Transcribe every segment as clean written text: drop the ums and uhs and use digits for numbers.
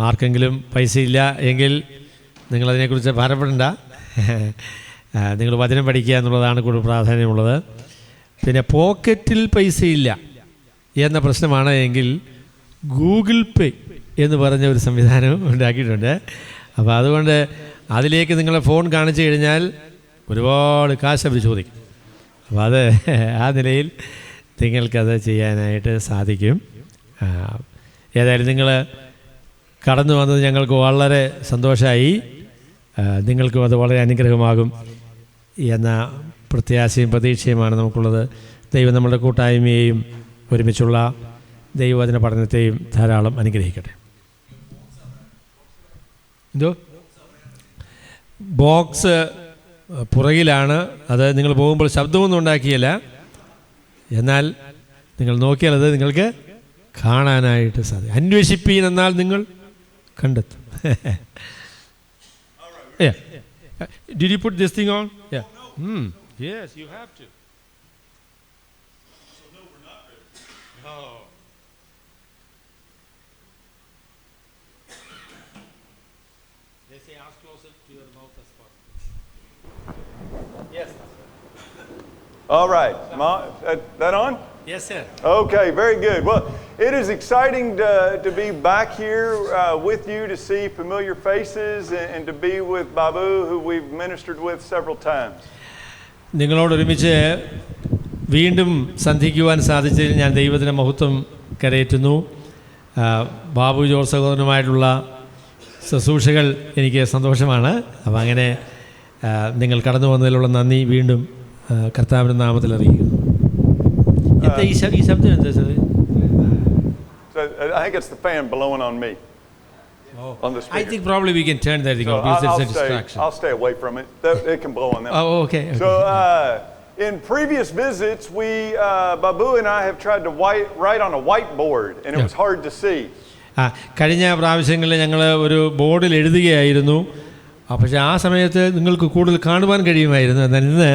ആർക്കെങ്കിലും പൈസയില്ല എങ്കിൽ നിങ്ങളതിനെക്കുറിച്ച് ഭാരപ്പെടേണ്ട. നിങ്ങൾ വചനം പഠിക്കുക എന്നുള്ളതാണ് കൂടുതൽ പ്രാധാന്യമുള്ളത്. പിന്നെ പോക്കറ്റിൽ പൈസയില്ല എന്ന പ്രശ്നമാണ് എങ്കിൽ ഗൂഗിൾ പേ എന്ന് പറഞ്ഞ ഒരു സംവിധാനം ഉണ്ടാക്കിയിട്ടുണ്ട്. അപ്പോൾ അതുകൊണ്ട് അതിലേക്ക് നിങ്ങളെ ഫോൺ കാണിച്ചു കഴിഞ്ഞാൽ ഒരുപാട് കാശ് അവർ ചോദിക്കും. അപ്പോൾ അത് ആ നിലയിൽ നിങ്ങൾക്കത് ചെയ്യാനായിട്ട് സാധിക്കും. ഏതായാലും നിങ്ങൾ കടന്നു വന്നത് ഞങ്ങൾക്ക് വളരെ സന്തോഷമായി. നിങ്ങൾക്കും അത് വളരെ അനുഗ്രഹമാകും എന്ന പ്രത്യാശയും പ്രതീക്ഷയുമാണ് നമുക്കുള്ളത്. ദൈവം നമ്മുടെ കൂട്ടായ്മയെയും ഒരുമിച്ചുള്ള ദൈവവചന പഠനത്തെയും ധാരാളം അനുഗ്രഹിക്കട്ടെ. എന്തോ ബോക്സ് പുറകിലാണ്. അത് നിങ്ങൾ പോകുമ്പോൾ ശബ്ദമൊന്നും ഉണ്ടാക്കിയല്ല, എന്നാൽ നിങ്ങൾ നോക്കിയാൽ അത് നിങ്ങൾക്ക് കാണാനായിട്ട് സാധിക്കും. അന്വേഷിപ്പീൻ എന്നാൽ നിങ്ങൾ കണ്ടെത്തും. Yeah. Did you put this thing on? Yeah. Yes, you have to. So no, we're not ready. No. They say ask closer to your mouth as possible. Yes. All right. That on? Yes, sir. Okay, very good. Well, it is exciting to be back here with you, to see familiar faces and to be with Babu, who we've ministered with several times. നിങ്ങളോടൊരുമിച്ച് വീണ്ടും സന്ധിക്കുവാൻ സാധിച്ചതിൽ ഞാൻ ദൈവത്തിൻ്റെ മഹത്വം കരയേറ്റുന്നു. Babu George സഹോദരനുമായിട്ടുള്ള ശുശ്രൂഷകൾ എനിക്ക് സന്തോഷമാണ്. അപ്പോൾ അങ്ങനെ നിങ്ങൾ കടന്നു വന്നതിലുള്ള നന്ദി വീണ്ടും കർത്താവിൻ്റെ നാമത്തിൽ അറിയിക്കുന്നു. ഈ ശബ്ദം എന്താ sir? I think it's the fan blowing on me. On the speaker. I think probably we can turn that thing off because it's a distraction. I'll stay away from it. It can blow on them. Oh, okay. So in previous visits, Babu and I have tried to write on a whiteboard, and it was hard to see. കഴിഞ്ഞ പ്രാവശ്യങ്ങളിൽ ഞങ്ങൾ ഒരു ബോർഡിൽ എഴുതുകയായിരുന്നു. പക്ഷേ ആ സമയത്ത് നിങ്ങൾക്ക് കൂടുതൽ കാണുവാൻ കഴിയുമായിരുന്നു. എന്നാൽ ഇന്ന്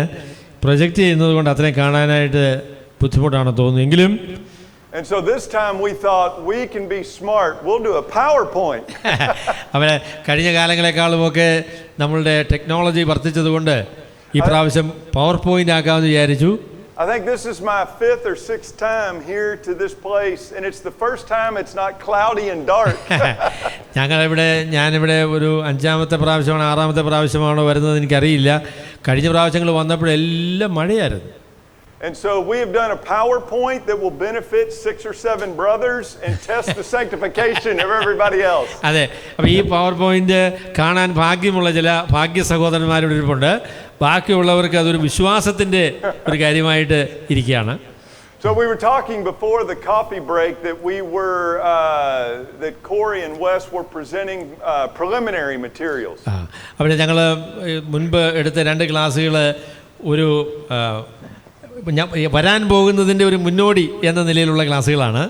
പ്രൊജക്റ്റ് ചെയ്യുന്നത് കൊണ്ട് അത്രയും കാണാനായിട്ട് ബുദ്ധിമുട്ടാണ് തോന്നുന്നെങ്കിലും. And so this time we thought we can be smart. We'll do a PowerPoint. അവരെ കഴിഞ്ഞ കാലങ്ങളെക്കാളുമൊക്കെ നമ്മളുടെ ടെക്നോളജി വർദ്ധിച്ചതുകൊണ്ട് ഈ പ്രാവശ്യം പവർ പോയിന്റ് ആക്കാമെന്ന് വിചാരിച്ചു. I think this is my 5th or 6th time here to this place, and it's the first time it's not cloudy and dark. ഞാനിവിടെ ഒരു 5ാമത്തെ പ്രാവശ്യമാണോ 6ാമത്തെ പ്രാവശ്യമാണോ വരുന്നത് എനിക്കറിയില്ല. കഴിഞ്ഞ പ്രാവശ്യങ്ങൾ വന്നപ്പോഴെല്ലാം മഴയായിരുന്നു. And so we have done a PowerPoint that will benefit 6 or 7 brothers and test the sanctification of everybody else. അതെ, അപ്പോൾ ഈ power point കാണാൻ ഭാഗ്യമുള്ള ചില ഭാഗ്യ സഹോദരന്മാരുടെ ഇരിപ്പുണ്ട്. ബാക്കിയുള്ളവർക്ക് അതൊരു വിശ്വാസത്തിൻ്റെ ഒരു കാര്യമായിട്ട് ഇരിക്കുകയാണ്. So we were talking before the coffee break that that Corey and Wes were presenting preliminary materials. അപ്പോൾ ഞങ്ങൾ മുൻപ് എടുത്ത 2 ക്ലാസ്സുകൾ ഒരു വരാൻ പോകുന്നതിൻ്റെ ഒരു മുന്നോടി എന്ന നിലയിലുള്ള ക്ലാസ്സുകളാണ്.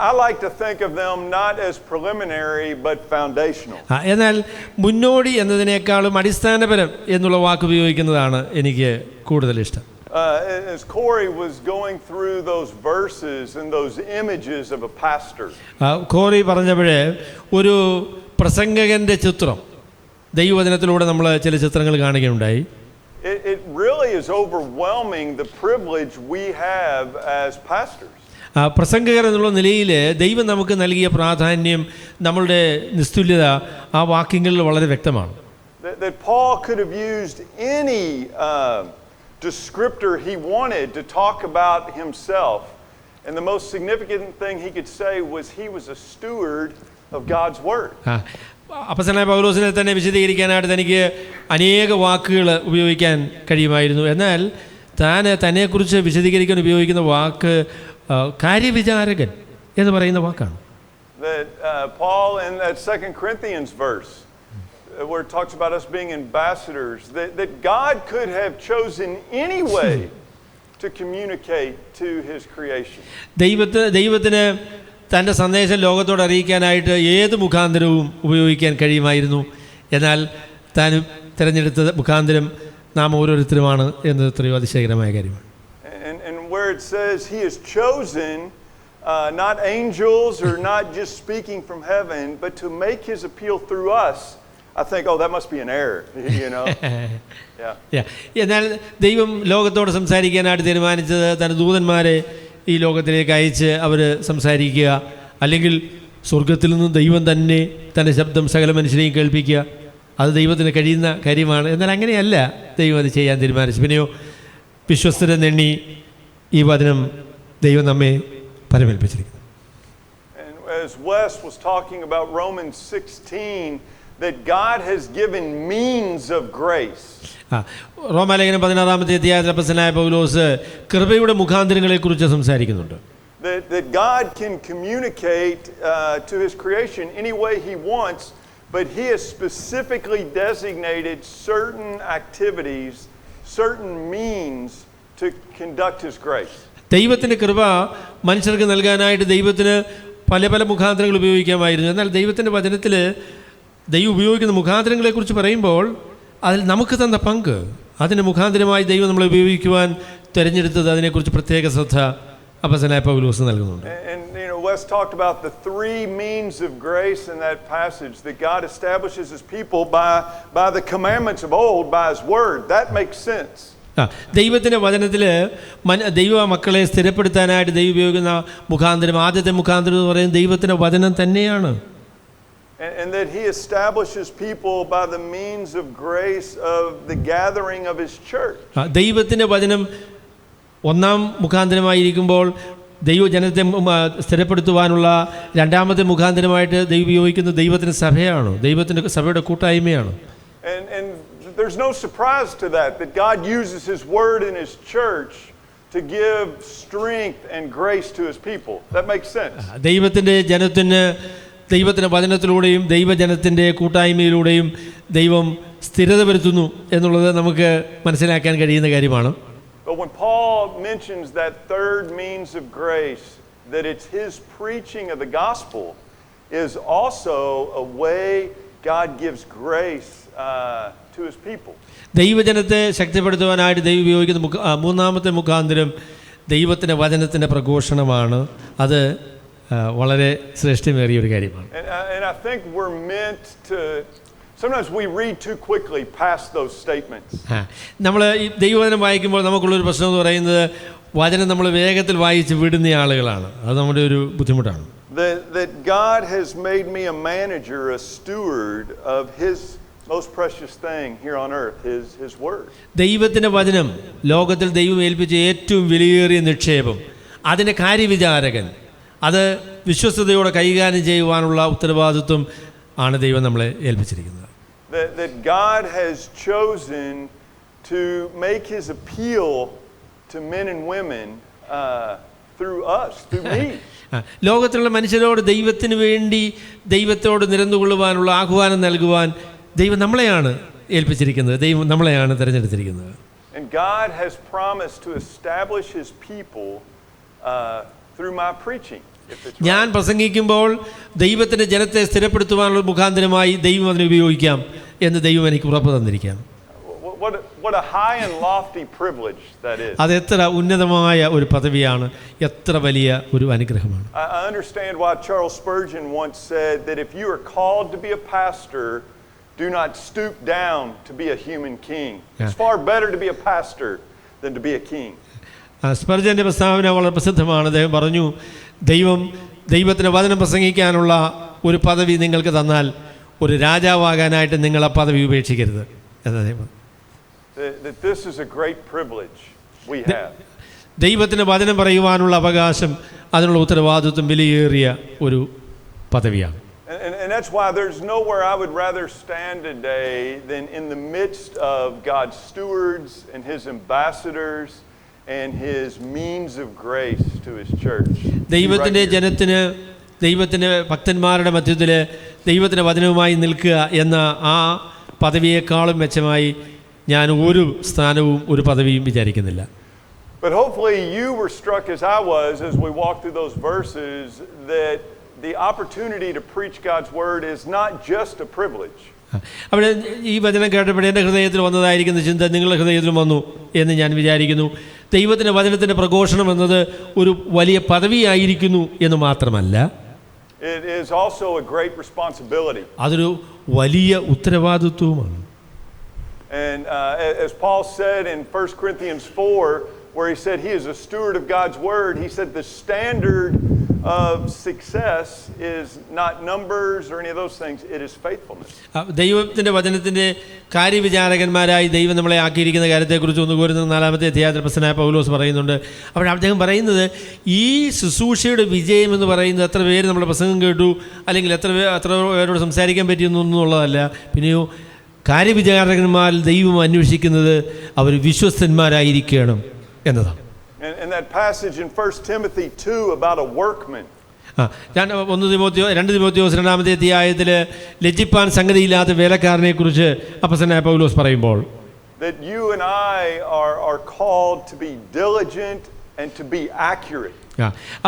I like to think of them not as preliminary but foundational. എന്നാൽ മുന്നോടി എന്നതിനേക്കാളും അടിസ്ഥാനപരം എന്നുള്ള വാക്ക് ഉപയോഗിക്കുന്നതാണ് എനിക്ക് കൂടുതൽ ഇഷ്ടം. As Corey was going through those verses and those images of a pastor. Corey പറഞ്ഞപ്പോഴേ ഒരു പ്രസംഗകന്റെ ചിത്രം ദൈവവചനത്തിലൂടെ നമ്മൾ ചില ചിത്രങ്ങൾ കാണുകയുണ്ടായി. It really is overwhelming the privilege we have as pastors. പ്രസംഗകർ എന്നുള്ള നിലയിൽ ദൈവം നമുക്ക് നൽകിയ പ്രാധാന്യം, നമ്മളുടെ നിസ്തുല്യത ആ വാക്യങ്ങളിൽ വളരെ വ്യക്തമാണ്. That Paul could have used any descriptor he wanted to talk about himself, and the most significant thing he could say was he was a steward of God's word. അപ്പോസ്തലനായ പൗലോസിനെ തന്നെ വിശദീകരിക്കാനായിട്ട് തനിക്ക് അനേക വാക്കുകൾ ഉപയോഗിക്കാൻ കഴിയുമായിരുന്നു. എന്നാൽ തന്നെക്കുറിച്ച് വിശദീകരിക്കാൻ ഉപയോഗിക്കുന്ന വാക്ക് കാര്യവിചാരകൻ എന്ന് പറയുന്ന വാക്കാണ്. Paul in that 2 Corinthians verse where it talks about us being ambassadors, that God could have chosen any way to communicate to his creation. ദൈവത്തിന് തൻ്റെ സന്ദേശം ലോകത്തോട് അറിയിക്കാനായിട്ട് ഏത് മുഖാന്തരവും ഉപയോഗിക്കാൻ കഴിയുമായിരുന്നു. എന്നാൽ താൻ തിരഞ്ഞെടുത്ത മുഖാന്തരം നാം ഓരോരുത്തരുമാണ് എന്നത് എത്രയോ അതിശയകരമായ കാര്യമാണ്. And where it says he has chosen not angels or not just speaking from heaven, but to make his appeal through us, I think, oh, that must be an error, you know? Yeah. എന്നാൽ ദൈവം ലോകത്തോട് സംസാരിക്കാനായിട്ട് തീരുമാനിച്ചത് തൻ്റെ ദൂതന്മാരെ ഈ ലോകത്തിലേക്ക് അയച്ച് അവർ സംസാരിക്കുക, അല്ലെങ്കിൽ സ്വർഗത്തിൽ നിന്നും ദൈവം തന്നെ തൻ്റെ ശബ്ദം സകല മനുഷ്യരെയും കേൾപ്പിക്കുക. അത് ദൈവത്തിന് കഴിയുന്ന കാര്യമാണ്. എന്നാൽ അങ്ങനെയല്ല ദൈവം അത് ചെയ്യാൻ തീരുമാനിച്ചു. പിന്നെയോ വിശ്വസ്തരെന്നെണ്ണി ഈ വചനം ദൈവം നമ്മെ പരമേൽപ്പിച്ചിരിക്കുന്നു. And as Wes was talking about Romans 16, that God has given means of grace. റോമാലേഖനം 16-ാമത്തെ അധ്യായത്തിൽ അപ്പോസ്തലനായ പൗലോസ് കൃപയുടെ മുഖാന്തരങ്ങളെക്കുറിച്ച് സംസാരിക്കുന്നുണ്ട്. That God can communicate to his creation any way he wants, but he has specifically designated certain activities, certain means to conduct his grace. ദൈവത്തിൻ്റെ കൃപ മനുഷ്യർക്ക് നൽകാനായിട്ട് ദൈവത്തിന് പല പല മുഖാന്തരങ്ങൾ ഉപയോഗിക്കാമായിരുന്നു. എന്നാൽ ദൈവത്തിൻ്റെ വചനത്തിൽ ദൈവം ഉപയോഗിക്കുന്ന മുഖാന്തരങ്ങളെക്കുറിച്ച് പറയുമ്പോൾ അതിൽ നമുക്ക് തന്ന പങ്ക്, അതിന് മുഖാന്തരമായി ദൈവം നമ്മളെ ഉപയോഗിക്കുവാൻ തിരഞ്ഞെടുത്തത്, അതിനെക്കുറിച്ച് പ്രത്യേക ശ്രദ്ധ അപ്പോസ്തലനായ പൗലോസ് നൽകുന്നുണ്ട്. And you know, Wes talked about the three means of grace in that passage, that God establishes his people by the commandments of old, by his word. That makes sense. ദൈവത്തിൻ്റെ വചനത്തിൽ ദൈവ മക്കളെ സ്ഥിരപ്പെടുത്താനായിട്ട് ദൈവം ഉപയോഗിക്കുന്ന മുഖാന്തരം, ആദ്യത്തെ മുഖാന്തരം എന്ന് പറയുന്നത് ദൈവത്തിൻ്റെ വചനം തന്നെയാണ്. And that he establishes people by the means of grace of the gathering of his church. ദൈവത്തിൻ്റെ വചനം ഒന്നാം മുഖാന്തരമായിരിക്കുമ്പോൾ ദൈവജനത്തെ സ്ഥിരപ്പെടുത്തുവാനുള്ള രണ്ടാമത്തെ മുഖാന്തരമായിട്ട് ദൈവം ഉപയോഗിക്കുന്ന ദൈവത്തിൻ്റെ സഭയാണ്, ദൈവത്തിൻ്റെ സഭയുടെ കൂട്ടായ്മയാണ്. And there's no surprise to that God uses his word in his church to give strength and grace to his people. That makes sense. ദൈവത്തിൻ്റെ ജനത്തിന് ദൈവത്തിൻ്റെ വചനത്തിലൂടെയും ദൈവജനത്തിൻ്റെ കൂട്ടായ്മയിലൂടെയും ദൈവം സ്ഥിരത വരുത്തുന്നു എന്നുള്ളത് നമുക്ക് മനസ്സിലാക്കാൻ കഴിയുന്ന കാര്യമാണ്. But when Paul mentions that third means of grace, that it's his preaching of the gospel, is also a way God gives grace to his people. ദൈവജനത്തെ ശക്തിപ്പെടുത്തുവാനായിട്ട് ദൈവം ഉപയോഗിക്കുന്ന മൂന്നാമത്തെ മുഖാന്തരം ദൈവത്തിൻ്റെ വചനത്തിൻ്റെ പ്രഘോഷണമാണ്. അത് വളരെ ശ്രേഷ്ഠമേറിയ ഒരു കാര്യമാണ്. And I think we're meant to, sometimes we read too quickly past those statements. നമ്മൾ ഈ ദൈവവചനം വായിക്കുമ്പോൾ നമുക്കുള്ളൊരു പ്രശ്നം എന്ന് പറയുന്നത് വചനം നമ്മൾ വേഗത്തിൽ വായിച്ച് വിടുന്ന ആളുകളാണ്. അത് നമ്മുടെ ഒരു ബുദ്ധിമുട്ടാണ്. That God has made me a manager, a steward of his most precious thing here on earth, his word. ദൈവത്തിൻ്റെ വചനം ലോകത്തിൽ ദൈവം ഏൽപ്പിച്ച ഏറ്റവും വിലയേറിയ നിക്ഷേപം, അതിൻ്റെ കാര്യവിചാരകൻ, അത് വിശ്വസ്തയോടെ കൈകാര്യം ചെയ്യുവാനുള്ള ഉത്തരവാദിത്വം ആണ് ദൈവം നമ്മളെ ഏൽപ്പിച്ചിരിക്കുന്നത്. That God has chosen to make his appeal to men and women through us, through me. ലോകത്തിലുള്ള മനുഷ്യരോട് ദൈവത്തിന് വേണ്ടി ദൈവത്തോട് നിരന്നുകൊള്ളുവാനുള്ള ആഹ്വാനം നൽകുവാൻ ദൈവം നമ്മളെയാണ് ഏൽപ്പിച്ചിരിക്കുന്നത്, ദൈവം നമ്മളെയാണ് തിരഞ്ഞെടുത്തിരിക്കുന്നത്. And God has promised to establish his people through my preaching. ഞാൻ പ്രസംഗിക്കുമ്പോൾ ദൈവത്തിൻ്റെ ജനത്തെ സ്ഥിരപ്പെടുത്തുവാനുള്ള മുഖാന്തരമായി ദൈവം അതിനെ ഉപയോഗിക്കാം എന്ന് ദൈവം എനിക്ക് ഉറപ്പ് തന്നിരിക്കുകയാണ്. What a high and lofty privilege that is. അത് എത്ര ഉന്നതമായ ഒരു പദവിയാണ്, എത്ര വലിയ ഒരു അനുഗ്രഹമാണ്. I understand why Charles Spurgeon once said that if you are called to be a pastor, do not stoop down to be a human king. It's far better to be a pastor than to be a king. സ്പർജൻ്റെ പ്രസ്താവന വളരെ പ്രസിദ്ധമാണ്. അദ്ദേഹം പറഞ്ഞു, ദൈവത്തിൻ്റെ വചനം പ്രസംഗിക്കാനുള്ള ഒരു പദവി നിങ്ങൾക്ക് തന്നാൽ ഒരു രാജാവാകാനായിട്ട് നിങ്ങൾ ആ പദവി ഉപേക്ഷിക്കരുത് എന്ന് അദ്ദേഹം പറഞ്ഞു. That this is a great privilege we have. ദൈവത്തിൻ്റെ വചനം പറയുവാനുള്ള അവകാശം, അതിനുള്ള ഉത്തരവാദിത്വം വിലയേറിയ ഒരു പദവിയാണ്. And that's why there's nowhere I would rather stand today than in the midst of God's stewards and his ambassadors and his means of grace to his church. ദൈവത്തിൻ്റെ ജനത്തിന്, ദൈവത്തിൻ്റെ ഭക്തന്മാരുടെ മധ്യത്തിൽ ദൈവത്തിൻ്റെ വചനവുമായി നിൽക്കുക എന്ന ആ പദവിയേക്കാളും മെച്ചമായി ഞാൻ ഒരു സ്ഥാനവും ഒരു പദവിയും വിചാരിക്കുന്നില്ല. But hopefully you were struck as I was as we walked through those verses that the opportunity to preach God's word is not just a privilege. അവിടെ ഈ വചനം കേട്ടപ്പോൾ എൻ്റെ ഹൃദയത്തിൽ വന്നതായിരിക്കുന്ന ചിന്ത നിങ്ങളുടെ ഹൃദയത്തിലും വന്നു എന്ന് ഞാൻ വിചാരിക്കുന്നു. ദൈവത്തിൻ്റെ വചനത്തിൻ്റെ പ്രഘോഷണം എന്നത് ഒരു വലിയ പദവിയായിരിക്കുന്നു എന്ന് മാത്രമല്ല, it is also a great responsibility. അതൊരു വലിയ ഉത്തരവാദിത്വവുമാണ്. And as Paul said in 1 Corinthians 4, where he said he is a steward of God's word, he said the standard of success is not numbers or any of those things, it is faithfulness. ദൈവത്തിൻ്റെ വചനത്തിൻ്റെ കാര്യവിചാരകന്മാരായി ദൈവം നമ്മളെ ആക്കിയിരിക്കുന്ന കാര്യത്തെക്കുറിച്ച് 1 കൊരിന്ത്യർ 4-ാമത്തെ അധ്യായത്തിൽ പ്രസംഗനായ പൗലോസ് പറയുന്നുണ്ട്. അപ്പോൾ അദ്ദേഹം പറയുന്നത് ഈ ശുശ്രൂഷയുടെ വിജയം എന്ന് പറയുന്നത് എത്ര പേര് നമ്മുടെ പ്രസംഗം കേട്ടു, അല്ലെങ്കിൽ എത്ര പേരോട് സംസാരിക്കാൻ പറ്റിയെന്നുള്ളതല്ല, പിന്നെയോ കാര്യവിചാരകന്മാരിൽ ദൈവം അന്വേഷിക്കുന്നത് അവർ വിശ്വസ്തന്മാരായിരിക്കണം എന്നതാണ്. And that passage in 1 Timothy 2 about a workman. 2 തിമോഥെയോസ് 2-ാമത്തെ അധ്യായത്തിൽ ലജ്ജിപ്പാൻ സംഗതിയില്ലാത്ത വേലക്കാരനെ കുറിച്ച് അപ്പോസ്തലനായ പൗലോസ് പറയുമ്പോൾ, that you and I are called to be diligent and to be accurate.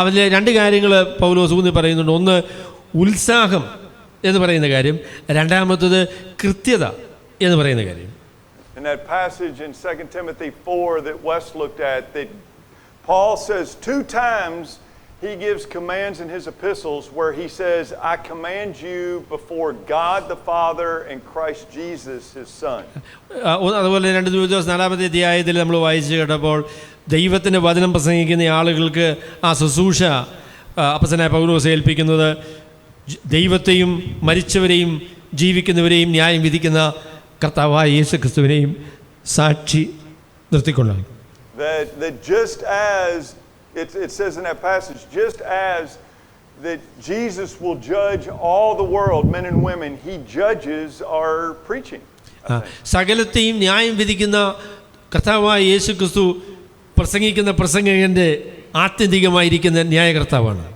അതിൽ 2 കാര്യങ്ങൾ പൗലോസ് ഊന്നി പറയുന്നുണ്ട്. ഒന്ന് ഉത്സാഹം എന്ന് പറയുന്ന കാര്യം, രണ്ടാമത്തത് കൃത്യത എന്ന് പറയുന്ന കാര്യം. In that passage in 2 Timothy 4 that Wes looked at, that Paul says 2 times he gives commands in his epistles where he says, I command you before God the Father and Christ Jesus his Son. അതുപോലെ 2 തിമോഥെയോസ് 4-ാമത്തെ അധ്യായത്തിൽ നമ്മൾ വായിച്ചു കേട്ടപ്പോൾ ദൈവത്തിൻ്റെ വചനം പ്രസംഗിക്കുന്ന ആളുകൾക്ക് ആ ശുശ്രൂഷ അപ്പോസ്തലനായ പൗലോസ് ഏൽപ്പിക്കുന്നത് ദൈവത്തെയും മരിച്ചവരെയും ജീവിക്കുന്നവരെയും ന്യായം വിധിക്കുന്ന കർത്താവായ യേശുക്രിസ്തുവിനെയും സാക്ഷി നിർത്തിക്കൊള്ളാം. That just as it says in that passage, just as that Jesus will judge all the world, men and women, he judges our preaching. സകലത്തെയും ന്യായം വിധിക്കുന്ന കർത്താവായ യേശുക്രിസ്തു പ്രസംഗിക്കുന്ന പ്രസംഗകന്റെ ആത്യന്തികമായിരിക്കുന്ന ന്യായകർത്താവാണ്.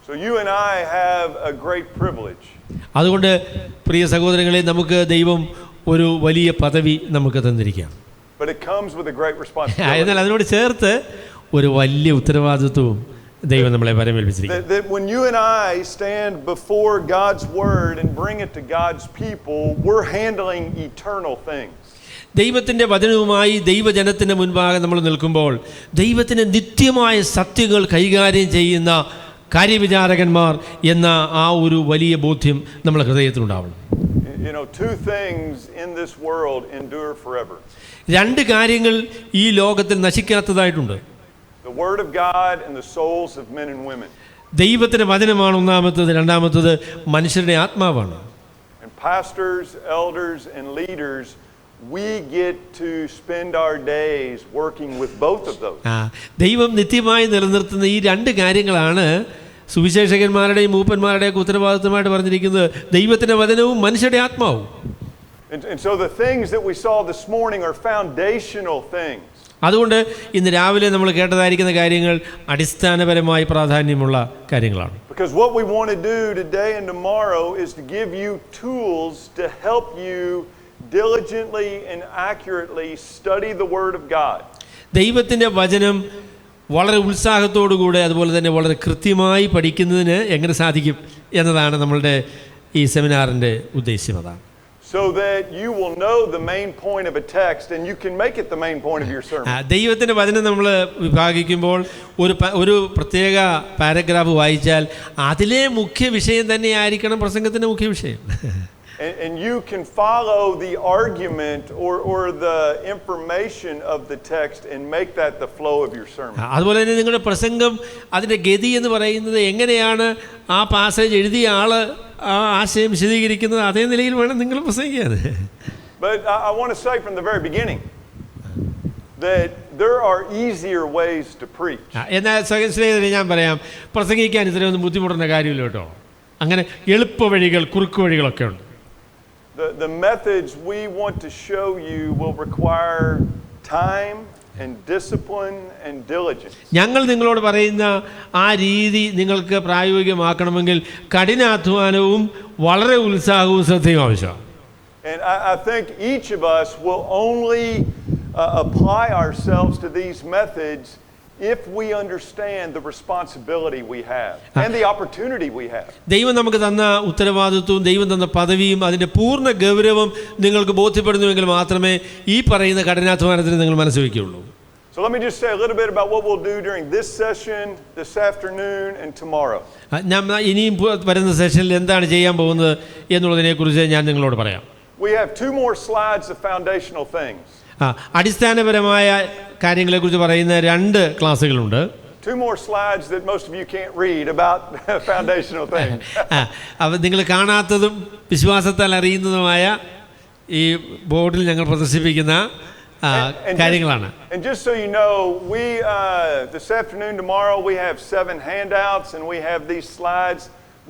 So you and I have a great privilege. അതുകൊണ്ട് പ്രിയ സഹോദരങ്ങളെ, നമുക്ക് ദൈവം ഒരു വലിയ പദവി നമുക്ക് തന്നിരിക്കുകയാണ്. But it comes with a great responsibility. എന്നാൽ അതിനോട് ചേർത്ത് ഒരു വലിയ ഉത്തരവാദിത്വവും ദൈവം നമ്മളെ പരമേൽപ്പിച്ചിരിക്കുന്നു. That when you and I stand before God's word and bring it to God's people, we're handling eternal things. ദൈവത്തിൻ്റെ വചനവുമായി ദൈവജനത്തിൻ്റെ മുൻപാകെ നമ്മൾ നിൽക്കുമ്പോൾ ദൈവത്തിൻ്റെ നിത്യമായ സത്യങ്ങൾ കൈകാര്യം ചെയ്യുന്ന കാര്യവിചാരകന്മാർ എന്ന ആ ഒരു വലിയ ബോധ്യം നമ്മുടെ ഹൃദയത്തിലുണ്ടാവണം. You know, 2 things in this world endure forever. 2 കാര്യങ്ങൾ ഈ ലോകത്തിൽ നശിക്കാത്തതായിട്ടുണ്ട്. The word of God and the souls of men and women. ദൈവത്തിൻ്റെ വചനമാണ് ഒന്നാമത്തത്, രണ്ടാമത്തത് മനുഷ്യരുടെ ആത്മാവാണ്. And pastors, elders and leaders, we get to spend our days working with both of those. ദൈവം നിത്യമായി നിലനിർത്തുന്ന ഈ 2 കാര്യങ്ങളാണ് സുവിശേഷകന്മാരുടെയും മൂപ്പന്മാരുടെയും ഉത്തരവാദിത്തമായിട്ട് പറഞ്ഞിരിക്കുന്നത്, ദൈവത്തിൻ്റെ വചനവും മനുഷ്യരുടെ ആത്മാവും. And so the things that we saw this morning are foundational things. അതുകൊണ്ട് ഇന്ന് രാവിലെ നമ്മൾ കേട്ടതായിരിക്കുന്ന കാര്യങ്ങൾ അടിസ്ഥാനപരമായി പ്രാധാന്യമുള്ള കാര്യങ്ങളാണ്. Because what we want to do today and tomorrow is to give you tools to help you diligently and accurately study the word of God. ദൈവത്തിൻ്റെ വചനം വളരെ ഉത്സാഹത്തോടുകൂടെ അതുപോലെ തന്നെ വളരെ കൃത്യമായി പഠിക്കുന്നതിന് എങ്ങനെ സാധിക്കും എന്നതാണ് നമ്മളുടെ ഈ സെമിനാറിൻ്റെ ഉദ്ദേശ്യം. അതാണ്. So that you will know the main point of a text and you can make it the main point of your sermon. ദൈവത്തിൻ്റെ വചനം നമ്മൾ വിഭാഗിക്കുമ്പോൾ ഒരു പ്രത്യേക പാരഗ്രാഫ് വായിച്ചാൽ അതിലെ മുഖ്യ വിഷയം തന്നെയായിരിക്കണം പ്രസംഗത്തിൻ്റെ മുഖ്യ വിഷയം. And you can follow the argument or the information of the text and make that the flow of your sermon. അതുപോലെ തന്നെ നിങ്ങളുടെ പ്രസംഗം അതിൻ്റെ ഗതി എന്ന് പറയുന്നത് എങ്ങനെയാണ് ആ പാസേജ് എഴുതിയ ആൾ ആ ആശയം വിശദീകരിക്കുന്നത് അതേ നിലയിൽ വേണം നിങ്ങൾ പ്രസംഗിക്കാൻ. But I want to say from the very beginning that there are easier ways to preach. എന്നാൽ സ്നേഹിതരെ ഞാൻ പറയാം, പ്രസംഗിക്കാൻ ഇത്രയൊന്നും ബുദ്ധിമുട്ടുന്ന കാര്യമില്ല കേട്ടോ. അങ്ങനെ എളുപ്പ വഴികൾ, കുറുക്കു വഴികളൊക്കെ ഉണ്ട്. The methods we want to show you will require time and discipline and diligence. ഞങ്ങൾ നിങ്ങളോട് പറയുന്ന ആ രീതി നിങ്ങൾക്ക് പ്രായോഗികമാക്കണമെങ്കിൽ കഠിനാധ്വാനവും വളരെ ഉത്സാഹവും ശ്രദ്ധയും ആവശ്യമാണ്. And I think each of us will only apply ourselves to these methods if we understand the responsibility we have and the opportunity we have. ദൈവം നമുക്ക് തന്ന ഉത്തരവാദിത്വവും ദൈവം തന്ന പദവിയും അതിൻ്റെ പൂർണ്ണ ഗൗരവം നിങ്ങൾക്ക് ബോധ്യപ്പെടുന്നുവെങ്കിൽ മാത്രമേ ഈ പറയുന്ന കഠിനാധ്വാനത്തിന് നിങ്ങൾ മനസ്സ് വയ്ക്കുകയുള്ളൂ. So let me just say a little bit about what we'll do during this session, this afternoon, and tomorrow. ഞാൻ ഇനിയും വരുന്ന സെഷനിൽ എന്താണ് ചെയ്യാൻ പോകുന്നത് എന്നുള്ളതിനെക്കുറിച്ച് ഞാൻ നിങ്ങളോട് പറയാം. We have 2 more slides of foundational things. അടിസ്ഥാനപരമായ കാര്യങ്ങളെക്കുറിച്ച് പറയുന്ന 2 ക്ലാസ്സുകളുണ്ട്. 2 more slides that most of you can't read about foundational things. അപ്പോൾ നിങ്ങൾ കാണാത്തതും വിശ്വാസത്താൽ അറിയുന്നതുമായ ഈ ബോർഡിൽ ഞങ്ങൾ പ്രദർശിപ്പിക്കുന്ന കാര്യങ്ങളാണ്. And just so you know, we this afternoon, tomorrow, we have 7 handouts and we have these slides.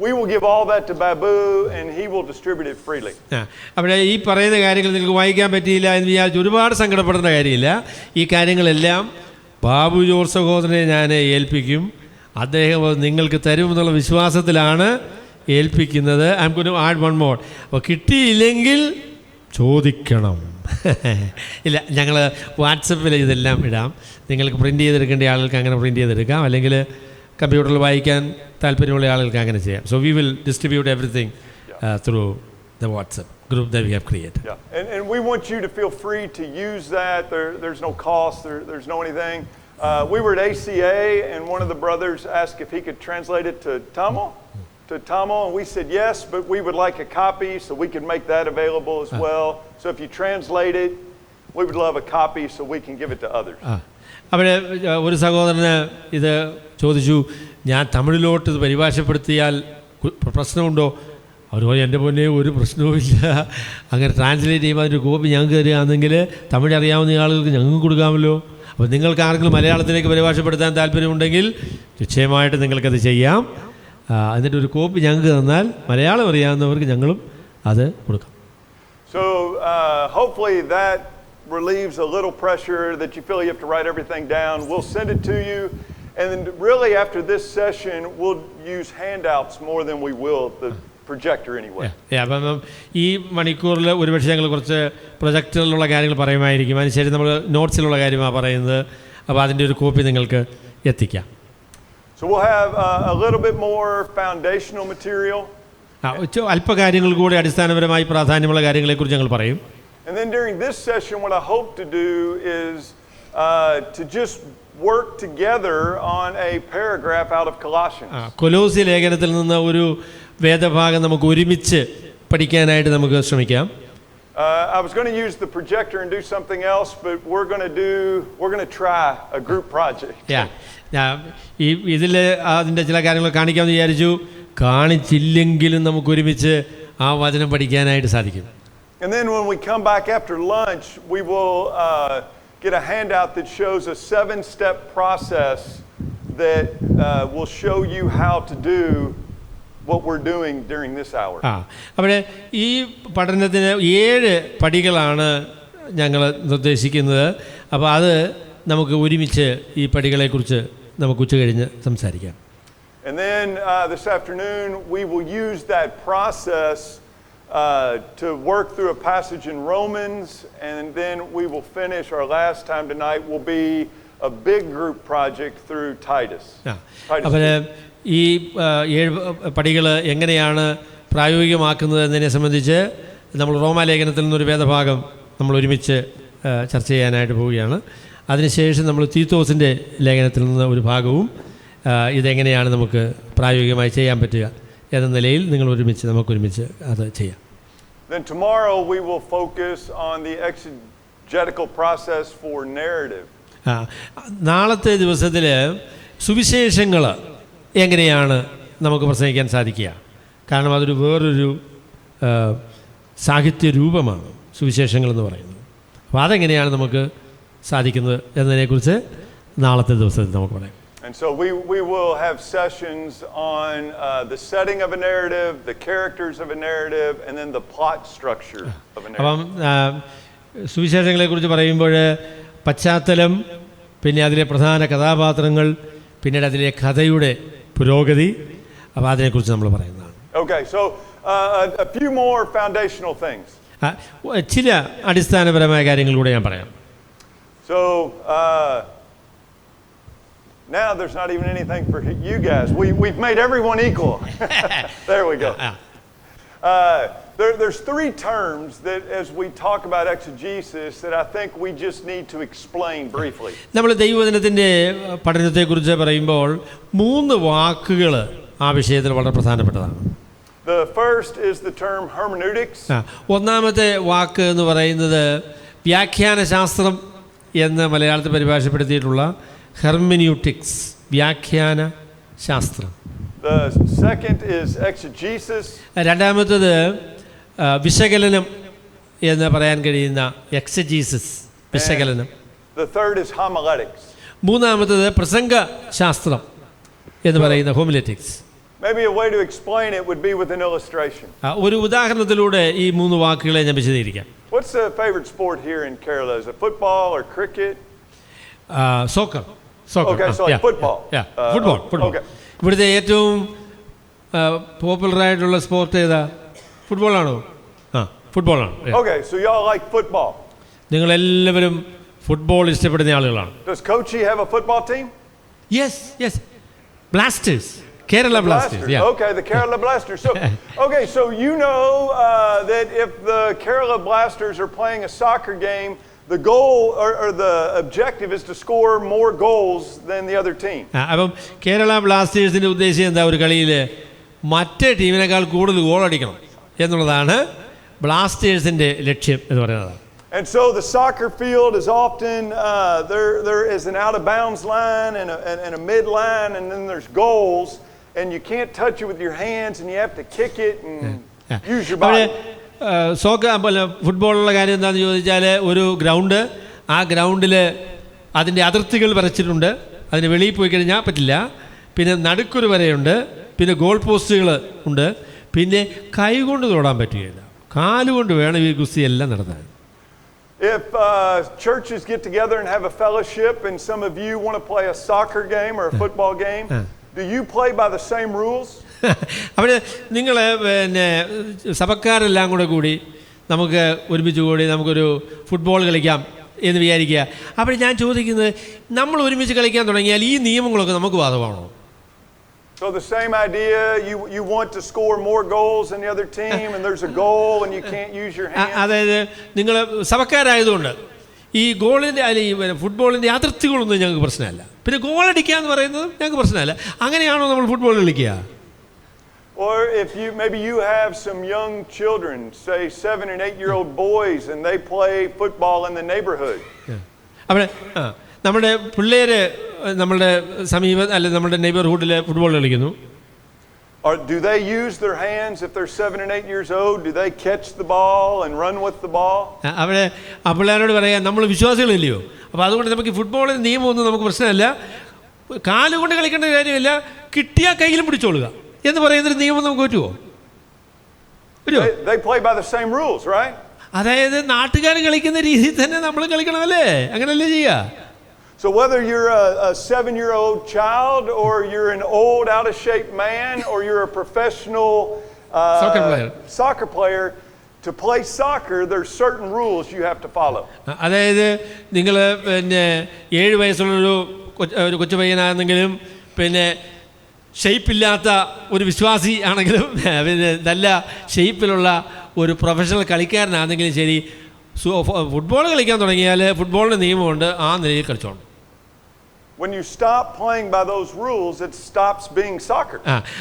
We will give all that to Babu and he will distribute it freely. അവിടെ ഈ പറയുന്ന കാര്യങ്ങൾ നിങ്ങൾക്ക് വായിക്കാൻ പറ്റിയില്ല എന്ന് വിചാരിച്ച് ഒരുപാട് സങ്കടപ്പെടുന്ന കാര്യമില്ല. ഈ കാര്യങ്ങളെല്ലാം ബാബു ജോർജ് സഹോദരനെ ഞാൻ ഏൽപ്പിക്കും. അദ്ദേഹം നിങ്ങൾക്ക് തരുമെന്നുള്ള വിശ്വാസത്തിലാണ് ഏൽപ്പിക്കുന്നത്. I am going to add one more. അപ്പോൾ കിട്ടിയില്ലെങ്കിൽ ചോദിക്കണം. ഇല്ല, ഞങ്ങൾ വാട്സപ്പിൽ ഇതെല്ലാം ഇടാം. നിങ്ങൾക്ക് പ്രിൻറ്റ് ചെയ്തെടുക്കേണ്ട ആളുകൾക്ക് അങ്ങനെ പ്രിൻറ്റ് ചെയ്തെടുക്കാം, അല്ലെങ്കിൽ കമ്പ്യൂട്ടറിൽ വായിക്കാൻ താല്പര്യമുള്ള ആളുകൾക്ക് അങ്ങനെ ചെയ്യാം. So we will distribute everything through the WhatsApp group that we have created. Yeah, and we want you to feel free to use that. There's no cost, there's no anything. We were at ACA and one of the brothers asked if he could translate it to Tamil, and we said yes, but we would like a copy so we could make that available as well. So if you translate it, we would love a copy so we can give it to others. അവിടെ ഒരു സഹോദരന് ഇത് ചോദിച്ചു, ഞാൻ തമിഴിലോട്ട് ഇത് പരിഭാഷപ്പെടുത്തിയാൽ പ്രശ്നമുണ്ടോ? അവർ പറഞ്ഞു, എൻ്റെ പൊന്നെ ഒരു പ്രശ്നവുമില്ല, അങ്ങനെ ട്രാൻസ്ലേറ്റ് ചെയ്യുമ്പോൾ അതിൻ്റെ കോപ്പി ഞങ്ങൾക്ക് തരികയാണെങ്കിൽ തമിഴ് അറിയാവുന്ന ആളുകൾക്ക് ഞങ്ങൾക്ക് കൊടുക്കാമല്ലോ. അപ്പോൾ നിങ്ങൾക്ക് ആർക്കെങ്കിലും മലയാളത്തിലേക്ക് പരിഭാഷപ്പെടുത്താൻ താല്പര്യമുണ്ടെങ്കിൽ നിശ്ചയമായിട്ട് നിങ്ങൾക്കത് ചെയ്യാം. എന്നിട്ട് ഒരു കോപ്പി ഞങ്ങൾക്ക് തന്നാൽ മലയാളം അറിയാവുന്നവർക്ക് ഞങ്ങളും അത് കൊടുക്കാം. So hopefully that relieves a little pressure that you feel you have to write everything down. We'll send it to you. And then really after this session, we'll use handouts more than we will the projector anyway. അപ്പം ഈ മണിക്കൂറിൽ ഒരുപക്ഷെ ഞങ്ങൾ കുറച്ച് പ്രൊജക്ടറിലുള്ള കാര്യങ്ങൾ പറയുമായിരിക്കും. അതിനുശേഷം നമ്മൾ നോട്ട്സിലുള്ള കാര്യമാണ് പറയുന്നത്. അപ്പോൾ അതിൻ്റെ ഒരു കോപ്പി നിങ്ങൾക്ക് എത്തിക്കാം. So we'll have a little bit more foundational material. അല്പകാര്യങ്ങൾ കൂടി അടിസ്ഥാനപരമായി പ്രാധാന്യമുള്ള കാര്യങ്ങളെക്കുറിച്ച് ഞങ്ങൾ പറയും. And then during this session, what I hope to do is to just work together on a paragraph out of Colossians. കൊലോസ്യ ലേഖനത്തിൽ നിന്ന് ഒരു വേദഭാഗം നമുക്ക് ഒരുമിച്ച് പഠിക്കാനായിട്ട് നമുക്ക് ശ്രമിക്കാം. I was going to use the projector and do something else, but we're going to try a group project. ഇതിൽ അതിൻ്റെ ചില കാര്യങ്ങൾ കാണിക്കാമെന്ന് വിചാരിച്ചു. കാണിച്ചില്ലെങ്കിലും നമുക്ക് ഒരുമിച്ച് ആ വചനം പഠിക്കാനായിട്ട് സാധിക്കും. And then when we come back after lunch, we will get a handout that shows a 7-step process that will show you how to do what we're doing during this hour. അവിടെ ഈ പഠനത്തിന് 7 പടികളാണ് ഞങ്ങൾ നിർദ്ദേശിക്കുന്നത്. അപ്പോൾ അത് നമുക്ക് ഒരുമിച്ച് ഈ പടികളെക്കുറിച്ച് നമുക്ക് ഉച്ച കഴിഞ്ഞ് സംസാരിക്കാം. And then this afternoon we will use that process to work through a passage in Romans, and then we will finish. Our last time tonight will be a big group project through Titus. അപ്പോൾ ഈ 7 പടികൾ എങ്ങനെയാണ് പ്രായോഗികമാക്കുന്നത് എന്നതിനെ സംബന്ധിച്ച് നമ്മൾ റോമാലേഖനത്തിൽ നിന്നൊരു വേദഭാഗം നമ്മൾ ഒരുമിച്ച് ചർച്ച ചെയ്യാനായിട്ട് പോവുകയാണ്. അതിനുശേഷം നമ്മൾ തീത്തോസിൻ്റെ ലേഖനത്തിൽ നിന്ന് ഒരു ഭാഗവും ഇതെങ്ങനെയാണ് നമുക്ക് പ്രായോഗികമായി ചെയ്യാൻ പറ്റുക എന്ന നിലയിൽ നമുക്കൊരുമിച്ച് അത് ചെയ്യാം. Then tomorrow we will focus on the exegetical process for narrative. നാളത്തെ ദിവസത്തിൽ സുവിശേഷങ്ങൾ എങ്ങനെയാണ് നമുക്ക് പ്രസംഗിക്കാൻ സാധിക്കുക? കാരണം അതൊരു വേറൊരു സാഹിത്യ രൂപമാണ് സുവിശേഷങ്ങൾ എന്ന് പറയുന്നത്. അപ്പോൾ അതെങ്ങനെയാണ് നമുക്ക് സാധിക്കുന്നത് എന്നതിനെക്കുറിച്ച് നാളത്തെ ദിവസത്തിൽ നമുക്ക് പറയാം. And so we will have sessions on the setting of a narrative, the characters of a narrative, and then the plot structure of a narrative. അപ്പം സുവിശേഷങ്ങളെക്കുറിച്ച് പറയുമ്പോൾ പശ്ചാത്തലം, പിന്നെ അതിലെ പ്രധാന കഥാപാത്രങ്ങൾ, പിന്നീട് അതിലെ കഥയുടെ പുരോഗതി, അപ്പോൾ അതിനെക്കുറിച്ച് നമ്മൾ പറയുന്നതാണ്. Okay, so a few more foundational things. ചില അടിസ്ഥാനപരമായ കാര്യങ്ങൾ കൂടെ ഞാൻ പറയാം. So now there's not even anything for you guys. We've made everyone equal. There we go. There's three terms that, as we talk about exegesis, that I think we just need to explain briefly. നമ്മൾ ദൈവവചനത്തിൻ്റെ പഠനത്തെക്കുറിച്ച് പറയുമ്പോൾ 3 വാക്കുകൾ ആ വിഷയത്തിൽ വളരെ പ്രധാനപ്പെട്ടതാണ്. The first is the term hermeneutics. ഒന്നാമത്തെ വാക്ക് എന്ന് പറയുന്നത് വ്യാഖ്യാനശാസ്ത്രം എന്ന് മലയാളത്തിൽ പരിഭാഷപ്പെടുത്തിയിട്ടുള്ള ഹെർമെന്യൂട്ടിക്സ്, വ്യാഖ്യാന ശാസ്ത്രം. The second is exegesis. രണ്ടാമത്തേത് വിശകലനം എന്ന് പറയാൻ കഴിയുന്ന എക്സജീസിസ്, വിശകലനം. The third is homiletics. മൂന്നാമത്തേത് പ്രസംഗ ശാസ്ത്രം എന്ന് പറയുന്ന ഹോമിലെറ്റിക്സ്. Maybe a way to explain it would be with an illustration. ഒരു ഉദാഹരണത്തിലൂടെ ഈ 3 വാക്കുകളെ ഞാൻ വിശദീകരിക്കാം. What's the favorite sport here in Kerala? Is it football or cricket? Soccer. Okay, so like football. Football. Okay. ഇവിടുത്തെ ഏറ്റവും പോപ്പുലറായിട്ടുള്ള സ്പോർട്ട് ഏതാ? ഫുട്ബോളാണോ? ഫുട്ബോളാണ്. Okay, so y'all like football. നിങ്ങളെല്ലാവരും ഫുട്ബോൾ ഇഷ്ടപ്പെടുന്ന ആളുകളാണ്. Does Kochi have a football team? Yes. Blasters. Kerala Blasters. Yeah. Okay, the Kerala Blasters. So you know that if the Kerala Blasters are playing a soccer game, the goal or the objective is to score more goals than the other team. അപ്പം കേരള ബ്ലാസ്റ്റേഴ്സിന്റെ ഉദ്ദേശം എന്താ? ഒരു കളിയിൽ മറ്റേ ടീമിനേക്കാൾ കൂടുതൽ goal അടിക്കണം എന്നുള്ളതാണ് ബ്ലാസ്റ്റേഴ്സിന്റെ ലക്ഷ്യം എന്ന് പറയുന്നത്. And so the soccer field is often there is an out of bounds line and a mid line, and then there's goals, and you can't touch it with your hands, and you have to kick it and use your body. ഫുട്ബോളിലുള്ള കാര്യം എന്താണെന്ന് ചോദിച്ചാൽ, ഒരു ground, ആ ഗ്രൗണ്ടിൽ അതിൻ്റെ അതിർത്തികൾ വരച്ചിട്ടുണ്ട്, അതിന് വെളിയിൽ പോയി കഴിഞ്ഞാൽ പറ്റില്ല, പിന്നെ നടുക്കൊരു വരയുണ്ട്, പിന്നെ ഗോൾ പോസ്റ്റുകൾ ഉണ്ട്, പിന്നെ കൈ കൊണ്ട് തൊടാൻ പറ്റുകയില്ല, കാലുകൊണ്ട് വേണം ഈ ഗുസ്തി എല്ലാം നടത്താൻ. If churches get together and have a fellowship and some of you want to play a soccer game or a football game, do you play by the same rules? അവിടെ നിങ്ങൾ പിന്നെ സഭക്കാരെല്ലാം കൂടി നമുക്ക് ഒരുമിച്ച് കൂടി നമുക്കൊരു ഫുട്ബോൾ കളിക്കാം എന്ന് വിചാരിക്കുക. അപ്പോൾ ഞാൻ ചോദിക്കുന്നത്, നമ്മൾ ഒരുമിച്ച് കളിക്കാൻ തുടങ്ങിയാൽ ഈ നിയമങ്ങളൊക്കെ നമുക്ക് ബാധകമാണോ? So the same idea, you want to score more goals than the other team, and there's a goal and you can't use your hands. അതായത് നിങ്ങൾ സഭക്കാരായതുകൊണ്ട് ഈ ഗോളിൻ്റെ അല്ലെങ്കിൽ ഫുട്ബോളിൻ്റെ അതിർത്തികളൊന്നും ഞങ്ങൾക്ക് പ്രശ്നമല്ല, പിന്നെ ഗോൾ അടിക്കുക എന്ന് പറയുന്നത് ഞങ്ങൾക്ക് പ്രശ്നമല്ല. അങ്ങനെയാണോ നമ്മൾ ഫുട്ബോൾ കളിക്കുക? Or if maybe you have some young children, say 7 and 8-year-old boys, and they play football in the neighborhood. അവിടെ നമ്മുടെ പിള്ളേർ നമ്മളുടെ അല്ലെങ്കിൽ നമ്മുടെ നെയ്ബർഹുഡിൽ ഫുട്ബോൾ കളിക്കുന്നു. Or do they use their hands if they're 7 and 8 years old? Do they catch the ball and run with the ball? അവിടെ ആ പിള്ളേരോട് പറയാം, നമ്മൾ വിശ്വാസികളില്ലയോ, അപ്പോൾ അതുകൊണ്ട് നമുക്ക് ഫുട്ബോളിന് നിയമമൊന്നും നമുക്ക് പ്രശ്നമല്ല, കാലുകൊണ്ട് കളിക്കേണ്ട കാര്യമില്ല, കിട്ടിയാൽ കയ്യിലും പിടിച്ചോളുക എന്ന് പറയുന്നൊരു നിയമം നമുക്ക് പറ്റുമോ? They play by the same rules, right? അതായത് നാട്ടുകാർ കളിക്കുന്ന രീതിയിൽ തന്നെ നമ്മൾ കളിക്കണമല്ലേ? അങ്ങനെയല്ലേ ചെയ്യുക? So whether you're a 7-year-old child or you're an old out-of-shape man or you're a professional soccer player, to play soccer there's certain rules you have to follow. അതായത് നിങ്ങൾ പിന്നെ 7 വയസ്സുള്ളൊരു കൊച്ചു പയ്യനാണെങ്കിലും പിന്നെ ഷെയ്പ്പില്ലാത്ത ഒരു വിശ്വാസി ആണെങ്കിലും പിന്നെ നല്ല ഷെയ്പ്പിലുള്ള ഒരു പ്രൊഫഷണൽ കളിക്കാരനാണെങ്കിലും ശരി, ഫുട്ബോൾ കളിക്കാൻ തുടങ്ങിയാൽ ഫുട്ബോളിന് നിയമമുണ്ട്, ആ നിലയിൽ കളിച്ചോണം. When you stop playing by those rules, it stops being soccer.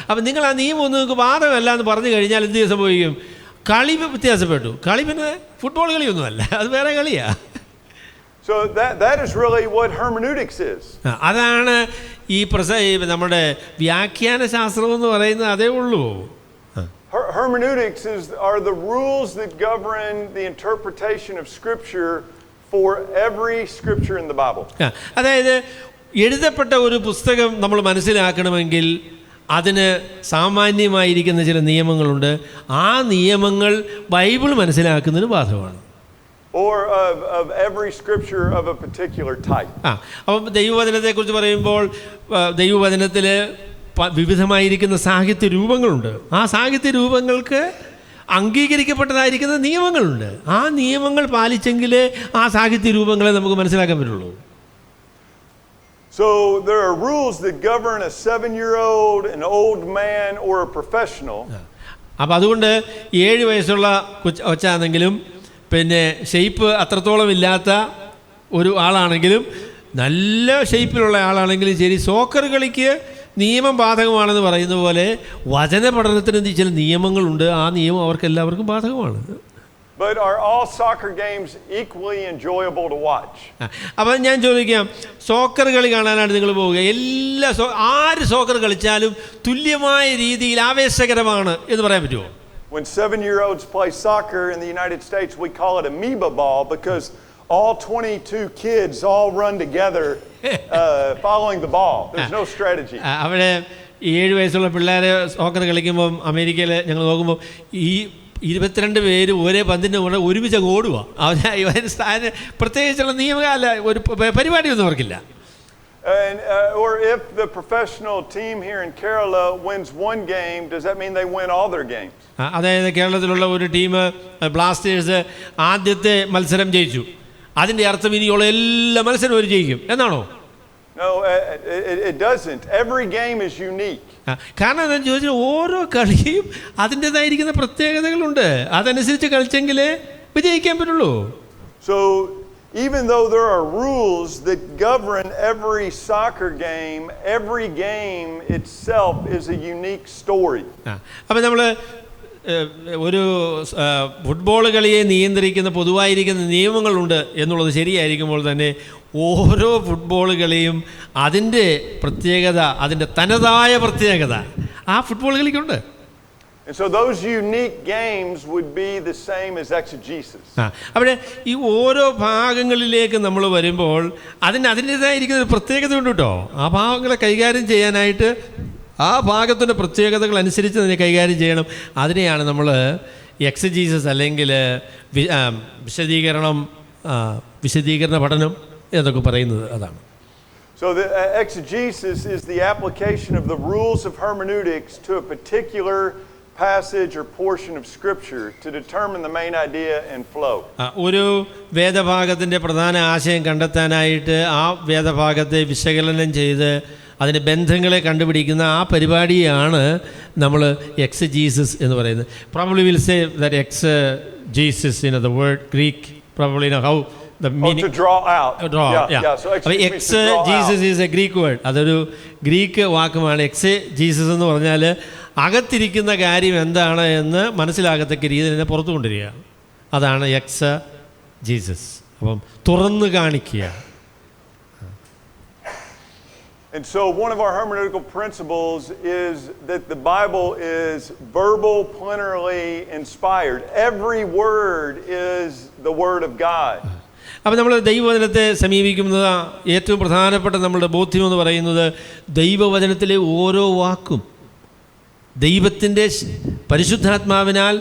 അപ്പം നിങ്ങൾ ആ നിയമം ഒന്നും നിങ്ങൾക്ക് ബാധകമല്ല എന്ന് പറഞ്ഞു കഴിഞ്ഞാൽ എന്ത് സംഭവിക്കും? കളി വ്യത്യാസപ്പെട്ടു. കളി പിന്നെ ഫുട്ബോൾ കളിയൊന്നുമല്ല, അത് വേറെ കളിയാ. So that is really what hermeneutics is. അതാണ് ഈ നമ്മുടെ വ്യാഖ്യാന ശാസ്ത്രം എന്ന് പറയുന്നത്, അതേ ഉള്ളൂ. Hermeneutics are the rules that govern the interpretation of Scripture for every Scripture in the Bible. അതായത് എഴുതപ്പെട്ട ഒരു പുസ്തകം നമ്മൾ മനസ്സിലാക്കണമെങ്കിൽ അതിന് സാമാന്യമായിരിക്കുന്ന ചില നിയമങ്ങളുണ്ട്. ആ നിയമങ്ങൾ ബൈബിൾ മനസ്സിലാക്കുന്നതിന് ബാധകമാണ്. Or of every scripture of a particular type. അപ്പം ദൈവവചനത്തെക്കുറിച്ച് പറയുമ്പോൾ ദൈവവചനത്തിൽ വിവിധമായിരിക്കുന്ന സാഹിത്യ രൂപങ്ങളുണ്ട്. ആ സാഹിത്യ രൂപങ്ങൾക്ക് അംഗീകരിക്കപ്പെട്ടതായിരിക്കുന്ന നിയമങ്ങളുണ്ട്. ആ നിയമങ്ങൾ പാലിച്ചെങ്കിലേ ആ സാഹിത്യ രൂപങ്ങളെ നമുക്ക് മനസ്സിലാക്കാൻ പറ്റുള്ളൂ. So there are rules that govern a 7-year-old, an old man, or a professional. അപ്പോൾ അതുകൊണ്ട് 7 വയസ്സുള്ള കൊച്ചാണെങ്കിലും പിന്നെ ഷെയ്പ്പ് അത്രത്തോളം ഇല്ലാത്ത ഒരു ആളാണെങ്കിലും നല്ല ഷെയ്പ്പിലുള്ള ആളാണെങ്കിലും ശരി, സോക്കർ കളിക്ക് നിയമം ബാധകമാണെന്ന് പറയുന്ന പോലെ വചന പഠനത്തിന് ചില നിയമങ്ങളുണ്ട്. ആ നിയമം അവർക്ക് എല്ലാവർക്കും ബാധകമാണ്. But are all soccer games equally enjoyable to watch? അപ്പോൾ ഞാൻ ചോദിക്കാം, സോക്കർ കളി കാണാനായിട്ട് നിങ്ങൾ പോവുക, ആര് സോക്കർ കളിച്ചാലും തുല്യമായ രീതിയിൽ ആവേശകരമാണ് എന്ന് പറയാൻ പറ്റുമോ? When 7-year-olds play soccer in the United States, we call it amoeba ball because all 22 kids all run together following the ball. There's no strategy. അവിടെ 7 വയസ്സുള്ള പിള്ളേരെ സോക്കർ കളിക്കുമ്പം അമേരിക്കയിൽ ഞങ്ങൾ നോക്കുമ്പോൾ ഈ 22 പേര് ഒരേ പന്തിൻ്റെ കൂടെ ഒരുമിച്ച് ഓടുക. പ്രത്യേകിച്ചുള്ള നിയമകാല ഒരു പരിപാടിയൊന്നും അവർക്കില്ല. Or if the professional team here in Kerala wins one game, does that mean they win all their games? അതായത് കേരളത്തിലുള്ള ഒരു ടീം ബ്ലാസ്റ്റേഴ്സ് ആദ്യത്തെ മത്സരം ജയിച്ചു, അതിൻ്റെ അർത്ഥം ഇനിയുള്ള എല്ലാ മത്സരവും അവർ ജയിക്കും എന്നാണോ? No, it doesn't. Every game is unique. കാരണം എന്താണെന്ന് ചോദിച്ചാൽ ഓരോ കളിയും അതിൻ്റെതായിരിക്കുന്ന പ്രത്യേകതകളുണ്ട്. അതനുസരിച്ച് കളിച്ചെങ്കിലേ വിജയിക്കാൻ പറ്റുള്ളൂ. So even though there are rules that govern every soccer game, every game itself is a unique story. അപ്പോൾ നമ്മൾ ഒരു ഫുട്ബോൾ കളിയെ നിയന്ത്രിക്കുന്ന പൊതുവായിരിക്കുന്ന നിയമങ്ങളുണ്ട് എന്നുള്ളത് ശരിയായിരിക്കുമ്പോൾ തന്നെ ഓരോ ഫുട്ബോൾ കളിയും അതിൻ്റെ പ്രത്യേകത, അതിൻ്റെ തനതായ പ്രത്യേകത ആ football കളിക്കുണ്ട്. And so those unique games would be the same as exegesis. അവിടെ ഈ ഓരോ ഭാഗങ്ങളിലേക്ക് നമ്മൾ വരുമ്പോൾ അതിൻ്റെതായിരിക്കുന്ന ഒരു പ്രത്യേകത ഉണ്ട് കേട്ടോ. ആ ഭാഗങ്ങളെ കൈകാര്യം ചെയ്യാനായിട്ട് ആ ഭാഗത്തിൻ്റെ പ്രത്യേകതകൾ അനുസരിച്ച് തന്നെ കൈകാര്യം ചെയ്യണം. അതിനെയാണ് നമ്മൾ എക്സജീസസ് അല്ലെങ്കിൽ വിശദീകരണ പഠനം എന്നൊക്കെ പറയുന്നത്. അതാണ്. So the exegesis is the application of the rules of hermeneutics to a particular passage or portion of scripture to determine the main idea and flow. ഒരു വേദഭാഗത്തിൻ്റെ പ്രധാന ആശയം കണ്ടെത്താനായിട്ട് ആ വേദഭാഗത്തെ വിശകലനം ചെയ്ത് അതിൻ്റെ ബന്ധങ്ങളെ കണ്ടുപിടിക്കുന്ന ആ പരിപാടിയാണ് നമ്മൾ എക്സജീസസ് എന്ന് പറയുന്നത്. Probably we'll say that exegesis, the word Greek, probably how the meaning to draw out. So exegesis is a Greek word. അതൊരു ഗ്രീക്ക് വാക്കുമാണ്. എക്സജീസസ് എന്ന് പറഞ്ഞാൽ അകത്തിരിക്കുന്ന കാര്യം എന്താണ് എന്ന് മനസ്സിലാകത്തക്ക രീതിയിൽ തന്നെ പുറത്തു കൊണ്ടുവരിക. അതാണ് എക്സജീസസ്. അപ്പം തുറന്നു കാണിക്കുക. And so one of our hermeneutical principles is that the Bible is verbal, plenarily inspired. Every word is the word of God. അപ്പോൾ നമ്മൾ ദൈവവചനത്തെ സമീപിക്കുന്നത് ഏറ്റവും പ്രധാനപ്പെട്ട നമ്മളുടെ ബോധ്യം എന്ന് പറയുന്നത് ദൈവവചനത്തിലെ ഓരോ വാക്കും ദൈവത്തിൻ്റെ പരിശുദ്ധാത്മാവിനാൽ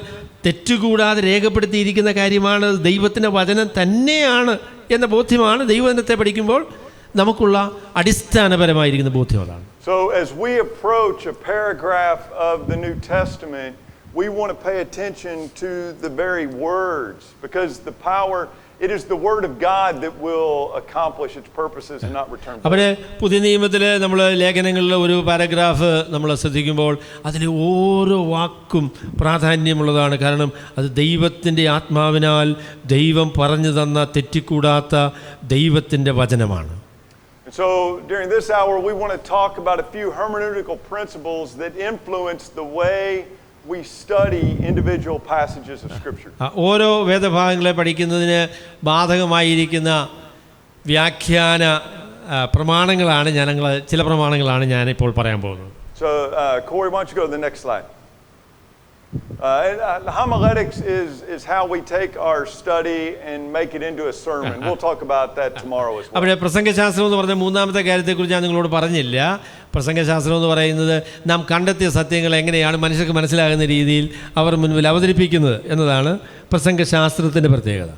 തെറ്റുകൂടാതെ രേഖപ്പെടുത്തിയിരിക്കുന്ന കാര്യമാണ്. ദൈവത്തിൻ്റെ വചനം തന്നെയാണ് എന്ന ബോധ്യമാണ് ദൈവവചനത്തെ പഠിക്കുമ്പോൾ നമുക്കുള്ള അടിസ്ഥാനപരമായിരിക്കുന്ന ബോധ്യം. അതാണ്. So as we approach a paragraph of the New Testament, we want to pay attention to the very words, because the power, it is the word of God that will accomplish its purposes and not return back. അപ്പോൾ പുതിയ നിയമത്തിൽ നമ്മൾ ലേഖനങ്ങളിലെ ഒരു paragraph നമ്മൾ ശ്രദ്ധിക്കുമ്പോൾ അതിലെ ഓരോ വാക്കും പ്രാധാന്യമുള്ളതാണ്. കാരണം അത് ദൈവത്തിൻ്റെ ആത്മാവിനാൽ ദൈവം പറഞ്ഞു തന്ന തെറ്റിക്കൂടാത്ത ദൈവത്തിൻ്റെ വചനമാണ്. So during this hour we want to talk about a few hermeneutical principles that influence the way we study individual passages of scripture. ഓരോ വേദഭാഗങ്ങളെ പഠിക്കുന്നതിന് ബാധകമായിരിക്കുന്ന വ്യാഖ്യാന പ്രമാണങ്ങളാണ് ചില പ്രമാണങ്ങളാണ് ഞാൻ ഇപ്പോൾ പറയാൻ പോകുന്നത്. So Corey, why don't you go to the next slide? Homiletics is how we take our study and make it into a sermon. We'll talk about that tomorrow as well. അപ്പോൾ പ്രസംഗശാസ്ത്രം എന്ന് പറഞ്ഞ മൂന്നാമത്തെ കാര്യത്തെക്കുറിച്ച് ഞാൻ നിങ്ങളോട് പറഞ്ഞില്ല. പ്രസംഗശാസ്ത്രം എന്ന് പറയുന്നത് നാം കണ്ടെത്തിയ സത്യങ്ങൾ എങ്ങനെയാണ് മനുഷ്യർക്ക് മനസ്സിലാകുന്ന രീതിയിൽ അവർ മുൻപിൽ അവതരിപ്പിക്കുന്നത് എന്നതാണ് പ്രസംഗശാസ്ത്രത്തിൻ്റെ പ്രത്യേകത.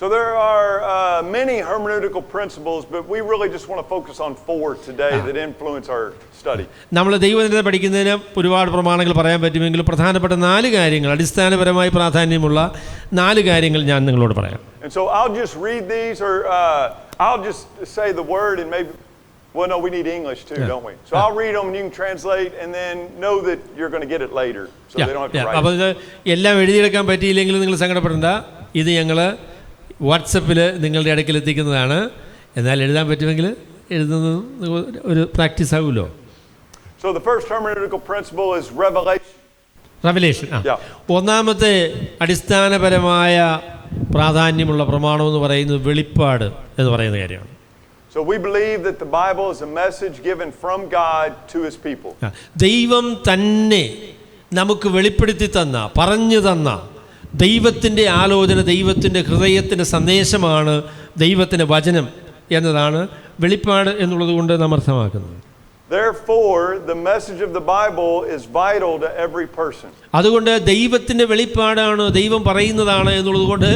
So there are many hermeneutical principles, but we really just want to focus on 4 today that influence our study. നമ്മൾ ദൈവവചനത്തെ പഠിക്കുന്നതിന് ഒരുപാട് പ്രമാണങ്ങൾ പറയാൻ പറ്റുമെങ്കിലും പ്രധാനപ്പെട്ട 4 കാര്യങ്ങൾ, അടിസ്ഥാനപരമായി പ്രാധാന്യമുള്ള 4 കാര്യങ്ങൾ ഞാൻ നിങ്ങളോട് പറയാം. And so I'll just read these, or I'll just say the word, and maybe Well, no, we need English too, don't we? So I'll read them and you can translate and then know that you're going to get it later. So they don't have to write അപ്പോൾ ഇത് എല്ലാം എഴുതിയെടുക്കാൻ പറ്റിയില്ലെങ്കിൽ നിങ്ങൾ സങ്കടപ്പെടേണ്ട. ഇത് ഞങ്ങൾ വാട്സപ്പിൽ നിങ്ങളുടെ ഇടയ്ക്കിൽ എത്തിക്കുന്നതാണ്. എന്നാൽ എഴുതാൻ പറ്റുമെങ്കിൽ എഴുതുന്നത് ഒരു പ്രാക്ടീസ് ആകുമല്ലോ. So the first hermeneutical principle is revelation. Revelation. ഒന്നാമത്തെ അടിസ്ഥാനപരമായ പ്രാധാന്യമുള്ള പ്രമാണം എന്ന് പറയുന്നത് വെളിപ്പാട് എന്ന് പറയുന്ന കാര്യമാണ്. So we believe that the Bible is a message given from God to his people. ദൈവം തന്നെ നമുക്ക് വെളിപ്പെടുത്തി തന്ന, പറഞ്ഞു തന്ന ദൈവത്തിൻ്റെ ആലോചന, ദൈവത്തിൻ്റെ ഹൃദയത്തിൻ്റെ സന്ദേശമാണ് ദൈവത്തിൻ്റെ വചനം എന്നതാണ് വെളിപ്പാട് എന്നുള്ളത് കൊണ്ട് നാം അർത്ഥമാക്കുന്നത്. Therefore, the message of the Bible is vital to every person. അതുകൊണ്ട് ദൈവത്തിൻ്റെ വെളിപ്പാടാണ്, ദൈവം പറയുന്നതാണ് എന്നുള്ളത് കൊണ്ട്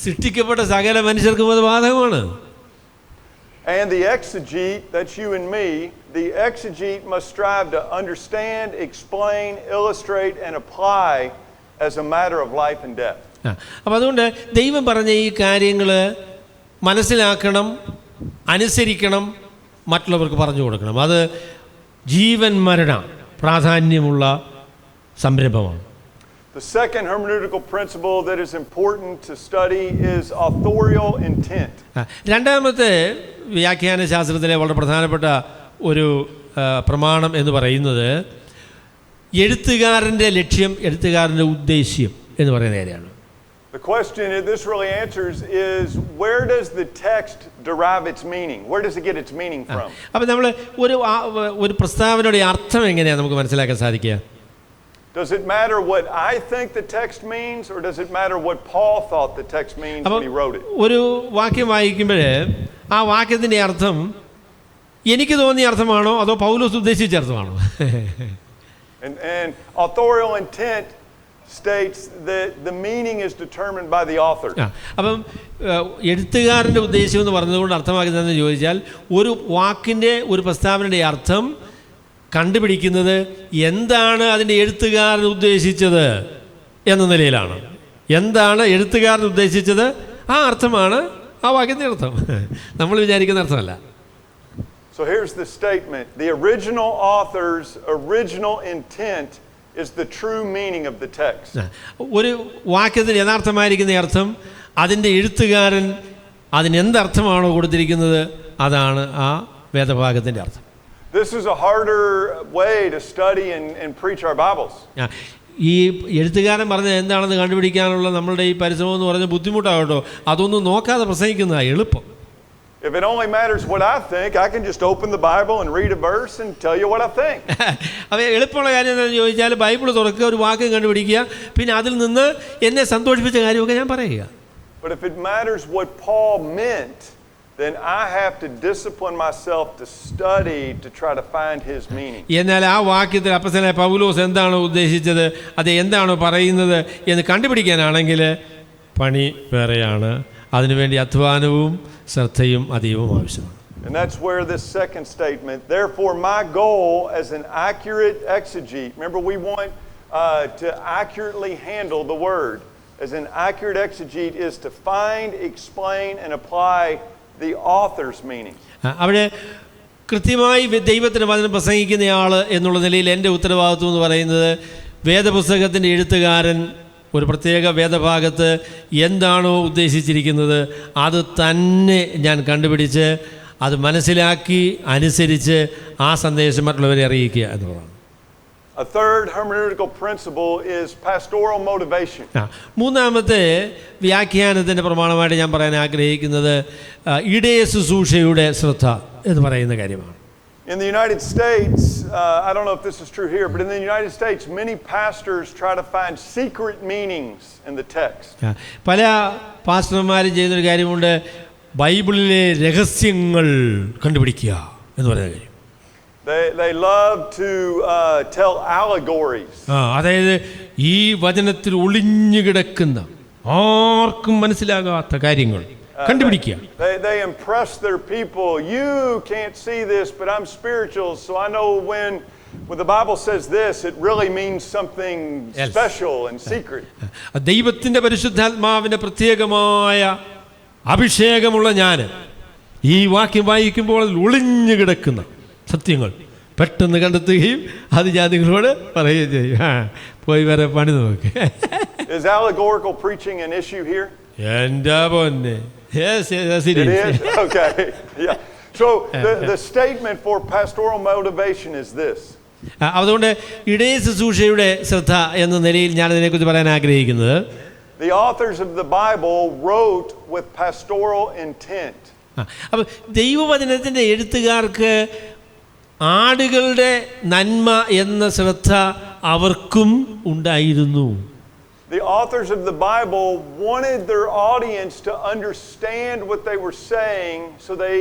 സൃഷ്ടിക്കപ്പെട്ട സകല മനുഷ്യർക്കും അത് ബാധകമാണ്. And the exegete, that's you and me, the exegete must strive to understand, explain, illustrate, and apply as a matter of life and death. അപ്പോൾ അതുകൊണ്ട് ദൈവം പറഞ്ഞ ഈ കാര്യങ്ങൾ മനസ്സിലാക്കണം, അനുസരിക്കണം, മറ്റുള്ളവർക്ക് പറഞ്ഞു കൊടുക്കണം. അത് ജീവൻ മരണ പ്രാധാന്യമുള്ള സംരംഭമാണ്. The second hermeneutical principle that is important to study is authorial intent. രണ്ടാമത്തെ വ്യാഖ്യാന ശാസ്ത്രത്തിലെ വളരെ പ്രധാനപ്പെട്ട ഒരു പ്രമാണം എന്ന് പറയുന്നത് എഴുത്തുകാരൻ്റെ ലക്ഷ്യം, എഴുത്തുകാരൻ്റെ ഉദ്ദേശ്യം എന്ന് പറയുന്ന കാര്യമാണ്. The question this really answers is, where does the text derive its meaning? Where does it get its meaning from? അപ്പോൾ നമ്മൾ ഒരു പ്രസ്താവനയുടെ അർത്ഥം എങ്ങനെയാണ് നമുക്ക് മനസ്സിലാക്കാൻ സാധിക്കുക? Does it matter what I think the text means, or does it matter what Paul thought the text means when he wrote it? ഒരു വാക്യം വായിക്കുമ്പോൾ ആ വാക്യത്തിൻ്റെ അർത്ഥം എനിക്ക് തോന്നിയ അർത്ഥമാണോ അതോ പൗലോസ് ഉദ്ദേശിച്ച അർത്ഥമാണോ? And authorial intent states that the meaning is determined by the author. അപ്പം എഴുത്തുകാരൻ്റെ ഉദ്ദേശം എന്ന് പറഞ്ഞതുകൊണ്ട് അർത്ഥമാക്കുന്നതെന്ന് ചോദിച്ചാൽ ഒരു വാക്കിൻ്റെ, ഒരു പ്രസ്താവനയുടെ അർത്ഥം കണ്ടുപിടിക്കുന്നത് എന്താണ് അതിൻ്റെ എഴുത്തുകാരൻ ഉദ്ദേശിച്ചത് എന്ന നിലയിലാണ്. എന്താണ് എഴുത്തുകാരൻ ഉദ്ദേശിച്ചത്, ആ അർത്ഥമാണ് ആ വാക്യത്തിൻ്റെ അർത്ഥം, നമ്മൾ വിചാരിക്കുന്ന അർത്ഥമല്ല. So here's the statement. The original author's original intent is the true meaning of the text. ഒരു വാക്യത്തിന് യഥാർത്ഥമായിരിക്കുന്ന അർത്ഥം അതിൻ്റെ എഴുത്തുകാരൻ അതിനെന്തർത്ഥമാണോ കൊടുത്തിരിക്കുന്നത് അതാണ് ആ വേദഭാഗത്തിൻ്റെ അർത്ഥം. This is a harder way to study and preach our Bibles. ഈ എഴുത്തുകാരൻ പറഞ്ഞത് എന്താണെന്ന് കണ്ടുപിടിക്കാനുള്ള നമ്മളുടെ ഈ പരിശ്രമം എന്ന് പറഞ്ഞാൽ ബുദ്ധിമുട്ടാകട്ടോ. അതൊന്നും നോക്കാതെ പ്രസംഗിക്കുന്നതാണ് എളുപ്പം. If it only matters what I think, I can just open the Bible and read a verse and tell you what I think. അപ്പോൾ എളുപ്പമുള്ള കാര്യം എന്താണെന്ന് ചോദിച്ചാൽ ബൈബിൾ തുറക്കുക, ഒരു വാക്യം കണ്ടുപിടിക്കുക, പിന്നെ അതിൽ നിന്ന് എന്നെ സന്തോഷിപ്പിച്ച കാര്യമൊക്കെ ഞാൻ പറയുക. But if it matters what Paul meant, then I have to discipline myself to study to try to find his meaning. എന്നാൽ ആ വാക്യത്തിൽ അപ്പോസ്തലനായ പൗലോസ് എന്താണോ ഉദ്ദേശിച്ചത്, അത് എന്താണോ പറയുന്നത് എന്ന് കണ്ടുപിടിക്കാനാണെങ്കിൽ പണി വേറെയാണ്. അതിനുവേണ്ടി അധ്വാനവും ശ്രദ്ധയും അതീവവും ആവശ്യമാണ്. And that's where this second statement, therefore my goal as an accurate exegete, remember we want to accurately handle the word. As an accurate exegete is to find, explain, and apply the author's meaning. അവിടെ കൃത്യമായി ദൈവത്തിന് വചനം പ്രസംഗിക്കുന്നയാൾ എന്നുള്ള നിലയിൽ എൻ്റെ ഉത്തരവാദിത്വം എന്ന് പറയുന്നത് വേദപുസ്തകത്തിൻ്റെ എഴുത്തുകാരൻ ഒരു പ്രത്യേക വേദഭാഗത്ത് എന്താണോ ഉദ്ദേശിച്ചിരിക്കുന്നത് അത് തന്നെ ഞാൻ കണ്ടുപിടിച്ച് അത് മനസ്സിലാക്കി അനുസരിച്ച് ആ സന്ദേശം മറ്റുള്ളവരെ അറിയിക്കുക എന്നുള്ളതാണ്. A third hermeneutical principle is pastoral motivation. മൂന്നാമത്തെ വ്യാഖ്യാനത്തിൻ്റെ പ്രമാണമായിട്ട് ഞാൻ പറയാൻ ആഗ്രഹിക്കുന്നത് ഇടയ ശുശ്രൂഷയുടെ ശ്രദ്ധ എന്ന് പറയുന്ന കാര്യമാണ്. In the United States, I don't know if this is true here, but in the United States, many pastors try to find secret meanings in the text. പല പാസ്റ്റർമാരും ചെയ്യുന്നൊരു കാര്യമുണ്ട്, ബൈബിളിലെ രഹസ്യങ്ങൾ കണ്ടുപിടിക്കുക എന്ന് പറയുന്ന കാര്യം. They love to tell allegories. അതായത് ഈ വചനത്തിൽ ഒളിഞ്ഞു കിടക്കുന്ന ആർക്കും മനസ്സിലാകാത്ത കാര്യങ്ങൾ കണ്ടുപിടിക്കുക. They impress their people. You can't see this, but I'm spiritual, so I know when the Bible says this, it really means something special and secret. ദൈവത്തിൻ്റെ പരിശുദ്ധാത്മാവിൻ്റെ പ്രത്യേകമായ അഭിഷേകമുള്ള ഞാൻ ഈ വാക്യം വായിക്കുമ്പോൾ അതിൽ ഒളിഞ്ഞു കിടക്കുന്ന സത്യങ്ങൾ പെട്ടെന്ന് കണ്ടെത്തുകയും അത് ഞാൻ നിങ്ങളോട് പറയുകയും ചെയ്യും. പോയി വേറെ പണി നോക്ക്. Is allegorical preaching an issue here? എൻ്റെ പൊന്നെ. Yes, it is. Okay. Yeah. So the statement for pastoral motivation is this. അതുകൊണ്ട് ഇടയ ശുശ്രൂഷയുടെ ശ്രദ്ധ എന്ന നിലയിൽ ഞാൻ ഇതിനെക്കുറിച്ച് പറയാൻ ആഗ്രഹിക്കുന്നത്, the authors of the Bible wrote with pastoral intent. അപ്പോൾ ദൈവവചനത്തിൻ്റെ എഴുത്തുകാർക്ക് ആടുകളുടെ നന്മ എന്ന ശ്രദ്ധ അവർക്കും ഉണ്ടായിരുന്നു. The authors of the Bible wanted their audience to understand what they were saying, so they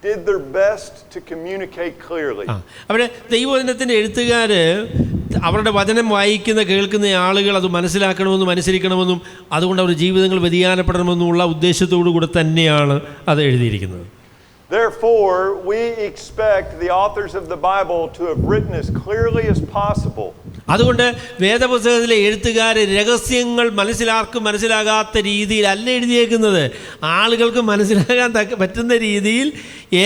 did their best to communicate clearly. അവിടെ ദൈവവചനത്തിൻ്റെ എഴുത്തുകാർ അവരുടെ വചനം വായിക്കുന്ന കേൾക്കുന്ന ആളുകൾ അത് മനസ്സിലാക്കണമെന്നും അനുസരിക്കണമെന്നും അതുകൊണ്ട് അവരുടെ ജീവിതങ്ങൾ വ്യതിയാനപ്പെടണമെന്നുമുള്ള ഉദ്ദേശത്തോടു കൂടെ തന്നെയാണ് അത് എഴുതിയിരിക്കുന്നത്. Therefore, we expect the authors of the Bible to have written as clearly as possible. അതുകൊണ്ട് വേദപുസ്തകത്തിലെ എഴുത്തുകാർ രഹസ്യങ്ങൾ മനസ്സിലാകാത്ത രീതിയിലല്ല എഴുതിയേക്കുന്നത്. ആളുകൾക്ക് മനസ്സിലാകാൻ പറ്റുന്ന രീതിയിൽ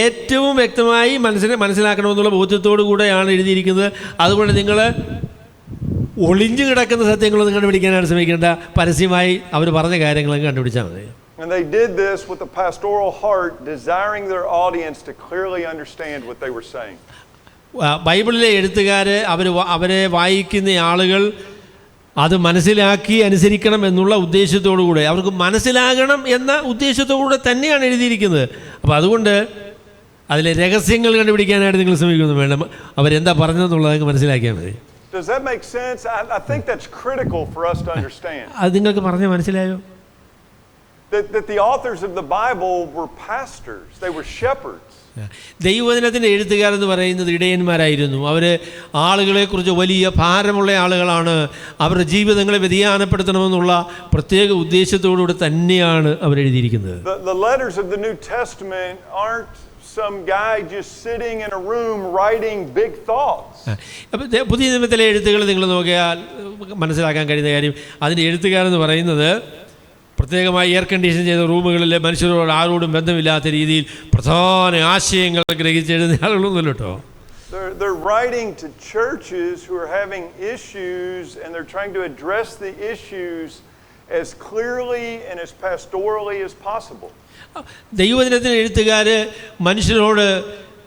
ഏറ്റവും വ്യക്തമായി മനസ്സിലാക്കണമെന്നുള്ള ബോധ്യത്തോടു കൂടെയാണ് എഴുതിയിരിക്കുന്നത്. അതുകൊണ്ട് നിങ്ങൾ ഒളിഞ്ഞു കിടക്കുന്ന സത്യങ്ങളൊന്നും കണ്ടുപിടിക്കാനാണ് ശ്രമിക്കേണ്ട. പരസ്യമായി അവർ പറഞ്ഞ കാര്യങ്ങളൊക്കെ കണ്ടുപിടിച്ചാൽ മതി. And they did this with a pastoral heart, desiring their audience to clearly understand what they were saying. ബൈബിളിലെ എഴുത്തുകാർ അവരെ വായിക്കുന്ന ആളുകൾ അത് മനസ്സിലാക്കി അനുസരിക്കണം എന്നുള്ള ഉദ്ദേശത്തോടുകൂടെ, അവർക്ക് മനസ്സിലാകണം എന്ന ഉദ്ദേശത്തോടുകൂടെ തന്നെയാണ് എഴുതിയിരിക്കുന്നത്. അപ്പോൾ അതുകൊണ്ട് അതിലെ രഹസ്യങ്ങൾ കണ്ടുപിടിക്കാനായിട്ട് നിങ്ങൾ ശ്രമിക്കുന്നു വേണം. അവരെന്താ പറഞ്ഞതെന്നുള്ളത് മനസ്സിലാക്കിയാൽ മതി. Does that make sense? I think that's critical for us to understand. അത് നിങ്ങൾക്ക് പറഞ്ഞ് മനസ്സിലായോ? That the authors of the Bible were pastors. They were shepherds. ദൈവവചനത്തിൻ്റെ എഴുത്തുകാരെന്ന് പറയുന്നത് ഇടയന്മാരായിരുന്നു. അവർ ആളുകളെക്കുറിച്ച് വലിയ ഭാരമുള്ള ആളുകളാണ്. അവരുടെ ജീവിതങ്ങളെ വ്യതിയാനപ്പെടുത്തണമെന്നുള്ള പ്രത്യേക ഉദ്ദേശത്തോടുകൂടി തന്നെയാണ് അവരെഴുതിയിരിക്കുന്നത്. The letters of the New Testament aren't some guy just sitting in a room writing big thoughts. അപ്പോൾ പുതിയ നിയമത്തിലെ എഴുത്തുകൾ നിങ്ങൾ നോക്കിയാൽ മനസ്സിലാക്കാൻ കഴിയുന്ന കാര്യം, അതിൻ്റെ എഴുത്തുകാരെന്ന് പറയുന്നത് പ്രത്യേകമായി എയർ കണ്ടീഷൻ ചെയ്ത റൂമുകളിലെ മനുഷ്യരോട് ആരോടും ബന്ധമില്ലാത്ത രീതിയിൽ പ്രധാന ആശയങ്ങൾ ഗ്രഹിച്ചെഴുതുന്ന ആളുകളൊന്നുമില്ല കേട്ടോ. They're writing to churches who are having issues, and they're trying to address the issues as clearly and as pastorally as possible. ദൈവവചനത്തിന് എഴുത്തുകാർ മനുഷ്യരോട്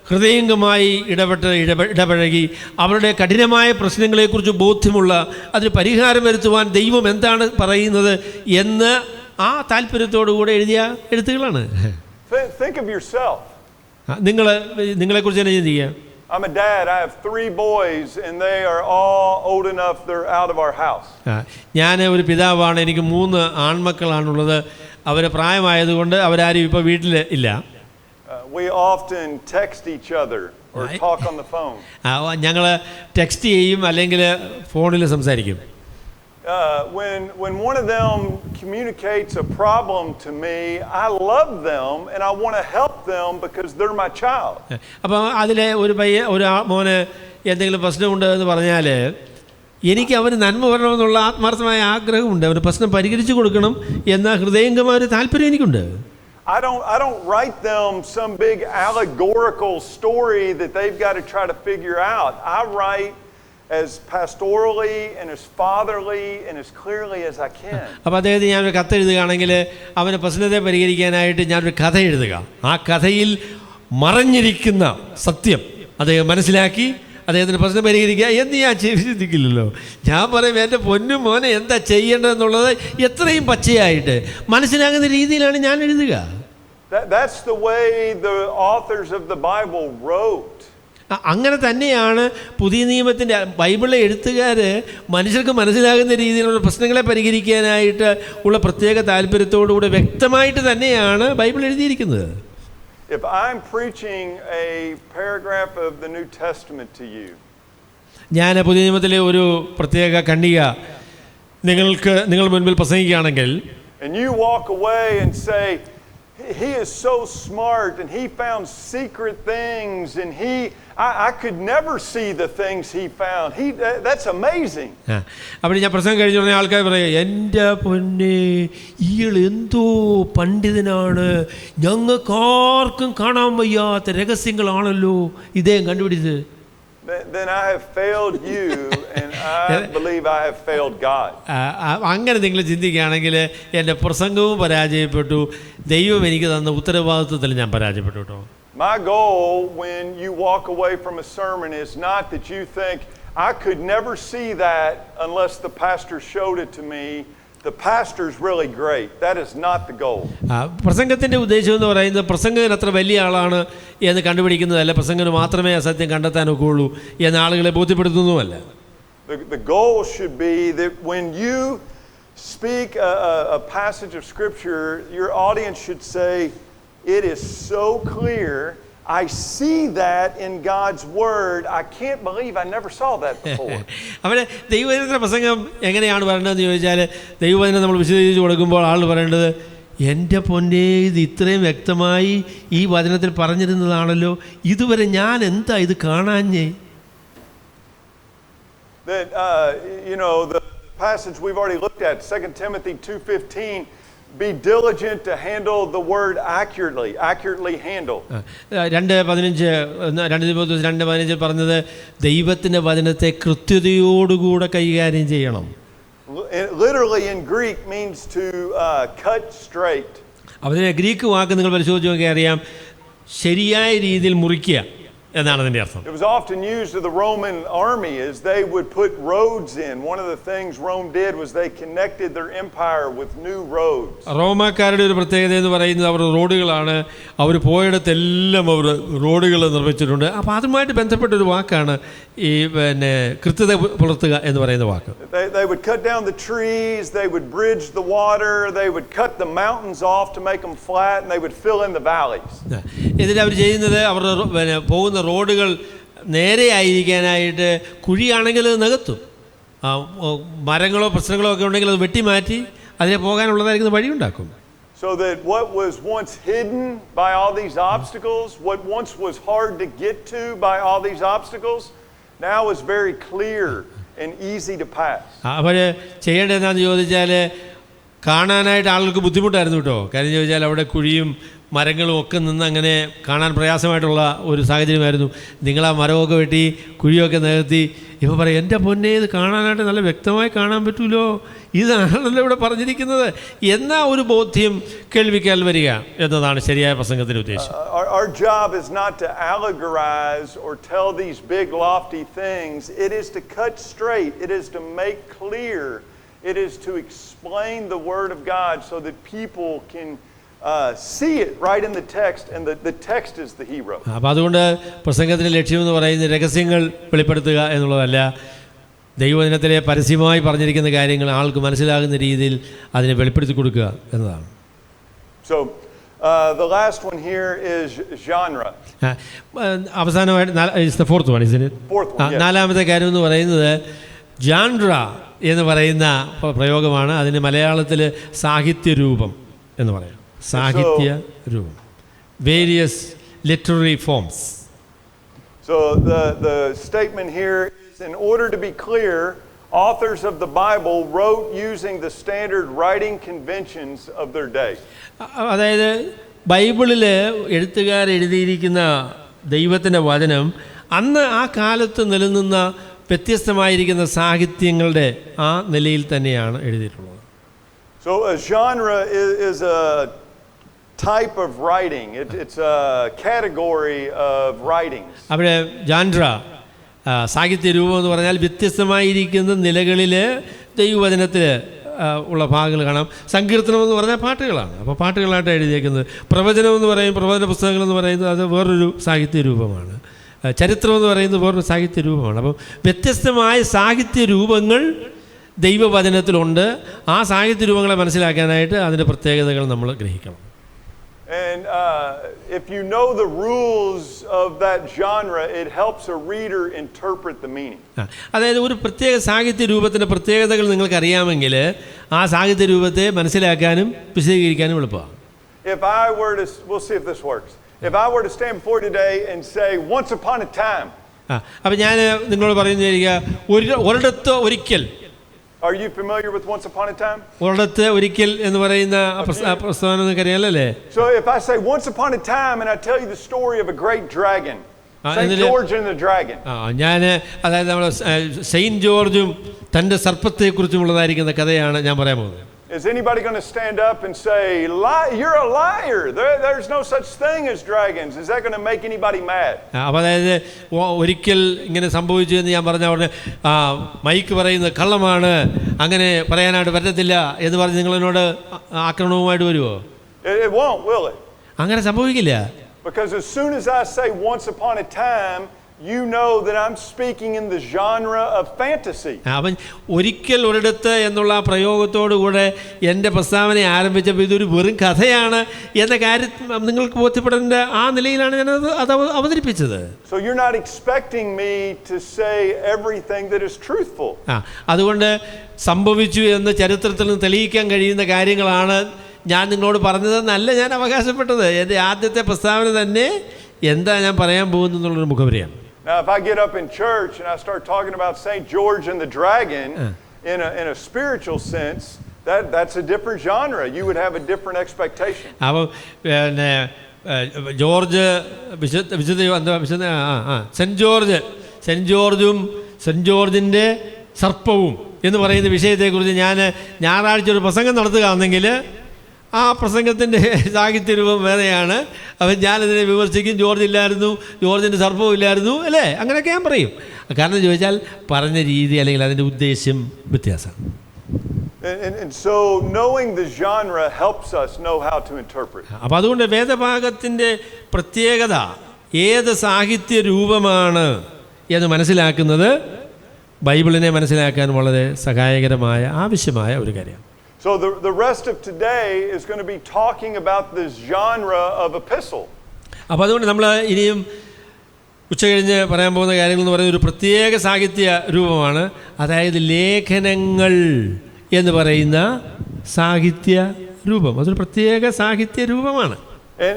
ഹൃദയംഗമായി ഇടപഴകി അവരുടെ കഠിനമായ പ്രശ്നങ്ങളെക്കുറിച്ച് ബോധ്യമുള്ള അതിന് പരിഹാരം വരുത്തുവാൻ ദൈവം എന്താണ് പറയുന്നത് എന്ന് ആ താല്പര്യത്തോടുകൂടെ എഴുതിയ എഴുത്തുകളാണ്. Think of yourself. നിങ്ങളെക്കുറിച്ച് തന്നെ ചിന്തിക്കുക. I'm a dad. I have 3 boys, and they are all old enough they're out of our house. ഞാൻ ഒരു പിതാവാണ്. എനിക്ക് 3 ആൺമക്കളാണുള്ളത്. അവർ പ്രായമായതുകൊണ്ട് അവരാരും ഇപ്പോൾ വീട്ടിൽ ഇല്ല. We often text each other or talk on the phone. ഞങ്ങൾ ടെക്സ്റ്റ് ചെയ്യും അല്ലെങ്കിൽ ഫോണിൽ സംസാരിക്കും. When one of them communicates a problem to me, I love them and I want to help them because they're my child. അപ്പോൾ അതിലെ ഒരു മോന് എന്തെങ്കിലും പ്രശ്നമുണ്ട് എന്ന് പറഞ്ഞാൽ എനിക്ക് അവന് നന്മ വരണമെന്നുള്ള ആത്മാർത്ഥമായ ആഗ്രഹമുണ്ട്. അവന് പ്രശ്നം പരിഹരിച്ചു കൊടുക്കണം എന്ന ഹൃദയംഗമായ ഒരു താല്പര്യം എനിക്കുണ്ട്. I don't write them some big allegorical story that they've got to try to figure out. I write as pastorally and as fatherly and as clearly as I can. അപ്പോൾ അദ്ദേഹത്തിന് ഞാനൊരു കത്ത് എഴുതുകയാണെങ്കിൽ അവന് പ്രശ്നത്തെ പരിഹരിക്കാനായിട്ട് ഞാനൊരു കഥ എഴുതുക. ആ കഥയിൽ മറഞ്ഞിരിക്കുന്ന സത്യം അദ്ദേഹം മനസ്സിലാക്കി അദ്ദേഹത്തിന് പ്രശ്നം പരിഹരിക്കുക എന്ന് ഞാൻ ചിന്തിക്കില്ലല്ലോ. ഞാൻ പറയും എൻ്റെ പൊന്നും മോനെ എന്താ ചെയ്യേണ്ടതെന്നുള്ളത് എത്രയും പച്ചയായിട്ട് മനസ്സിലാകുന്ന രീതിയിലാണ് ഞാൻ എഴുതുക. That's the way the authors of the Bible wrote. അങ്ങനെ തന്നെയാണ് പുതിയ നിയമത്തിൻ്റെ ബൈബിളിലെ എഴുത്തുകാർ മനുഷ്യർക്ക് മനസ്സിലാകുന്ന രീതിയിലുള്ള പ്രശ്നങ്ങളെ പരിഹരിക്കാനായിട്ട് ഉള്ള പ്രത്യേക താല്പര്യത്തോടുകൂടി വ്യക്തമായിട്ട് തന്നെയാണ് ബൈബിൾ എഴുതിയിരിക്കുന്നത്. If I'm preaching a paragraph of the New Testament to you, ഞാൻ പുതിയ നിയമത്തിലെ ഒരു പ്രത്യേക ഖണ്ഡിക നിങ്ങൾ മുൻപിൽ പ്രസംഗിക്കുകയാണെങ്കിൽ, and you walk away and say, he is so smart and he found secret things and I could never see the things he found. That's amazing. അപ്പോൾ ഞാൻ പ്രസംഗം കഴിഞ്ഞ ഉടനെ ആൾക്കാർ പറയാം, എൻ്റെ പൊന്നെ ഇയാൾ എന്തോ പണ്ഡിതനാണ്, ഞങ്ങൾക്കാർക്കും കാണാൻ വയ്യാത്ത രഹസ്യങ്ങളാണല്ലോ ഇദ്ദേഹം കണ്ടുപിടിച്ചത്. Then I have failed you, and I believe I have failed God. അങ്ങനെ നിങ്ങൾ ചിന്തിക്കുകയാണെങ്കിൽ എൻ്റെ പ്രസംഗവും പരാജയപ്പെട്ടു, ദൈവം എനിക്ക് തന്ന ഉത്തരവാദിത്വത്തിൽ ഞാൻ പരാജയപ്പെട്ടു കേട്ടോ. My goal when you walk away from a sermon is not that you think, I could never see that unless the pastor showed it to me. The pastor's really great. That is not the goal. പ്രസംഗത്തിൻ്റെ ഉദ്ദേശം എന്ന് പറയുന്നത് പ്രസംഗകൻ അത്ര വലിയ ആളാണ് എന്ന് കണ്ടുപിടിക്കുന്നതല്ല, പ്രസംഗന് മാത്രമേ ആ സത്യം കണ്ടെത്താനൊക്കെ ഉള്ളൂ എന്ന് ആളുകളെ ബോധ്യപ്പെടുത്തുന്നുമല്ല. The goal should be that when you speak a passage of Scripture, your audience should say, it is so clear. I see that in God's Word. I can't believe I never saw that before. അവിടെ ദൈവവചനത്തിൻ്റെ പ്രസംഗം എങ്ങനെയാണ് പറയേണ്ടതെന്ന് ചോദിച്ചാൽ, ദൈവവചനം നമ്മൾ വിശദീകരിച്ച് കൊടുക്കുമ്പോൾ ആൾ പറയേണ്ടത്, എൻ്റെ പൊന്നേ ഇത് ഇത്രയും വ്യക്തമായി ഈ വചനത്തിൽ പറഞ്ഞിരുന്നതാണല്ലോ, ഇതുവരെ ഞാൻ എന്താ ഇത് കാണാഞ്ഞേ. That the passage we've already looked at, 2 Timothy 2:15. Be diligent to handle the word accurately handle. 2:15 പറഞ്ഞത് ദൈവത്തിൻ്റെ വചനത്തെ കൃത്യതയോടുകൂടെ കൈകാര്യം ചെയ്യണം. Literally in Greek means to cut straight. അതിനെ ഗ്രീക്ക് വാക്ക് നിങ്ങൾ പരിശോധിച്ച് നോക്കിയാൽ അറിയാം, ശരിയായ രീതിയിൽ മുറിക്കുക എന്നാണ് അതിൻ്റെ അർത്ഥം. It was often used of the Roman army as they would put roads in. One of the things Rome did was they connected their empire with new roads. റോമാക്കാരുടെ ഒരു പ്രത്യേകത എന്ന് പറയുന്നത് അവർ റോഡുകളാണ്, അവർ പോയിടത്തെല്ലാം അവർ റോഡുകൾ നിർമ്മിച്ചിട്ടുണ്ട്. അപ്പോൾ അതുമായിട്ട് ബന്ധപ്പെട്ടൊരു വാക്കാണ് ഈ കൃത്യത പുലർത്തുക എന്ന് പറയുന്ന വാക്ക്. They would cut down the trees, they would bridge the water, they would cut the mountains off to make them flat, and they would fill in the valleys. എന്നിട്ട് അവർ ചെയ്യുന്നത് അവരുടെ പോകുന്ന റോഡുകൾ നേരെയായിരിക്കാനായിട്ട് കുഴിയാണെങ്കിൽ അത് നികത്തും, മരങ്ങളോ പ്രശ്നങ്ങളോ ഒക്കെ ഉണ്ടെങ്കിൽ അത് വെട്ടിമാറ്റി അതിനെ പോകാനുള്ളതായിരിക്കുന്ന വഴിയുണ്ടാക്കും. So that what was once hidden by all these obstacles, what once was hard to get to by all these obstacles, now is very clear and easy to pass. അവർ ചെയ്യേണ്ടത് എന്താണെന്ന് ചോദിച്ചാൽ, കാണാനായിട്ട് ആളുകൾക്ക് ബുദ്ധിമുട്ടായിരുന്നു കേട്ടോ. കാര്യം ചോദിച്ചാൽ അവിടെ കുഴിയും മരങ്ങളും ഒക്കെ നിന്ന് അങ്ങനെ കാണാൻ പ്രയാസമായിട്ടുള്ള ഒരു സാഹചര്യമായിരുന്നു. നിങ്ങൾ ആ മരമൊക്കെ വെട്ടി കുഴിയൊക്കെ നികത്തി ഇപ്പോൾ പറയും, എൻ്റെ പൊന്നെ ഇത് കാണാനായിട്ട് നല്ല വ്യക്തമായി കാണാൻ പറ്റുമല്ലോ, ഇതാണല്ലോ ഇവിടെ പറഞ്ഞിരിക്കുന്നത് എന്ന ഒരു ബോധ്യം കേൾവിക്കാൽ വരിക എന്നതാണ് ശരിയായ പ്രസംഗത്തിൻ്റെ ഉദ്ദേശം. Our job is not to allegorize or tell these big lofty things. It is to cut straight. It is to make clear. It is to explain the Word of God so that people can see it right in the text, and the text is the hero. അപ്പോൾ അതുകൊണ്ട് പ്രസംഗത്തിൻ്റെ ലക്ഷ്യം എന്ന് പറയുന്നത് രഹസ്യങ്ങൾ വെളിപ്പെടുത്തുക എന്നുള്ളതല്ല, ദൈവവചനത്തിലെ പരസ്യമായി പറഞ്ഞിരിക്കുന്ന കാര്യങ്ങൾ ആൾക്ക് മനസ്സിലാകുന്ന രീതിയിൽ അതിനെ വെളിപ്പെടുത്തി കൊടുക്കുക എന്നതാണ്. So the last one here is genre. അവസാനമായിട്ട് the fourth one, isn't it? Fourth one, yes. നാലാമത്തെ കാര്യം എന്ന് പറയുന്നത് ജാൻഡ്ര എന്ന് പറയുന്ന പ്രയോഗമാണ്. അതിന് മലയാളത്തിൽ സാഹിത്യരൂപം എന്ന് പറയാം. സാഹിത്യ രൂപം, various literary forms. So the statement here is, in order to be clear, authors of the Bible wrote using the standard writing conventions of their day. അതായത് ബൈബിളിൽ എഴുത്തുകാർ എഴുതിയിരിക്കുന്ന ദൈവത്തിൻ്റെ വചനം അന്ന് ആ കാലത്ത് നിലനിന്ന വ്യത്യസ്തമായിരിക്കുന്ന സാഹിത്യങ്ങളുടെ ആ നിലയിൽ തന്നെയാണ് എഴുതിയിട്ടുള്ളത്. So a genre is a type of writing. It's a category of writings. അവിടെ ജാൻഡ്ര സാഹിത്യ രൂപം എന്ന് പറഞ്ഞാൽ വ്യത്യസ്തമായിരിക്കുന്ന നിലകളിൽ ദൈവവചനത്തിൽ ഉള്ള ഭാഗങ്ങൾ കാണാം. സങ്കീർത്തനം എന്ന് പറഞ്ഞാൽ പാട്ടുകളാണ്, അപ്പോൾ പാട്ടുകളായിട്ട് എഴുതിയേക്കുന്നത്. പ്രവചനം എന്ന് പറയും, പ്രവചന പുസ്തകങ്ങൾ എന്ന് പറയുന്നത് അത് വേറൊരു സാഹിത്യ രൂപമാണ്. ചരിത്രം എന്ന് പറയുന്നത് വേറൊരു സാഹിത്യ രൂപമാണ്. അപ്പം വ്യത്യസ്തമായ സാഹിത്യ രൂപങ്ങൾ ദൈവവചനത്തിലുണ്ട്. ആ സാഹിത്യ രൂപങ്ങളെ മനസ്സിലാക്കാനായിട്ട് അതിൻ്റെ പ്രത്യേകതകൾ നമ്മൾ ഗ്രഹിക്കണം. And if you know the rules of that genre, it helps a reader interpret the meaning. അതായത് ഒരു പ്രത്യേക സാഹിത്യ രൂപത്തിൻ്റെ പ്രത്യേകതകൾ നിങ്ങൾക്ക് അറിയാമെങ്കിൽ ആ സാഹിത്യ രൂപത്തെ മനസ്സിലാക്കാനും വിശദീകരിക്കാനും എളുപ്പമാണ്. If I were to, we'll see if this works. If I were to stand before you today and say, once upon a time, അപ്പം ഞാൻ നിങ്ങളോട് പറയുന്നതായിരിക്കുക ഒരിടത്ത് ഒരിക്കൽ. Are you familiar with once upon a time? ഒരിടത്ത് ഒരിക്കൽ എന്ന് പറയുന്ന പ്രസ്താവന നിങ്ങൾക്ക് അറിയാലല്ലേ? So if I say once upon a time and I tell you the story of a great dragon, St. George and the dragon. ഞാൻ അതായത് നമ്മൾ saint ജോർജും തൻ്റെ സർപ്പത്തെക്കുറിച്ചുമുള്ളതായിരിക്കുന്ന കഥയാണ് ഞാൻ പറയാൻ പോകുന്നത്. Is anybody going to stand up and say, you're a liar, there's no such thing as dragons? Is that going to make anybody mad? അപ്പോൾ അതായത് ഒരിക്കൽ ഇങ്ങനെ സംഭവിച്ചു എന്ന് ഞാൻ പറഞ്ഞ ഉടനെ മൈക്ക് പറയുന്നത് കള്ളമാണ്, അങ്ങനെ പറയാനായിട്ട് പറ്റത്തില്ല എന്ന് പറഞ്ഞ് നിങ്ങളെന്നോട് ആക്രമണവുമായിട്ട് വരുമോ? It won't, will it? അങ്ങനെ സംഭവിക്കില്ല. Because as soon as I say once upon a time, you know that I'm speaking in the genre of fantasy. അവൻ ഒരിക്കൽ ഒരിടത്ത് എന്നുള്ള പ്രയോഗത്തോടുകൂടെ എൻ്റെ പ്രസ്താവന ആരംഭിച്ചപ്പോൾ ഇതൊരു വെറും കഥയാണ് എന്ന കാര്യം നിങ്ങൾക്ക് ബോധ്യപ്പെടേണ്ട ആ നിലയിലാണ് ഞാനത് അവതരിപ്പിച്ചത്. So you're not expecting me to say everything that is truthful. അതുകൊണ്ട് സംഭവിച്ചു എന്ന് ചരിത്രത്തിൽ നിന്ന് തെളിയിക്കാൻ കഴിയുന്ന കാര്യങ്ങളാണ് ഞാൻ നിങ്ങളോട് പറഞ്ഞതെന്നല്ല ഞാൻ അവകാശപ്പെട്ടത്. എൻ്റെ ആദ്യത്തെ പ്രസ്താവന തന്നെ എന്താ ഞാൻ പറയാൻ പോകുന്നു എന്നുള്ളൊരു മുഖവരിയാണ്. Now, if I get up in church and I start talking about St. George and the dragon in a spiritual sense, that's a different genre. You would have a different expectation. അപ്പോൾ പിന്നെ George cent ജോർജും cent ജോർജിൻ്റെ സർപ്പവും എന്ന് പറയുന്ന വിഷയത്തെക്കുറിച്ച് ഞാൻ ഞായറാഴ്ച ഒരു പ്രസംഗം നടത്തുകയാണെങ്കിൽ ആ പ്രസംഗത്തിൻ്റെ സാഹിത്യരൂപം വേറെയാണ്. അപ്പം ഞാനതിനെ വിമർശിക്കും, ജോർജ് ഇല്ലായിരുന്നു, ജോർജിൻ്റെ സർപ്പവും ഇല്ലായിരുന്നു, അല്ലേ? അങ്ങനെയൊക്കെ ഞാൻ പറയും. കാരണം ചോദിച്ചാൽ പറഞ്ഞ രീതി അല്ലെങ്കിൽ അതിൻ്റെ ഉദ്ദേശ്യം വ്യത്യാസമാണ്. And so knowing the genre helps us know how to interpret. അപ്പോൾ അതുകൊണ്ട് വേദഭാഗത്തിൻ്റെ പ്രത്യേകത ഏത് സാഹിത്യ രൂപമാണ് എന്ന് മനസ്സിലാക്കുന്നത് ബൈബിളിനെ മനസ്സിലാക്കാൻ വളരെ സഹായകരമായ ആവശ്യമായ ഒരു കാര്യമാണ്. So the rest of today is going to be talking about this genre of epistle. അപ്പോൾ അതുകൊണ്ട് നമ്മൾ ഇനിയും ഉച്ചകഴിഞ്ഞ് പറയാൻ പോകുന്ന കാര്യങ്ങൾ എന്ന് പറയുന്ന ഒരു പ്രത്യേക സാഹിത്യ രൂപമാണ്. അതായത് ലേഖനങ്ങൾ എന്ന് പറയുന്ന സാഹിത്യ രൂപം. അതൊരു പ്രത്യേക സാഹിത്യ രൂപമാണ്.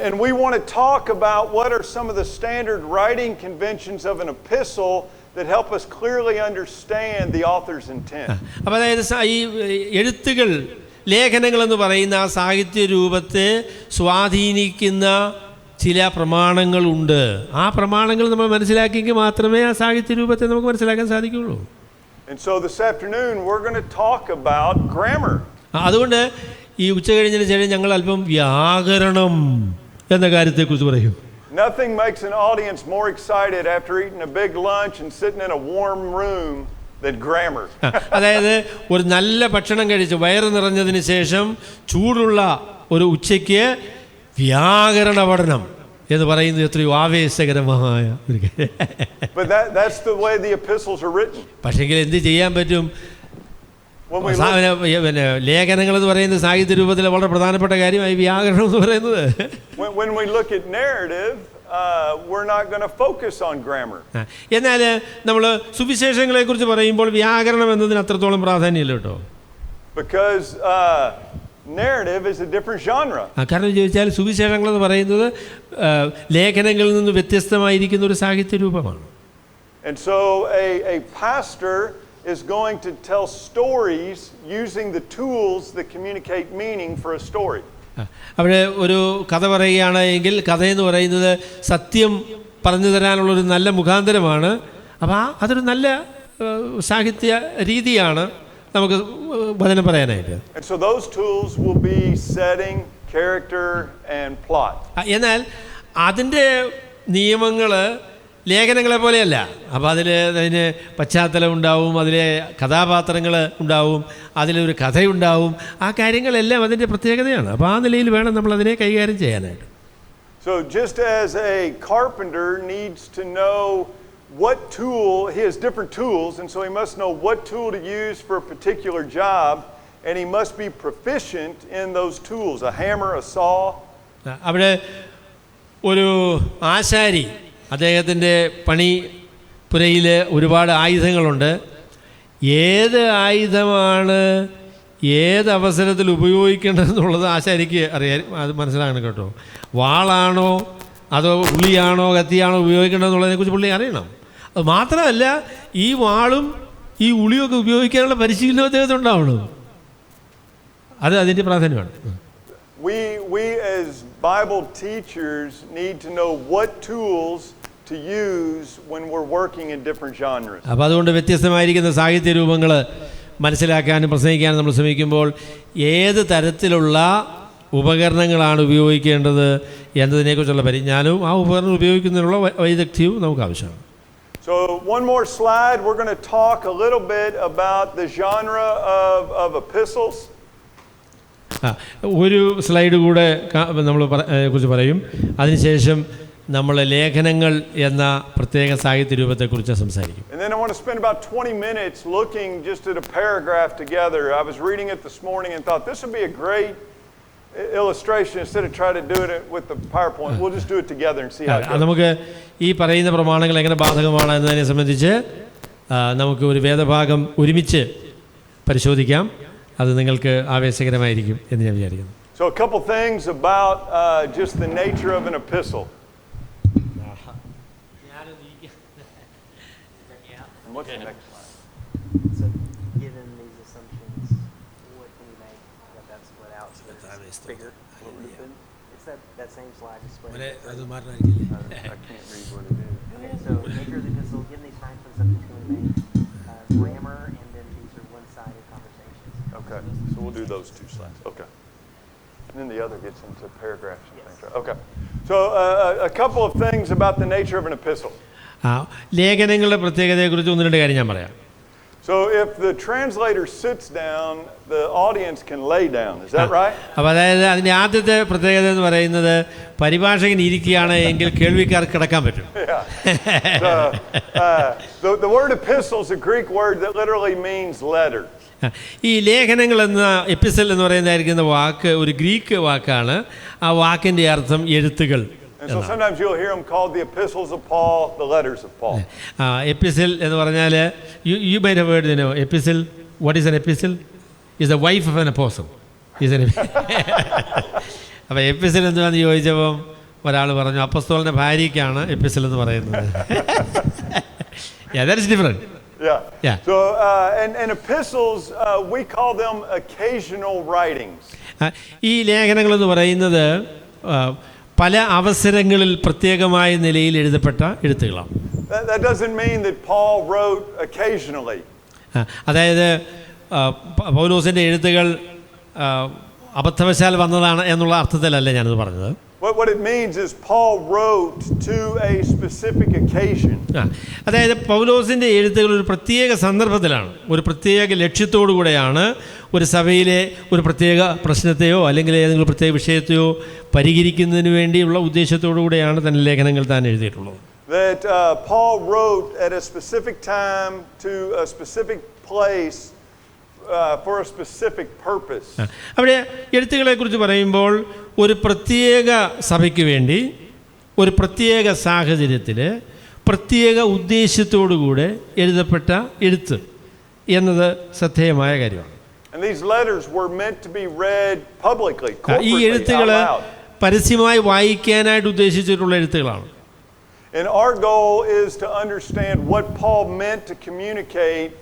And we want to talk about what are some of the standard writing conventions of an epistle that help us clearly understand the author's intent. അപ്പോൾ അതായത് ഈ എഴുത്തുകൾ, ലേഖനങ്ങൾ എന്ന് പറയുന്ന ആ സാഹിത്യ രൂപത്തെ സ്വാധീനിക്കുന്ന ചില പ്രമാണങ്ങളുണ്ട്. ആ പ്രമാണങ്ങൾ നമ്മൾ മനസ്സിലാക്കിയെങ്കിൽ മാത്രമേ ആ സാഹിത്യ രൂപത്തെ നമുക്ക് മനസ്സിലാക്കാൻ സാധിക്കുകയുള്ളൂ. And so this afternoon we're going to talk about grammar. അതുകൊണ്ട് ഈ ഉച്ചകഴിഞ്ഞതിന് ശേഷം ഞങ്ങൾ അല്പം വ്യാകരണം എന്ന കാര്യത്തെക്കുറിച്ച് പറയും. Nothing makes an audience more excited after eating a big lunch and sitting in a warm room than grammar. അതായത് ഒരു നല്ല ഭക്ഷണം കഴിച്ച് വയറ് നിറഞ്ഞതിന് ശേഷം ചൂടുള്ള ഒരു ഉച്ചയ്ക്ക് വ്യാകരണ പഠനം എന്ന് പറയുന്നത് എത്രയോ ആവേശകരമായ ഒരു കാര്യം. But that's the way the epistles are written. പക്ഷെങ്കിൽ എന്ത് ചെയ്യാൻ പറ്റും? പിന്നെ ലേഖനങ്ങൾ എന്ന് പറയുന്ന സാഹിത്യ രൂപത്തിലെ വളരെ പ്രധാനപ്പെട്ട കാര്യമായി വ്യാകരണം എന്ന് പറയുന്നത്. When we look at narrative, we're not going to focus on grammar. എന്നാൽ നമ്മൾ സുവിശേഷങ്ങളെ കുറിച്ച് പറയുമ്പോൾ വ്യാകരണം എന്നതിന് അത്രത്തോളം പ്രാധാന്യമില്ല കേട്ടോ. Because narrative is a different genre. കാരണം ചോദിച്ചാൽ സുവിശേഷങ്ങൾ എന്ന് പറയുന്നത് ലേഖനങ്ങളിൽ നിന്ന് വ്യത്യസ്തമായിരിക്കുന്ന ഒരു സാഹിത്യ രൂപമാണ്. And so a pastor is going to tell stories using the tools that communicate meaning for a story. അവിടെ ഒരു കഥ പറയുകയാണ് എങ്കിൽ കഥയെന്ന് പറയുന്നത് സത്യം പറഞ്ഞു തരാനുള്ളൊരു നല്ല മുഖാന്തരമാണ്. അപ്പോൾ അതൊരു നല്ല സാഹിത്യ രീതിയാണ് നമുക്ക് വചനം പറയാനായിട്ട്. And so those tools will be setting, character and plot. എന്നാൽ അതിൻ്റെ നിയമങ്ങൾ ലേഖനങ്ങളെ പോലെയല്ല. അപ്പോൾ അതിന് പശ്ചാത്തലം ഉണ്ടാവും, അതിലെ കഥാപാത്രങ്ങൾ ഉണ്ടാവും, അതിലൊരു കഥയുണ്ടാവും. ആ കാര്യങ്ങളെല്ലാം അതിൻ്റെ പ്രത്യേകതയാണ്. അപ്പോൾ ആ നിലയിൽ വേണം നമ്മൾ അതിനെ കൈകാര്യം ചെയ്യാനായിട്ട്. So just as a carpenter needs to know what tool, he has different tools, and so he must know what tool to use for a particular job, and he must be proficient in those tools, a hammer, a saw. അവിടെ ഒരു ആശാരി, അദ്ദേഹത്തിൻ്റെ പണിപ്പുരയിൽ ഒരുപാട് ആയുധങ്ങളുണ്ട്. ഏത് ആയുധമാണ് ഏത് അവസരത്തിൽ ഉപയോഗിക്കേണ്ടതെന്നുള്ളത് ആശാരിക്ക് അറിയാൻ അത് മനസ്സിലാകണം കേട്ടോ. വാളാണോ അതോ ഉളിയാണോ കത്തിയാണോ ഉപയോഗിക്കേണ്ടതെന്നുള്ളതിനെക്കുറിച്ച് പുള്ളി അറിയണം. അത് മാത്രമല്ല, ഈ വാളും ഈ ഉളിയൊക്കെ ഉപയോഗിക്കാനുള്ള പരിശീലനം അദ്ദേഹത്തിന് ഉണ്ടാവണം. അത് അതിൻ്റെ പ്രാധാന്യമാണ്. We as Bible teachers need to know what tools to use when we're working in different genres. അപ്പോൾ അതുകൊണ്ട് വ്യത്യസ്തമായിരിക്കുന്ന സാഹിത്യ രൂപങ്ങൾ മനസ്സിലാക്കാനും പ്രസംഗിക്കാനും നമ്മൾ ശ്രമിക്കുമ്പോൾ ഏത് തരത്തിലുള്ള ഉപകരണങ്ങളാണ് ഉപയോഗിക്കേണ്ടത് എന്നതിനെക്കുറിച്ചുള്ള പരിജ്ഞാനവും ആ ഉപകരണം ഉപയോഗിക്കുന്നതിനുള്ള വൈദഗ്ധ്യവും നമുക്ക് ആവശ്യമാണ്. So one more slide, we're going to talk a little bit about the genre of epistles. ഒരു സ്ലൈഡ് കൂടെ നമ്മൾ കുറിച്ച് പറയും. അതിനുശേഷം നമ്മൾ ലേഖനങ്ങൾ എന്ന പ്രത്യേക സാഹിത്യ രൂപത്തെക്കുറിച്ച് സംസാരിക്കും. And then I want to spend about 20 minutes looking just at a paragraph together. I was reading it this morning and thought this would be a great illustration instead of trying to do it with the PowerPoint. We'll just do it together and see how it goes. നമുക്ക് ഈ പറയുന്ന പ്രമാണങ്ങൾ എങ്ങനെ ബാധകമാണ് എന്നതിനെ സംബന്ധിച്ച് നമുക്ക് ഒരു വേദഭാഗം ഒരുമിച്ച് പരിശോധിക്കാം. അത് നിങ്ങൾക്ക് ആവേശകരമായിരിക്കും എന്ന് ഞാൻ വിചാരിക്കുന്നു. So a couple things about just the nature of an epistle. And what's the next slide? So given these assumptions, what can we make that that's split out so that it's bigger? It's that same slide just split out. I can't read what it is. Okay, so nature of the epistle, given these 5 assumptions, can we make grammar, and then these are one-sided conversations. Okay, so we'll do those 2 slides. Okay. And then the other gets into paragraphs and things, right? Okay. So a couple of things about the nature of an epistle. ലേഖനങ്ങളുടെ പ്രത്യേകതയെക്കുറിച്ച് 1-2 കാര്യം ഞാൻ പറയാം. So if the translator sits down, the audience can lay down. Is that right? അപ്പോൾ അതായത് അതിൻ്റെ ആദ്യത്തെ പ്രത്യേകത എന്ന് പറയുന്നത് പരിഭാഷകൻ ഇരിക്കുകയാണ് എങ്കിൽ കേൾവിക്കാർക്ക് കിടക്കാൻ പറ്റും. So the word epistle is a Greek word that literally means letter. ഈ ലേഖനങ്ങൾ എന്ന എപ്പിസൽ എന്ന് പറയുന്നതായിരിക്കുന്ന വാക്ക് ഒരു ഗ്രീക്ക് വാക്കാണ്. ആ വാക്കിൻ്റെ അർത്ഥം എഴുത്തുകൾ. And so sometimes you'll hear them called the epistles of Paul, the letters of Paul. എപ്പിസൽ എന്ന് പറഞ്ഞാൽ you might have heard, epistle. What is an epistle? Is the wife of an apostle. അപ്പോൾ എപ്പിസൽ എന്താണെന്ന് ചോദിച്ചപ്പോൾ ഒരാൾ പറഞ്ഞു അപ്പസ്തോലൻ്റെ ഭാര്യയ്ക്കാണ് എപ്പിസൽ എന്ന് പറയുന്നത്. Yeah, that is different. Yeah. So and epistles, we call them occasional writings. ഈ ലേഖനങ്ങളെന്ന് പറയുന്നത് പല അവസരങ്ങളിൽ പ്രത്യേകമായ നിലയിൽ എഴുതപ്പെട്ട എഴുത്തുകളാണ്. That doesn't mean that Paul wrote occasionally. അതായത് പൗലോസിൻ്റെ എഴുത്തുകൾ അബദ്ധവശാൽ വന്നതാണ് എന്നുള്ള അർത്ഥത്തിലല്ല ഞാനത് പറഞ്ഞത്. What it means is Paul wrote to a specific occasion. അതായത് പൗലോസിൻ്റെ എഴുത്തുകൾ ഒരു പ്രത്യേക സന്ദർഭത്തിലാണ്, ഒരു പ്രത്യേക ലക്ഷ്യത്തോടു കൂടെയാണ്, ഒരു സഭയിലെ ഒരു പ്രത്യേക പ്രശ്നത്തെയോ അല്ലെങ്കിൽ ഏതെങ്കിലും പ്രത്യേക വിഷയത്തെയോ പരിഹരിക്കുന്നതിന് വേണ്ടിയുള്ള ഉദ്ദേശത്തോടു കൂടെയാണ് തന്നെ ലേഖനങ്ങൾ താൻ എഴുതിയിട്ടുള്ളത്. That Paul wrote at a specific time to a specific place for a specific purpose. അവിടെ എഴുത്തുകളെക്കുറിച്ച് പറയുമ്പോൾ ഒരു പ്രത്യേക സഭയ്ക്ക് വേണ്ടി ഒരു പ്രത്യേക സാഹചര്യത്തിൽ പ്രത്യേക ഉദ്ദേശത്തോടു കൂടെ എഴുതപ്പെട്ട എഴുത്ത് എന്നത് ശ്രദ്ധേയമായ കാര്യമാണ്. And these letters were meant to be read publicly, ഈ corporately, എഴുത്തുകൾ out loud. പരസ്യമായി വായിക്കാനായിട്ട് ഉദ്ദേശിച്ചിട്ടുള്ള എഴുത്തുകളാണ്. And our goal is to understand what Paul meant to communicate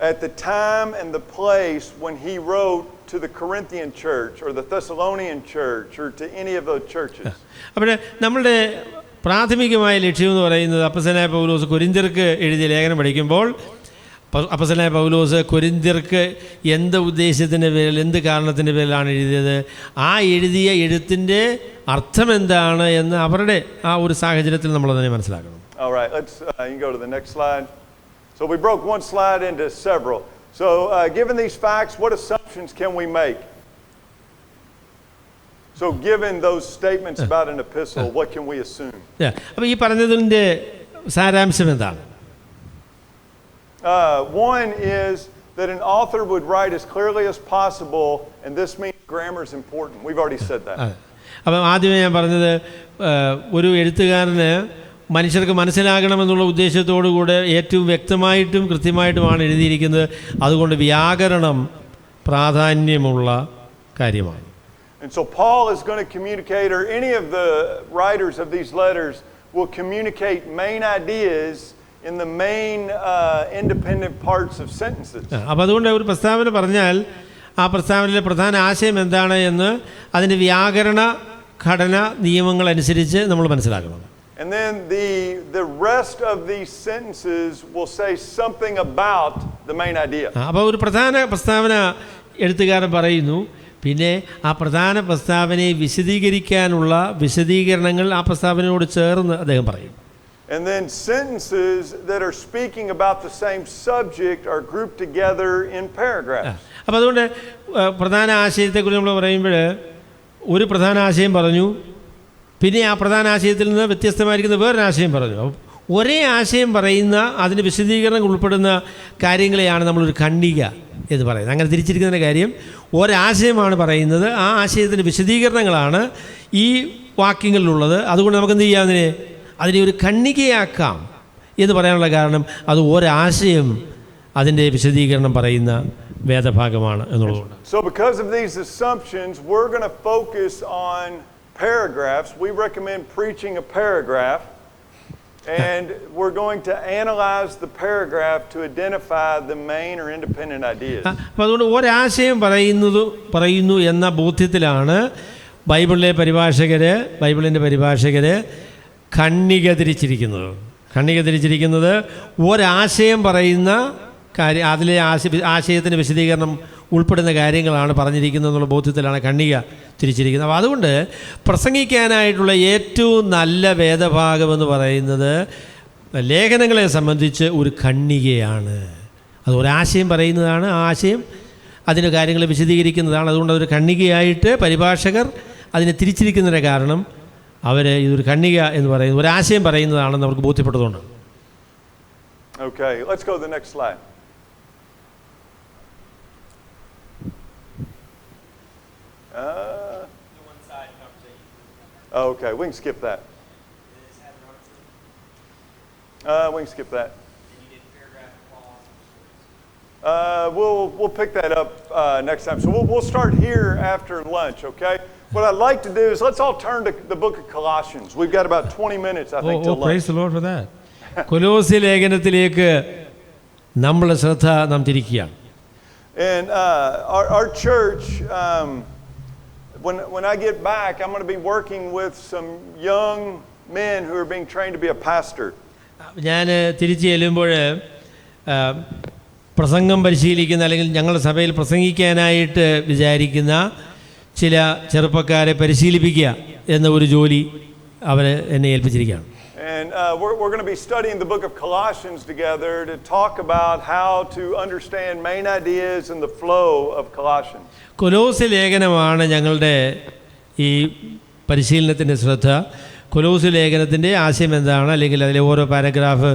at the time and the place when he wrote to the Corinthian church or the Thessalonian church or to any of those churches. അപ്പോൾ നമ്മുടെ പ്രാഥമികമായ ലക്ഷ്യം എന്ന് പറയുന്നത് അപ്പസ്തലനായ പൗലോസ് കൊരിന്ത്യർക്ക് എഴുതിയ ലേഖനം പഠിക്കുമ്പോൾ അപ്പസ്തലനായ പൗലോസ് കൊരിന്ത്യർക്ക് എന്ത് ഉദ്ദേശത്തിൻ്റെ പേരിൽ എന്ത് കാരണത്തിൻ്റെ പേരിലാണ് എഴുതിയത്, ആ എഴുതിയ എഴുത്തിൻ്റെ അർത്ഥം എന്താണ് എന്ന് അവരുടെ ആ ഒരു സാഹചര്യത്തിൽ നമ്മളതിനെ മനസ്സിലാക്കണം. All right, let's you can go to the next slide. So we broke one slide into several. So given these facts, what assumptions can we make? So given those statements about an epistle, what can we assume? അപ്പോൾ ഈ പറഞ്ഞതിൻ്റെ സാരാംശം എന്താണ്? One is that an author would write as clearly as possible, and this means grammar is important. We've already said that. അപ്പം ആദ്യമേ ഞാൻ പറഞ്ഞത് ഒരു എഴുത്തുകാരന് മനുഷ്യർക്ക് മനസ്സിലാകണമെന്നുള്ള ഉദ്ദേശത്തോടു കൂടെ ഏറ്റവും വ്യക്തമായിട്ടും കൃത്യമായിട്ടുമാണ് എഴുതിയിരിക്കുന്നത്. അതുകൊണ്ട് വ്യാകരണം പ്രാധാന്യമുള്ള കാര്യമാണ്. And so Paul is going to communicate, or any of the writers of these letters will communicate main ideas in the main independent parts of sentences. അപ്പോൾ അതുകൊണ്ട് ഒരു പ്രസ്താവന പറഞ്ഞാൽ ആ പ്രസ്താവനയിലെ പ്രധാന ആശയം എന്താണ് എന്ന് അതിൻ്റെ വ്യാകരണ ഘടന നിയമങ്ങൾ അനുസരിച്ച് നമ്മൾ മനസ്സിലാക്കണം. And then the rest of these sentences will say something about the main idea. അപ്പോൾ ഒരു പ്രധാന പ്രസ്താവന എഴുത്തുകാരൻ പറയുന്നു, പിന്നെ ആ പ്രധാന പ്രസ്താവനയെ വിശദീകരിക്കാനുള്ള വിശദീകരണങ്ങൾ ആ പ്രസ്താവനയോട് ചേർന്ന് അദ്ദേഹം പറയും. And then sentences that are speaking about the same subject are grouped together in paragraphs. അപ്പോൾ അതുകൊണ്ട് പ്രധാന ആശയത്തെക്കുറിച്ച് നമ്മൾ പറയുമ്പോൾ ഒരു പ്രധാന ആശയം പറഞ്ഞു, പിന്നെ ആ പ്രധാന ആശയത്തിൽ നിന്ന് വ്യത്യസ്തമായിരിക്കുന്ന വേറൊരു ആശയം പറഞ്ഞു. ഒരേ ആശയം പറയുന്ന അതിന് വിശദീകരണം ഉൾപ്പെടുന്ന കാര്യങ്ങളെയാണ് നമ്മളൊരു ഖണ്ഡിക എന്ന് പറയുന്നത്. അങ്ങനെ തിരിച്ചിരിക്കുന്നതിൻ്റെ കാര്യം, ഒരാശയമാണ് പറയുന്നത്, ആ ആശയത്തിൻ്റെ വിശദീകരണങ്ങളാണ് ഈ വാക്യങ്ങളിലുള്ളത്. അതുകൊണ്ട് നമുക്ക് എന്ത് ചെയ്യാം, അതിനെ ഒരു ഖണ്ഡികയാക്കാം എന്ന് പറയാനുള്ള കാരണം അത് ഒരാശയം അതിൻ്റെ വിശദീകരണം പറയുന്ന വേദഭാഗമാണ് എന്നുള്ളതുകൊണ്ട്. So because of these assumptions, we're going to focus on paragraphs. We recommend preaching a paragraph, and we're going to analyze the paragraph to identify the main or independent ideas. അപ്പോൾ അതുകൊണ്ട് ഒരാശയം പറയുന്നു എന്ന ബോധ്യത്തിലാണ് ബൈബിളിൻ്റെ പരിഭാഷകർ ഖണ്ഡിക തിരിച്ചിരിക്കുന്നത്. ഒരാശയം പറയുന്ന കാര്യം, അതിലെ ആശയത്തിൻ്റെ വിശദീകരണം ഉൾപ്പെടുന്ന കാര്യങ്ങളാണ് പറഞ്ഞിരിക്കുന്നത് എന്നുള്ള ബോധ്യത്തിലാണ് ഖണ്ഡിക തിരിച്ചിരിക്കുന്നത്. അപ്പോൾ അതുകൊണ്ട് പ്രസംഗിക്കാനായിട്ടുള്ള ഏറ്റവും നല്ല വേദഭാഗമെന്ന് പറയുന്നത് ലേഖനങ്ങളെ സംബന്ധിച്ച് ഒരു ഖണ്ഡികയാണ്. അത് ഒരാശയം പറയുന്നതാണ്, ആ ആശയം അതിൻ്റെ കാര്യങ്ങൾ വിശദീകരിക്കുന്നതാണ്. അതുകൊണ്ട് അതൊരു ഖണ്ഡികയായിട്ട് പരിഭാഷകർ അതിനെ തിരിച്ചിരിക്കുന്നതിൻ്റെ കാരണം അവർ ഇതൊരു ഖണ്ഡിക എന്ന് പറയുന്നത് ഒരാശയം പറയുന്നതാണെന്ന് അവർക്ക് ബോധ്യപ്പെട്ടതുകൊണ്ട്. Okay, let's go to the next slide. Okay, we can skip that. We can skip that. We'll pick that up next time. So we'll start here after lunch, okay? What I'd like to do is let's all turn to the book of Colossians. We've got about 20 minutes, I think, till lunch. Praise the Lord for that. കൊലോസ്യ ലേഖനത്തിലേക്ക് നമ്മുടെ ശ്രദ്ധ നാം തിരിക്കുകയാണ്. And our church, when I get back, I'm going to be working with some young men who are being trained to be a pastor. ഞാൻ തിരിച്ചു ചെല്ലുമ്പോൾ പ്രസംഗം പരിശീലിക്കുന്ന, അല്ലെങ്കിൽ ഞങ്ങളുടെ സഭയിൽ പ്രസംഗിക്കാനായിട്ട് വിചാരിക്കുന്ന ചില ചെറുപ്പക്കാരെ പരിശീലിപ്പിക്കുക എന്ന ഒരു ജോലി അവർ എന്നെ ഏൽപ്പിച്ചിരിക്കുകയാണ്. And we're going to be studying the book of Colossians together to talk about how to understand main ideas and the flow of Colossians. കൊലോസ്യ ലേഖനമാണ് ഞങ്ങളുടെ ഈ പരിശീലനത്തിൻ്റെ ശ്രദ്ധ. കൊലോസ്യ ലേഖനത്തിൻ്റെ ആശയം എന്താണ്, അല്ലെങ്കിൽ അതിലെ ഓരോ പാരഗ്രാഫ്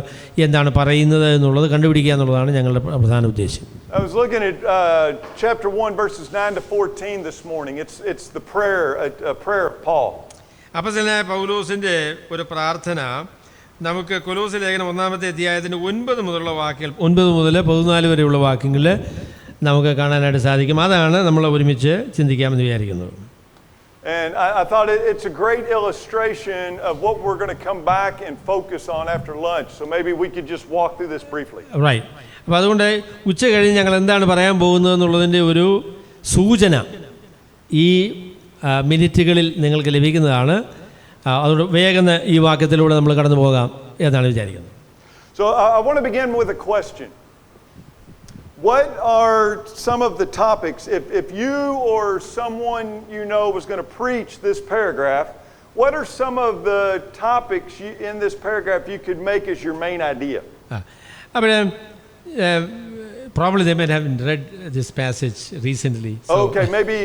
എന്താണ് പറയുന്നത് എന്നുള്ളത് കണ്ടുപിടിക്കുക എന്നുള്ളതാണ് ഞങ്ങളുടെ പ്രധാന ഉദ്ദേശം. I was looking at chapter 1 verses 9 to 14 this morning. It's the prayer, a prayer of Paul. അപ്പോസ്തലനായ പൗലോസിൻ്റെ ഒരു പ്രാർത്ഥന നമുക്ക് കൊലോസ്യ ലേഖനം 1-ാമത്തെ അധ്യായത്തിൻ്റെ 9 മുതലുള്ള വാക്യങ്ങൾ, 9 മുതൽ 14 വരെയുള്ള വാക്യങ്ങളിൽ നമുക്ക് കാണാനായിട്ട് സാധിക്കും. അതാണ് നമ്മൾ ഒരുമിച്ച് ചിന്തിക്കാമെന്ന് വിചാരിക്കുന്നത്. And I thought it's a great illustration of what we're going to come back and focus on after lunch. So maybe we could just walk through this briefly. Right. അപ്പോൾ അതുകൊണ്ട് ഉച്ച കഴിഞ്ഞ് ഞങ്ങൾ എന്താണ് പറയാൻ പോകുന്നത് എന്നുള്ളതിൻ്റെ ഒരു സൂചന ഈ മിനിറ്റുകളിൽ നിങ്ങൾക്ക് ലഭിക്കുന്നതാണ്. അതുകൊണ്ട് വേഗം ഈ വാക്യത്തിലൂടെ നമ്മൾ കടന്നു പോകാം എന്നാണ് വിചാരിക്കുന്നത്. So I want to begin with a question. What are some of the topics, if you or someone you know was going to preach this paragraph, what are some of the topics in this paragraph you could make as your main idea? അപ്പോൾ probably they might have read this passage recently. So, okay, maybe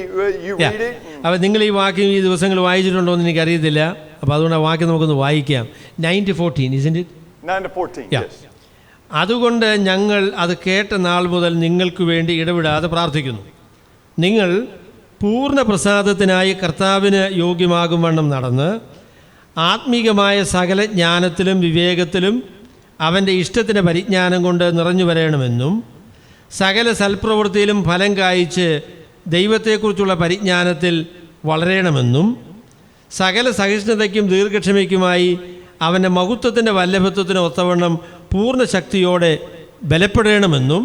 you read it. അപ്പോൾ നിങ്ങൾ ഈ വാക്യം ഈ ദിവസങ്ങൾ വായിച്ചിട്ടുണ്ടോ എന്ന് എനിക്കറിയത്തില്ല. അപ്പോൾ അതുകൊണ്ട് ആ വാക്യം നമുക്കൊന്ന് വായിക്കാം. 9-14, isn't it? 9-14, yes. അതുകൊണ്ട് ഞങ്ങൾ അത് കേട്ട നാൾ മുതൽ നിങ്ങൾക്ക് വേണ്ടി ഇടവിടാതെ പ്രാർത്ഥിക്കുന്നു. നിങ്ങൾ പൂർണ്ണ പ്രസാദത്തിനായി കർത്താവിന് യോഗ്യമാകും വണ്ണം നടന്ന് ആത്മീകമായ സകല ജ്ഞാനത്തിലും വിവേകത്തിലും അവൻ്റെ ഇഷ്ടത്തിൻ്റെ പരിജ്ഞാനം കൊണ്ട് നിറഞ്ഞു വരണമെന്നും സകല സൽപ്രവൃത്തിയിലും ഫലം കായ്ച്ച് ദൈവത്തെക്കുറിച്ചുള്ള പരിജ്ഞാനത്തിൽ വളരണമെന്നും സകല സഹിഷ്ണുതയ്ക്കും ദീർഘക്ഷമയ്ക്കുമായി അവൻ്റെ മഹത്വത്തിൻ്റെ വല്ലഭത്വത്തിന് ഒത്തവണ്ണം പൂർണ്ണ ശക്തിയോടെ ബലപ്പെടണമെന്നും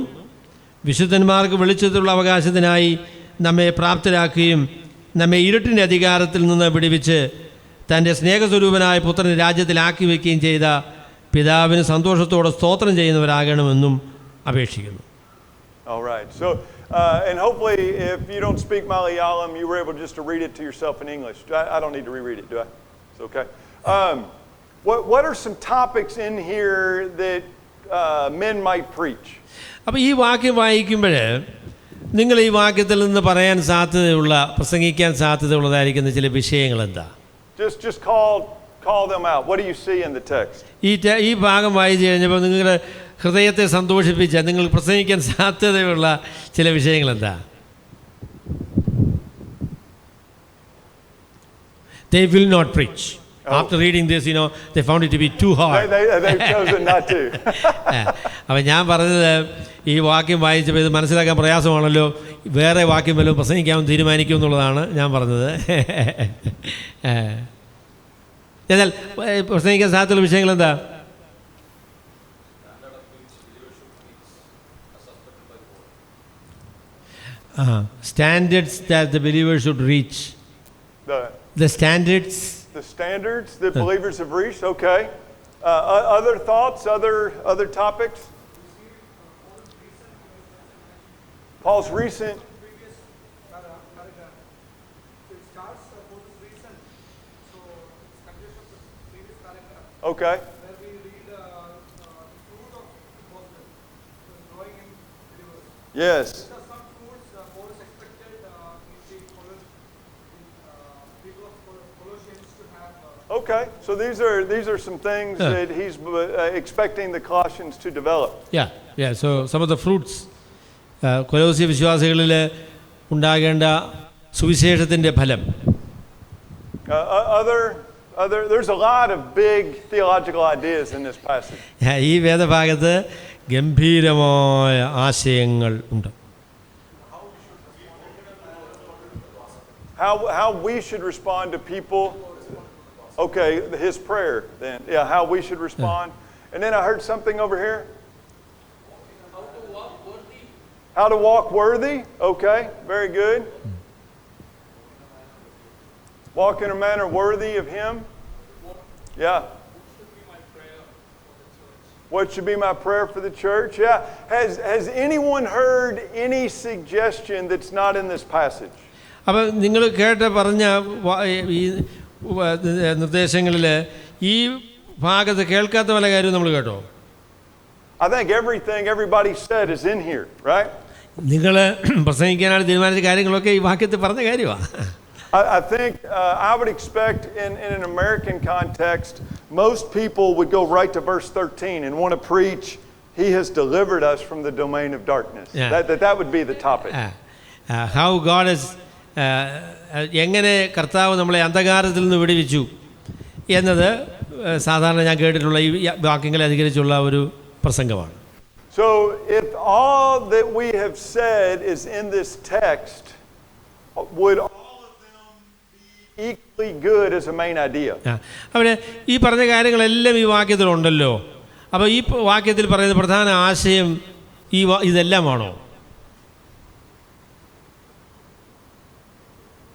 വിശുദ്ധന്മാർക്ക് വെളിച്ചത്തിലുള്ള അവകാശത്തിനായി നമ്മെ പ്രാപ്തരാക്കുകയും നമ്മെ ഇരുട്ടിൻ്റെ അധികാരത്തിൽ നിന്ന് വിടുവിച്ച് തൻ്റെ സ്നേഹസ്വരൂപനായ പുത്രനെ രാജ്യത്തിലാക്കി വയ്ക്കുകയും ചെയ്ത പിതാവിന് സന്തോഷത്തോടെ സ്തോത്രം ചെയ്യുന്നവരാകണമെന്നും അപേക്ഷിക്കുന്നു. All right. So, and hopefully, if you don't speak Malayalam, you were able just to read it to yourself in English. I don't need to reread it, do I? It's okay. What are some topics in here that men might preach? അപ്പോൾ ഈ വാക്യം വായിക്കുമ്പോൾ നിങ്ങൾ ഈ വാക്യത്തിൽ നിന്ന് പറയാൻ സാധ്യതയുള്ള, പ്രസംഗിക്കാൻ സാധ്യതയുള്ളതായിരിക്കുന്ന ചില വിഷയങ്ങൾ എന്താ? Just call them out. What do you see in the text? ഈ ഭാഗം വായിച്ചു കഴിഞ്ഞപ്പോൾ നിങ്ങളുടെ ഹൃദയത്തെ സന്തോഷിപ്പിച്ച, നിങ്ങൾ പ്രസംഗിക്കാൻ സാധ്യതയുള്ള ചില വിഷയങ്ങൾ എന്താ? They will not preach. After reading this, they found it to be too hard. They've chosen not to. അപ്പോൾ ഞാൻ പറഞ്ഞത്, ഈ വാക്യം വായിച്ചപ്പോൾ ഇത് മനസ്സിലാക്കാൻ പ്രയാസമാണല്ലോ, വേറെ വാക്യം വല്ലതും പ്രസംഗിക്കാമെന്ന് തീരുമാനിക്കും എന്നുള്ളതാണ് ഞാൻ പറഞ്ഞത്. എന്നാൽ പ്രസംഗിക്കാൻ സാധ്യതയുള്ള വിഷയങ്ങൾ എന്താ? Standards that the believers should reach. The standards. The standards that believers have reached. Okay. Other thoughts? Other topics? Paul's recent. Okay. Yes. Okay, so these are some things that he's expecting the Colossians to develop. Yeah. So some of the fruits, കൊലോസ്യ വിശ്വാസികളിൽ ഉണ്ടാകേണ്ട സുവിശേഷത്തിൻ്റെ ഫലം. There's a lot of big theological ideas in this passage. ഈ വേദഭാഗത്ത് ഗംഭീരമായ ആശയങ്ങൾ ഉണ്ട്. How we should respond to people. Okay, his prayer then. Yeah, how we should respond. And then I heard something over here. How to walk worthy. Okay, very good. Walk in a manner worthy of him. Yeah. What should be my prayer for the church? Yeah. Has anyone heard any suggestion that's not in this passage? അപ്പോൾ നിങ്ങൾ പറഞ്ഞ ഈ നിർദ്ദേശങ്ങളിൽ ഈ ഭാഗത്ത് കേൾക്കാത്ത പല കാര്യവും നമ്മൾ കേട്ടോ? I think everything everybody said is in here, right? നിങ്ങൾ പ്രസംഗിക്കാനാണ് തീരുമാനിച്ച കാര്യങ്ങളൊക്കെ ഈ വാക്യത്തിൽ പറഞ്ഞ കാര്യമാണ്. I think I would expect in an American context, most people would go right to verse 13 and want to preach, He has delivered us from the domain of darkness. Yeah. That would be the topic. How God has എങ്ങനെ കർത്താവ് നമ്മളെ അന്ധകാരത്തിൽ നിന്ന് വിടുവിച്ചു എന്നത് സാധാരണ ഞാൻ കേട്ടിട്ടുള്ള ഈ വാക്യങ്ങളെ അധികരിച്ചുള്ള ഒരു പ്രസംഗമാണ്. So if all that we have said is in this text, would all of them be equally good as a main idea? അവിടെ ഈ പറഞ്ഞ കാര്യങ്ങളെല്ലാം ഈ വാക്യത്തിലുണ്ടല്ലോ. അപ്പോൾ ഈ വാക്യത്തിൽ പറയുന്ന പ്രധാന ആശയം ഇതെല്ലാമാണോ?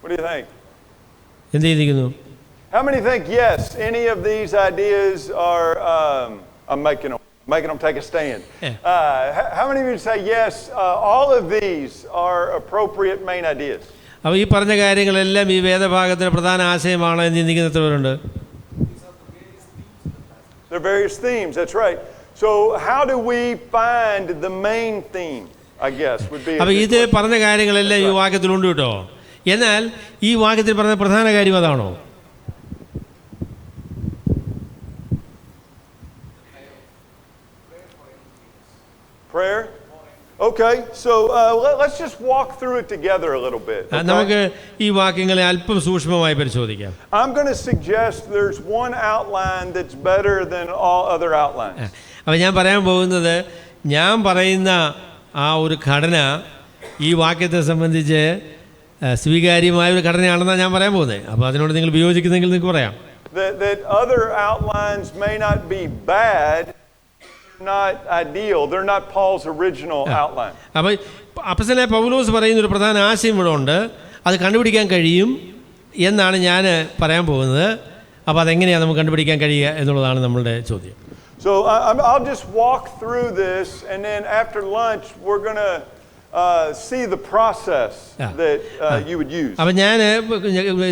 What do you think? എന്ത് ചെയ്തിരിക്കുന്നു? How many think yes, any of these ideas are I'm making them take a stand. How many of you say yes, all of these are appropriate main ideas? അപ്പോൾ ഈ പറഞ്ഞ കാര്യങ്ങളെല്ലാം ഈ വേദഭാഗത്തിലെ പ്രധാന ആശയമാണ് എന്ന് ചിന്തിക്കുന്നവരുണ്ട്. They're various themes, that's right. So how do we find the main theme, I guess, would be. അപ്പോൾ ഇത് പറഞ്ഞ കാര്യങ്ങളെല്ലാം ഈ വാക്യത്തിലുണ്ട് കേട്ടോ. എന്നാൽ ഈ വാക്യത്തിൽ പറഞ്ഞ പ്രധാന കാര്യം അതാണോ? Prayer? Okay, so let's just walk through it together a little bit. നമുക്ക് ഈ വാക്യങ്ങളെ അല്പം സൂക്ഷ്മമായി പരിശോധിക്കാം. I'm going to suggest there's one outline that's better than all other outlines. അപ്പോൾ ഞാൻ പറയാൻ പോകുന്നത്, ഞാൻ പറയുന്ന ആ ഒരു ഘടന ഈ വാക്യത്തെ സംബന്ധിച്ച് സ്വീകാര്യമായ ഒരു ഘടനയാണെന്നാണ് ഞാൻ പറയാൻ പോകുന്നത്. അപ്പോൾ അതിനോട് നിങ്ങൾ വിയോജിക്കുന്നെങ്കിൽ നിങ്ങൾക്ക് പറയാം. That other outlines may not be bad, not ideal. They're not Paul's original outline. അപ്പോൾ അപ്പോസ്തലനായ പൗലോസ് പറയുന്ന ഒരു പ്രധാന ആശയം ഇവിടെ ഉണ്ട്. അത് കണ്ടുപിടിക്കാൻ കഴിയും എന്നാണ് ഞാൻ പറയാൻ പോകുന്നത്. അപ്പോൾ അതെങ്ങനെയാണ് നമുക്ക് കണ്ടുപിടിക്കാൻ കഴിയുക എന്നുള്ളതാണ് നമ്മളുടെ ചോദ്യം. So I'll just walk through this, and then after lunch we're going to see the process that you would use. അപ്പോൾ ഞാൻ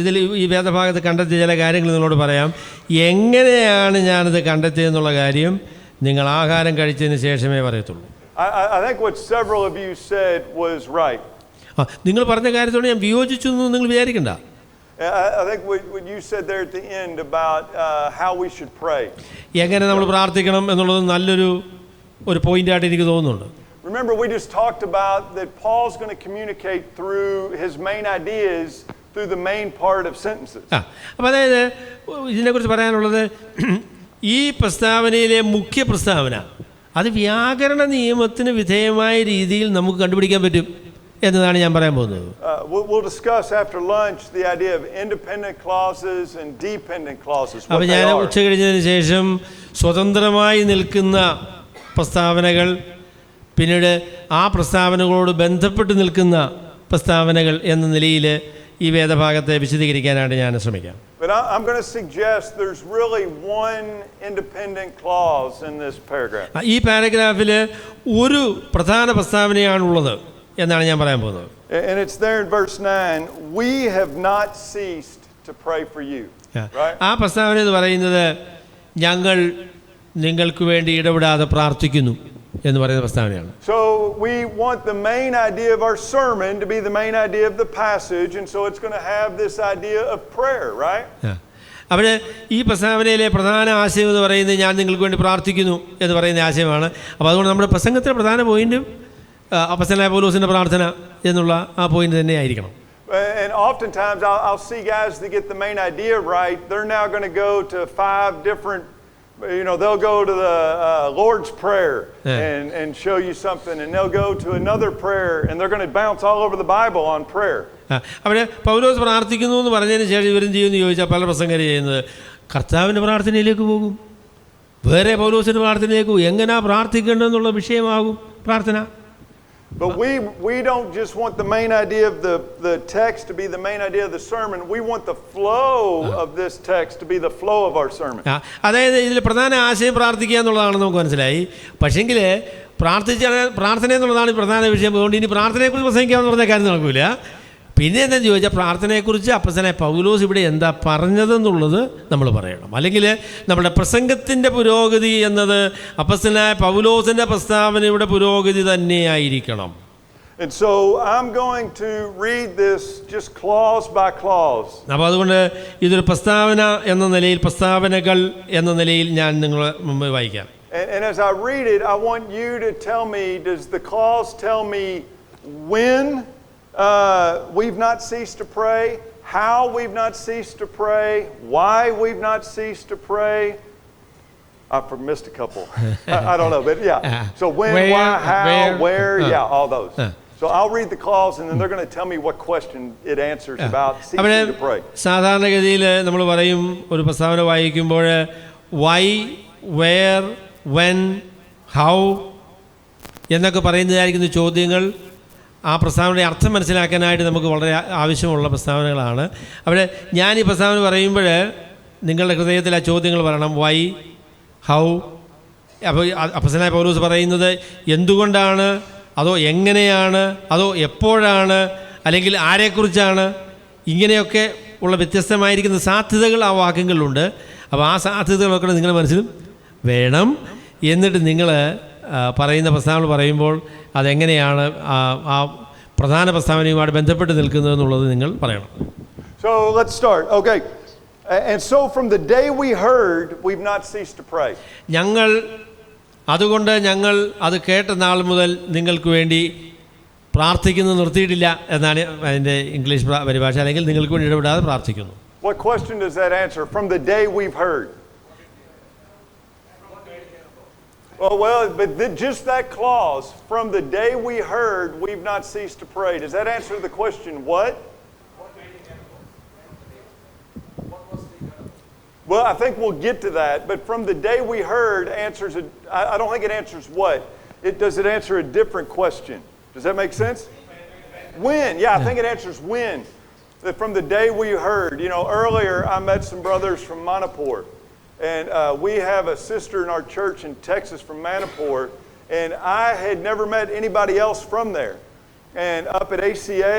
ഇതിൽ ഈ വേദഭാഗത്ത് കണ്ടെത്തിയ ചില കാര്യങ്ങൾ നിങ്ങളോട് പറയാം. എങ്ങനെയാണ് ഞാനിത് കണ്ടെത്തിയെന്നുള്ള കാര്യം നിങ്ങൾ ആഹാരം കഴിച്ചതിന് ശേഷമേ പറയത്തുള്ളൂ. I think what several of you said was right. നിങ്ങൾ പറഞ്ഞ കാര്യത്തോട് ഞാൻ വിയോജിച്ചു എന്ന് നിങ്ങൾ വിചാരിക്കണ്ട. I think what you said there at the end about how we should pray. എങ്ങനെ നമ്മൾ പ്രാർത്ഥിക്കണം എന്നുള്ളത് നല്ലൊരു പോയിന്റായിട്ട് എനിക്ക് തോന്നുന്നുണ്ട്. Remember, we just talked about that Paul's going to communicate through his main ideas through the main part of sentences. അപ്പോൾ അതായത് ഇതിനെക്കുറിച്ച് പറയാനുള്ളത് ഈ പ്രസ്താവനയിലെ മുഖ്യ പ്രസ്താവന അത് വ്യാകരണ നിയമത്തിന് വിധേയമായ രീതിയിൽ നമുക്ക് കണ്ടുപിടിക്കാൻ പറ്റും എന്നതാണ് ഞാൻ പറയാൻ പോകുന്നത്. We'll discuss after lunch the idea of independent clauses and dependent clauses. അപ്പോൾ ഞാൻ ഉച്ച കഴിഞ്ഞതിന് ശേഷം സ്വതന്ത്രമായി നിൽക്കുന്ന പ്രസ്താവനകൾ, പിന്നീട് ആ പ്രസ്താവനകളോട് ബന്ധപ്പെട്ട് നിൽക്കുന്ന പ്രസ്താവനകൾ എന്ന നിലയിൽ ഈ വേദഭാഗത്തെ വിശദീകരിക്കാനാണ് ഞാൻ ശ്രമിക്കാം. But I'm going to suggest there's really one independent clause in this paragraph. ഈ പാരഗ്രാഫിൽ ഒരു പ്രധാന പ്രസ്താവനയാണുള്ളത് എന്നാണ് ഞാൻ പറയാൻ പോകുന്നത്. And it's there in verse 9. We have not ceased to pray for you. Right? ആ പ്രസ്താവന എന്ന് പറയുന്നത് ഞങ്ങൾ നിങ്ങൾക്ക് വേണ്ടി ഇടപെടാതെ പ്രാർത്ഥിക്കുന്നു എന്ന് പറയുന്ന പ്രസ്താവനയാണ്. So we want the main idea of our sermon to be the main idea of the passage, and so it's going to have this idea of prayer, right? അവിടെ ഈ പ്രസ്താവനയിലെ പ്രധാന ആശയം എന്ന് പറയുന്നത് ഞാൻ നിങ്ങൾക്ക് വേണ്ടി പ്രാർത്ഥിക്കുന്നു എന്ന് പറയുന്ന ആശയമാണ്. അപ്പോൾ അതുകൊണ്ട് നമ്മുടെ പ്രസംഗത്തിലെ പ്രധാന പോയിന്റും അപ്പോസ്തലനായ പൗലോസിന്റെ പ്രാർത്ഥന എന്നുള്ള ആ പോയിന്റ് തന്നെ ആയിരിക്കണം. And oftentimes I'll see guys that get the main idea right, they're now going to go to 5 different, they'll go to the Lord's Prayer and show you something, and they'll go to another prayer, and they're going to bounce all over the Bible on prayer. അവിടെ പൗലോസ് പ്രാർത്ഥിക്കുന്നു എന്ന് പറഞ്ഞതിന് ശേഷം ഇവരും ചെയ്യുമെന്ന് ചോദിച്ചാൽ പല പ്രസംഗരും ചെയ്യുന്നത് കർത്താവിൻ്റെ പ്രാർത്ഥനയിലേക്ക് പോകും, വേറെ പൗലോസിൻ്റെ പ്രാർത്ഥനയിലേക്ക് പോകും. എങ്ങനെയാ പ്രാർത്ഥിക്കേണ്ടതെന്നുള്ള വിഷയമാകും പ്രാർത്ഥന. But we don't just want the main idea of the text to be the main idea of the sermon. We want the flow of this text to be the flow of our sermon. അതായത് ഇതിൽ പ്രധാന ആശയം പ്രാർത്ഥിക്കുക എന്നുള്ളതാണെന്ന് നമുക്ക് മനസ്സിലായി. പക്ഷെങ്കിൽ പ്രാർത്ഥന എന്നുള്ളതാണ് പ്രധാന വിഷയം. അതുകൊണ്ട് ഇനി പ്രാർത്ഥനയെക്കുറിച്ച് പ്രസംഗിക്കാമെന്ന് പറഞ്ഞ കാര്യം നടക്കില്ല. പിന്നെ എന്താണെന്ന് ചോദിച്ചാൽ പ്രാർത്ഥനയെക്കുറിച്ച് അപ്പോസ്തലനായ പൗലോസ് ഇവിടെ എന്താ പറഞ്ഞതെന്നുള്ളത് നമ്മൾ പറയണം. അല്ലെങ്കിൽ നമ്മുടെ പ്രസംഗത്തിൻ്റെ പുരോഗതി എന്നത് അപ്പോസ്തലനായ പൗലോസിൻ്റെ പ്രസ്താവനയുടെ പുരോഗതി തന്നെയായിരിക്കണം. And so I'm going to read this just clause by clause. അപ്പോൾ അതുകൊണ്ട് ഇതൊരു പ്രസ്താവന എന്ന നിലയിൽ, പ്രസ്താവനകൾ എന്ന നിലയിൽ ഞാൻ നിങ്ങളെ മുമ്പ് വായിക്കാം. And as I read it, I want you to tell me, does the clause tell me when we've not ceased to pray, how we've not ceased to pray, why we've not ceased to pray? I've missed a couple. I don't know, but yeah. So when, why, how, where, yeah, all those. So I'll read the clause, and then they're going to tell me what question it answers about ceasing to pray. സാധാരണഗതിയിൽ നമ്മൾ പറയും ഒരു പ്രസ്താവന വായിക്കുമ്പോൾ why, where, when, how എന്നൊക്കെ പറയുന്നതായിരിക്കുന്ന ചോദ്യങ്ങൾ ആ പ്രസ്താവനയുടെ അർത്ഥം മനസ്സിലാക്കാനായിട്ട് നമുക്ക് വളരെ ആവശ്യമുള്ള പ്രസ്താവനകളാണ്. അവിടെ ഞാൻ ഈ പ്രസ്താവന പറയുമ്പോൾ നിങ്ങളുടെ ഹൃദയത്തിൽ ആ ചോദ്യങ്ങൾ പറയണം. Why, how. അപ്പോൾ അപ്പോസ്തലനായ പൗലോസ് പറയുന്നത് എന്തുകൊണ്ടാണ്, അതോ എങ്ങനെയാണ്, അതോ എപ്പോഴാണ്, അല്ലെങ്കിൽ ആരെക്കുറിച്ചാണ്, ഇങ്ങനെയൊക്കെ ഉള്ള വ്യത്യസ്തമായിരിക്കുന്ന സാധ്യതകൾ ആ വാക്യങ്ങളിലുണ്ട്. അപ്പോൾ ആ സാധ്യതകളൊക്കെ നിങ്ങളുടെ മനസ്സിലും വേണം. എന്നിട്ട് നിങ്ങൾ പറയുന്ന പ്രസ്താവന പറയുമ്പോൾ അതെങ്ങനെയാണ് ആ പ്രധാന പ്രസ്താവനയുമായിട്ട് ബന്ധപ്പെട്ട് നിൽക്കുന്നതെന്നുള്ളത് നിങ്ങൾ പറയണം. So let's start. Okay. And so from the day we heard, we've not ceased to pray. അതുകൊണ്ട് ഞങ്ങൾ അത് കേട്ട നാൾ മുതൽ നിങ്ങൾക്ക് വേണ്ടി പ്രാർത്ഥിക്കുന്നത് നിർത്തിയിട്ടില്ല എന്നാണ് അതിൻ്റെ ഇംഗ്ലീഷ് പരിഭാഷ. അല്ലെങ്കിൽ നിങ്ങൾക്ക് വേണ്ടി ഇടപെടാതെ പ്രാർത്ഥിക്കുന്നു. What question does that answer? From the day we've heard. Oh, well, but just that clause, from the day we heard, we've not ceased to pray. Does that answer the question, what? Well, I think we'll get to that, but from the day we heard answers, I don't think it answers what. Does it answer a different question? Does that make sense? When? Yeah, I think it answers when. That from the day we heard. You know, earlier I met some brothers from Manipur, and we have a sister in our church in Texas from Manipur, and I had never met anybody else from there. And up at ACA,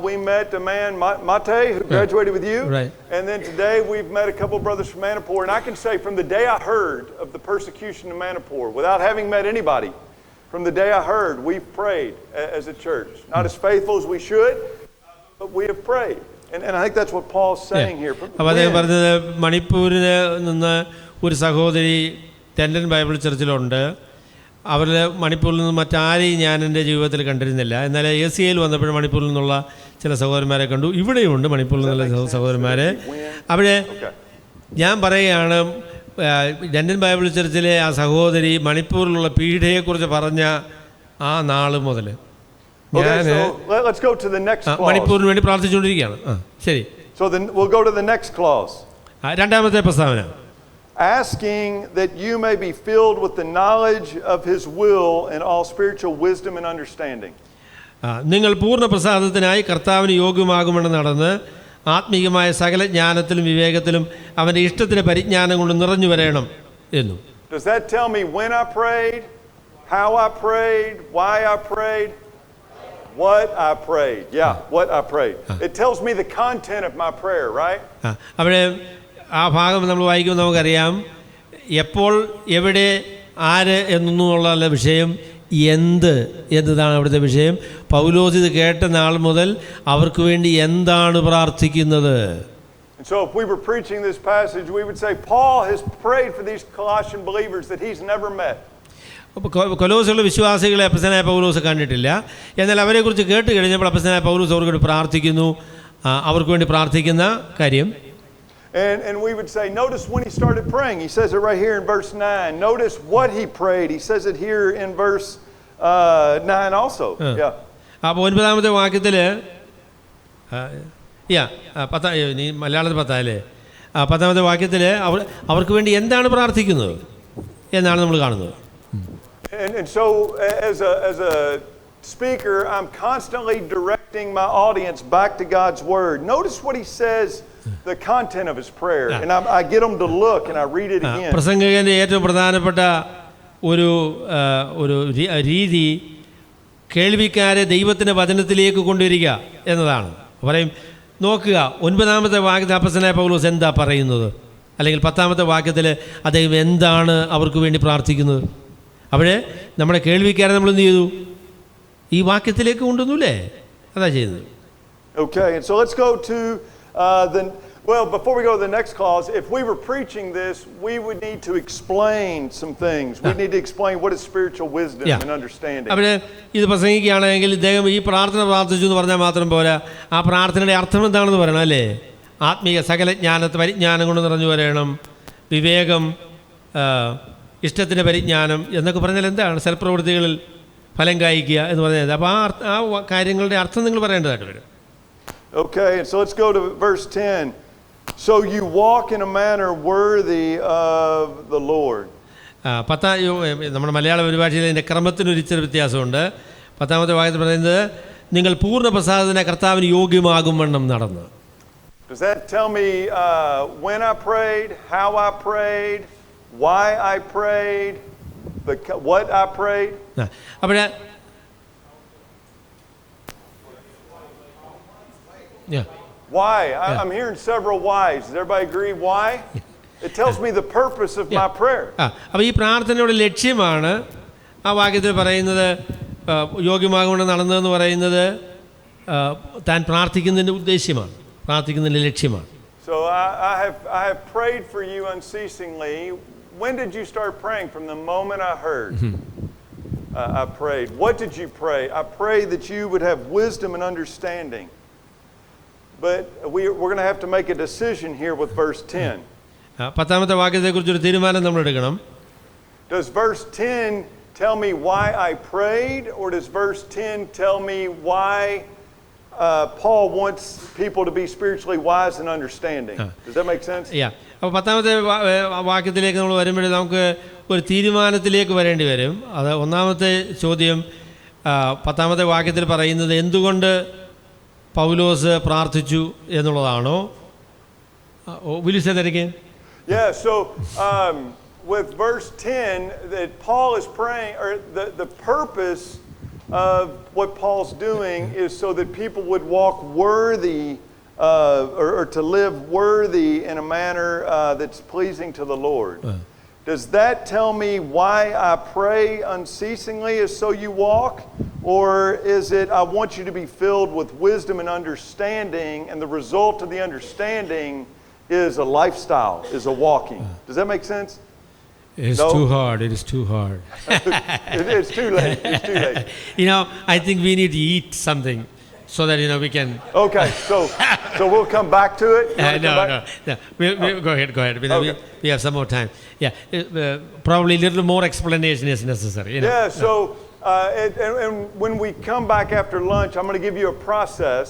we met a man, Mate, who graduated with you. Right. And then today we've met a couple of brothers from Manipur. And I can say from the day I heard of the persecution in Manipur, without having met anybody, from the day I heard, we've prayed as a church. Not as faithful as we should, but we have prayed. And I think that's what Paul's saying here. അപ്പോൾ അദ്ദേഹം പറഞ്ഞത് മണിപ്പൂരിൽ നിന്ന് ഒരു സഹോദരി tendon Bible ചർച്ചിലുണ്ട്. അവർ മണിപ്പൂരിൽ നിന്ന് മറ്റാരെയും ഞാൻ എൻ്റെ ജീവിതത്തിൽ കണ്ടിരുന്നില്ല. എന്നാൽ ACAയിൽ വന്നപ്പോൾ മണിപ്പൂരിൽ നിന്നുള്ള ചില സഹോദരന്മാരെ കണ്ടു. ഇവിടെയുണ്ട് മണിപ്പൂരിൽ നിന്നുള്ള സഹോദരന്മാർ. അവിടെ ഞാൻ പറയുകയാണ്, ലണ്ടൻ ബൈബിൾ ചർച്ചിലെ ആ സഹോദരി മണിപ്പൂരിലുള്ള പീഡയെക്കുറിച്ച് പറഞ്ഞ ആ നാൾ മുതൽ ഞാൻ മണിപ്പൂരിന് വേണ്ടി പ്രാർത്ഥിച്ചുകൊണ്ടിരിക്കുകയാണ്. ശരി. So then we'll go to the next clause. രണ്ടാമത്തെ പ്രസ്താവന. Asking that you may be filled with the knowledge of his will and all spiritual wisdom and understanding. നിങ്ങൾ പൂർണ്ണ പ്രസാദത്തിനായി കർത്താവിന് യോഗ്യമാകുമെന്ന് നടന്ന് ആത്മീയമായ സകല ജ്ഞാനത്തിലും വിവേകത്തിലും അവൻ്റെ ഇഷ്ടത്തിന് പരിജ്ഞാനം കൊണ്ട് നിറഞ്ഞു വരണം എന്നു. Does that tell me when I prayed, how I prayed, why I prayed, what I prayed? Yeah, what I prayed. It tells me the content of my prayer, right? അവിടെ ആ ഭാഗം നമ്മൾ വായിക്കുമ്പോൾ നമുക്കറിയാം എപ്പോൾ, എവിടെ, ആര് എന്നുള്ള വിഷയം, എന്ത് എന്നതാണ് അവിടുത്തെ വിഷയം. പൗലോസ് ഇത് കേട്ട നാൾ മുതൽ അവർക്ക് വേണ്ടി എന്താണ് പ്രാർത്ഥിക്കുന്നത്. And so if we were preaching this passage, we would say Paul has prayed for these Colossian believers that he's never met. കൊലോസിലുള്ള വിശ്വാസികളെ അപ്പസ്തലനായ പൗലോസ് കണ്ടിട്ടില്ല. എന്നാൽ അവരെക്കുറിച്ച് കേട്ട് കഴിഞ്ഞപ്പോൾ അപ്പസ്തലനായ പൗലോസ് അവർക്ക് വേണ്ടി പ്രാർത്ഥിക്കുന്നു. അവർക്ക് വേണ്ടി പ്രാർത്ഥിക്കുന്ന കാര്യം. And we would say, notice when he started praying. He says it right here in verse 9. Notice what he prayed. He says it here in verse 9 also. Yeah. അപ്പോൾ 9-ാമത്തെ വാക്യത്തിൽ, നീ മലയാളത്തിൽ 10-ാമല്ലേ, 10-ാമത്തെ വാക്യത്തിൽ അവർക്ക് വേണ്ടി എന്താണ് പ്രാർത്ഥിക്കുന്നത് എന്നാണ് നമ്മൾ കാണുന്നത്. And so as a speaker, I'm constantly directing my audience back to God's word. Notice what he says, the content of his prayer, and I get them to look and I read it again. പ്രസംഗകന്റെ ഏറ്റവും പ്രധാനപ്പെട്ട ഒരു രീതി കേൾവിക്കാരെ ദൈവത്തിന്റെ വചനത്തിലേക്ക് കൊണ്ടുവരിക എന്നതാണ്. പറയും, നോക്കുക 9-ാമത്തെ വാക്യത്തിൽ അപ്പസ്തലനായ പൗലോസ് എന്താ പറയുന്നത്, അല്ലെങ്കിൽ 10-ാമത്തെ വാക്യത്തിൽ അദ്ദേഹം എന്താണ് അവർക്ക് വേണ്ടി പ്രാർത്ഥിക്കുന്നത്. അവിടെ നമ്മുടെ കേൾവിക്കാരെ നമ്മൾ എന്ത് ചെയ്തു, ഈ വാക്യത്തിലേക്ക് കൊണ്ടുവന്നുല്ലേ, അതാ ചെയ്യുന്നത്. Okay, and so let's go to before we go to the next clause, if we were preaching this, we would need to explain some things. We need to explain what is spiritual wisdom and understanding. അവിടെ ഇത് പ്രസംഗിക്കുകയാണെങ്കിൽ ഇദ്ദേഹം ഈ പ്രാർത്ഥന പ്രാർത്ഥിച്ചു എന്ന് പറഞ്ഞാൽ മാത്രം പോരാ, ആ പ്രാർത്ഥനയുടെ അർത്ഥം എന്താണെന്ന് പറയണം അല്ലേ. ആത്മീയ സകല പരിജ്ഞാനം കൊണ്ട് നിറഞ്ഞു വരണം, വിവേകം, ഇഷ്ടത്തിൻ്റെ പരിജ്ഞാനം എന്നൊക്കെ പറഞ്ഞാൽ എന്താണ്, സൽപ്രവൃത്തികളിൽ ഫലം കായ്ക്കുക എന്ന് പറഞ്ഞത്. അപ്പോൾ ആ കാര്യങ്ങളുടെ അർത്ഥം നിങ്ങൾ പറയേണ്ടതായിട്ട് വരും. Okay, and so let's go to verse 10. So you walk in a manner worthy of the Lord. നമ്മുടെ മലയാള പരിഭാഷയിൽ ഇതിൻ്റെ ക്രമത്തിനൊരു ഇച്ചിരി വ്യത്യാസമുണ്ട്. 10-ാമത്തെ വാക്യത്തിൽ പറയുന്നത് നിങ്ങൾ പൂർണ്ണ പ്രസാദത്തിന് കർത്താവിന് യോഗ്യമാകും വണ്ണം നടന്നു. Does that tell me when I prayed, how I prayed, why I prayed, what I prayed? അപ്പോൾ Why? I'm hearing several whys. Does everybody agree why? It tells me the purpose of my prayer. അപ്പോൾ ഈ പ്രാർത്ഥനയുടെ ലക്ഷ്യമാണ് ആ വാക്യത്തിൽ പറയുന്നത്. യോഗ്യമാകുമെന്ന് നടന്നതെന്ന് പറയുന്നത് താൻ പ്രാർത്ഥിക്കുന്നതിൻ്റെ ഉദ്ദേശ്യമാണ്, പ്രാർത്ഥിക്കുന്നതിൻ്റെ ലക്ഷ്യമാണ്. So I have prayed for you unceasingly. When did you start praying? From the moment I heard. I prayed. What did you pray? I prayed that you would have wisdom and understanding. But we're going to have to make a decision here with verse 10. 10-ാമത്തെ വാക്യത്തെക്കുറിച്ചൊരു തീരുമാനം നമ്മൾ എടുക്കണം. Does verse 10 tell me why I prayed, or does verse 10 tell me why Paul wants people to be spiritually wise and understanding. Does that make sense? യാ അപ്പോൾ 10ാമത്തെ വാക്യത്തിലേക്ക് നമ്മൾ വരുമ്പോൾ നമുക്ക് ഒരു തീരുമാനത്തിലേക്ക് വരേണ്ടി വരും. അത് ഒന്നാമത്തെ ചോദ്യം 10ാമത്തെ വാക്യത്തിൽ പറയുന്നത് എന്തുകൊണ്ട് പൗലോസ് പ്രാർത്ഥിച്ചു എന്നുള്ളതാണോ? Will you say that again? Yeah, so with verse 10, that Paul is praying, or the purpose of what Paul's doing is so that people would walk worthy, or to live worthy in a manner that's pleasing to the Lord. Does that tell me why I pray unceasingly is so you walk? Or is it I want you to be filled with wisdom and understanding, and the result of the understanding is a lifestyle, is a walking? Does that make sense? It is too hard. It is too hard. It's too late. It's too late. I think we need to eat something so that we can. Okay, so we'll come back to it. No. We'll go ahead. Okay. We have some more time. Yeah, probably a little more explanation is necessary. Yeah. So and when we come back after lunch, I'm going to give you a process,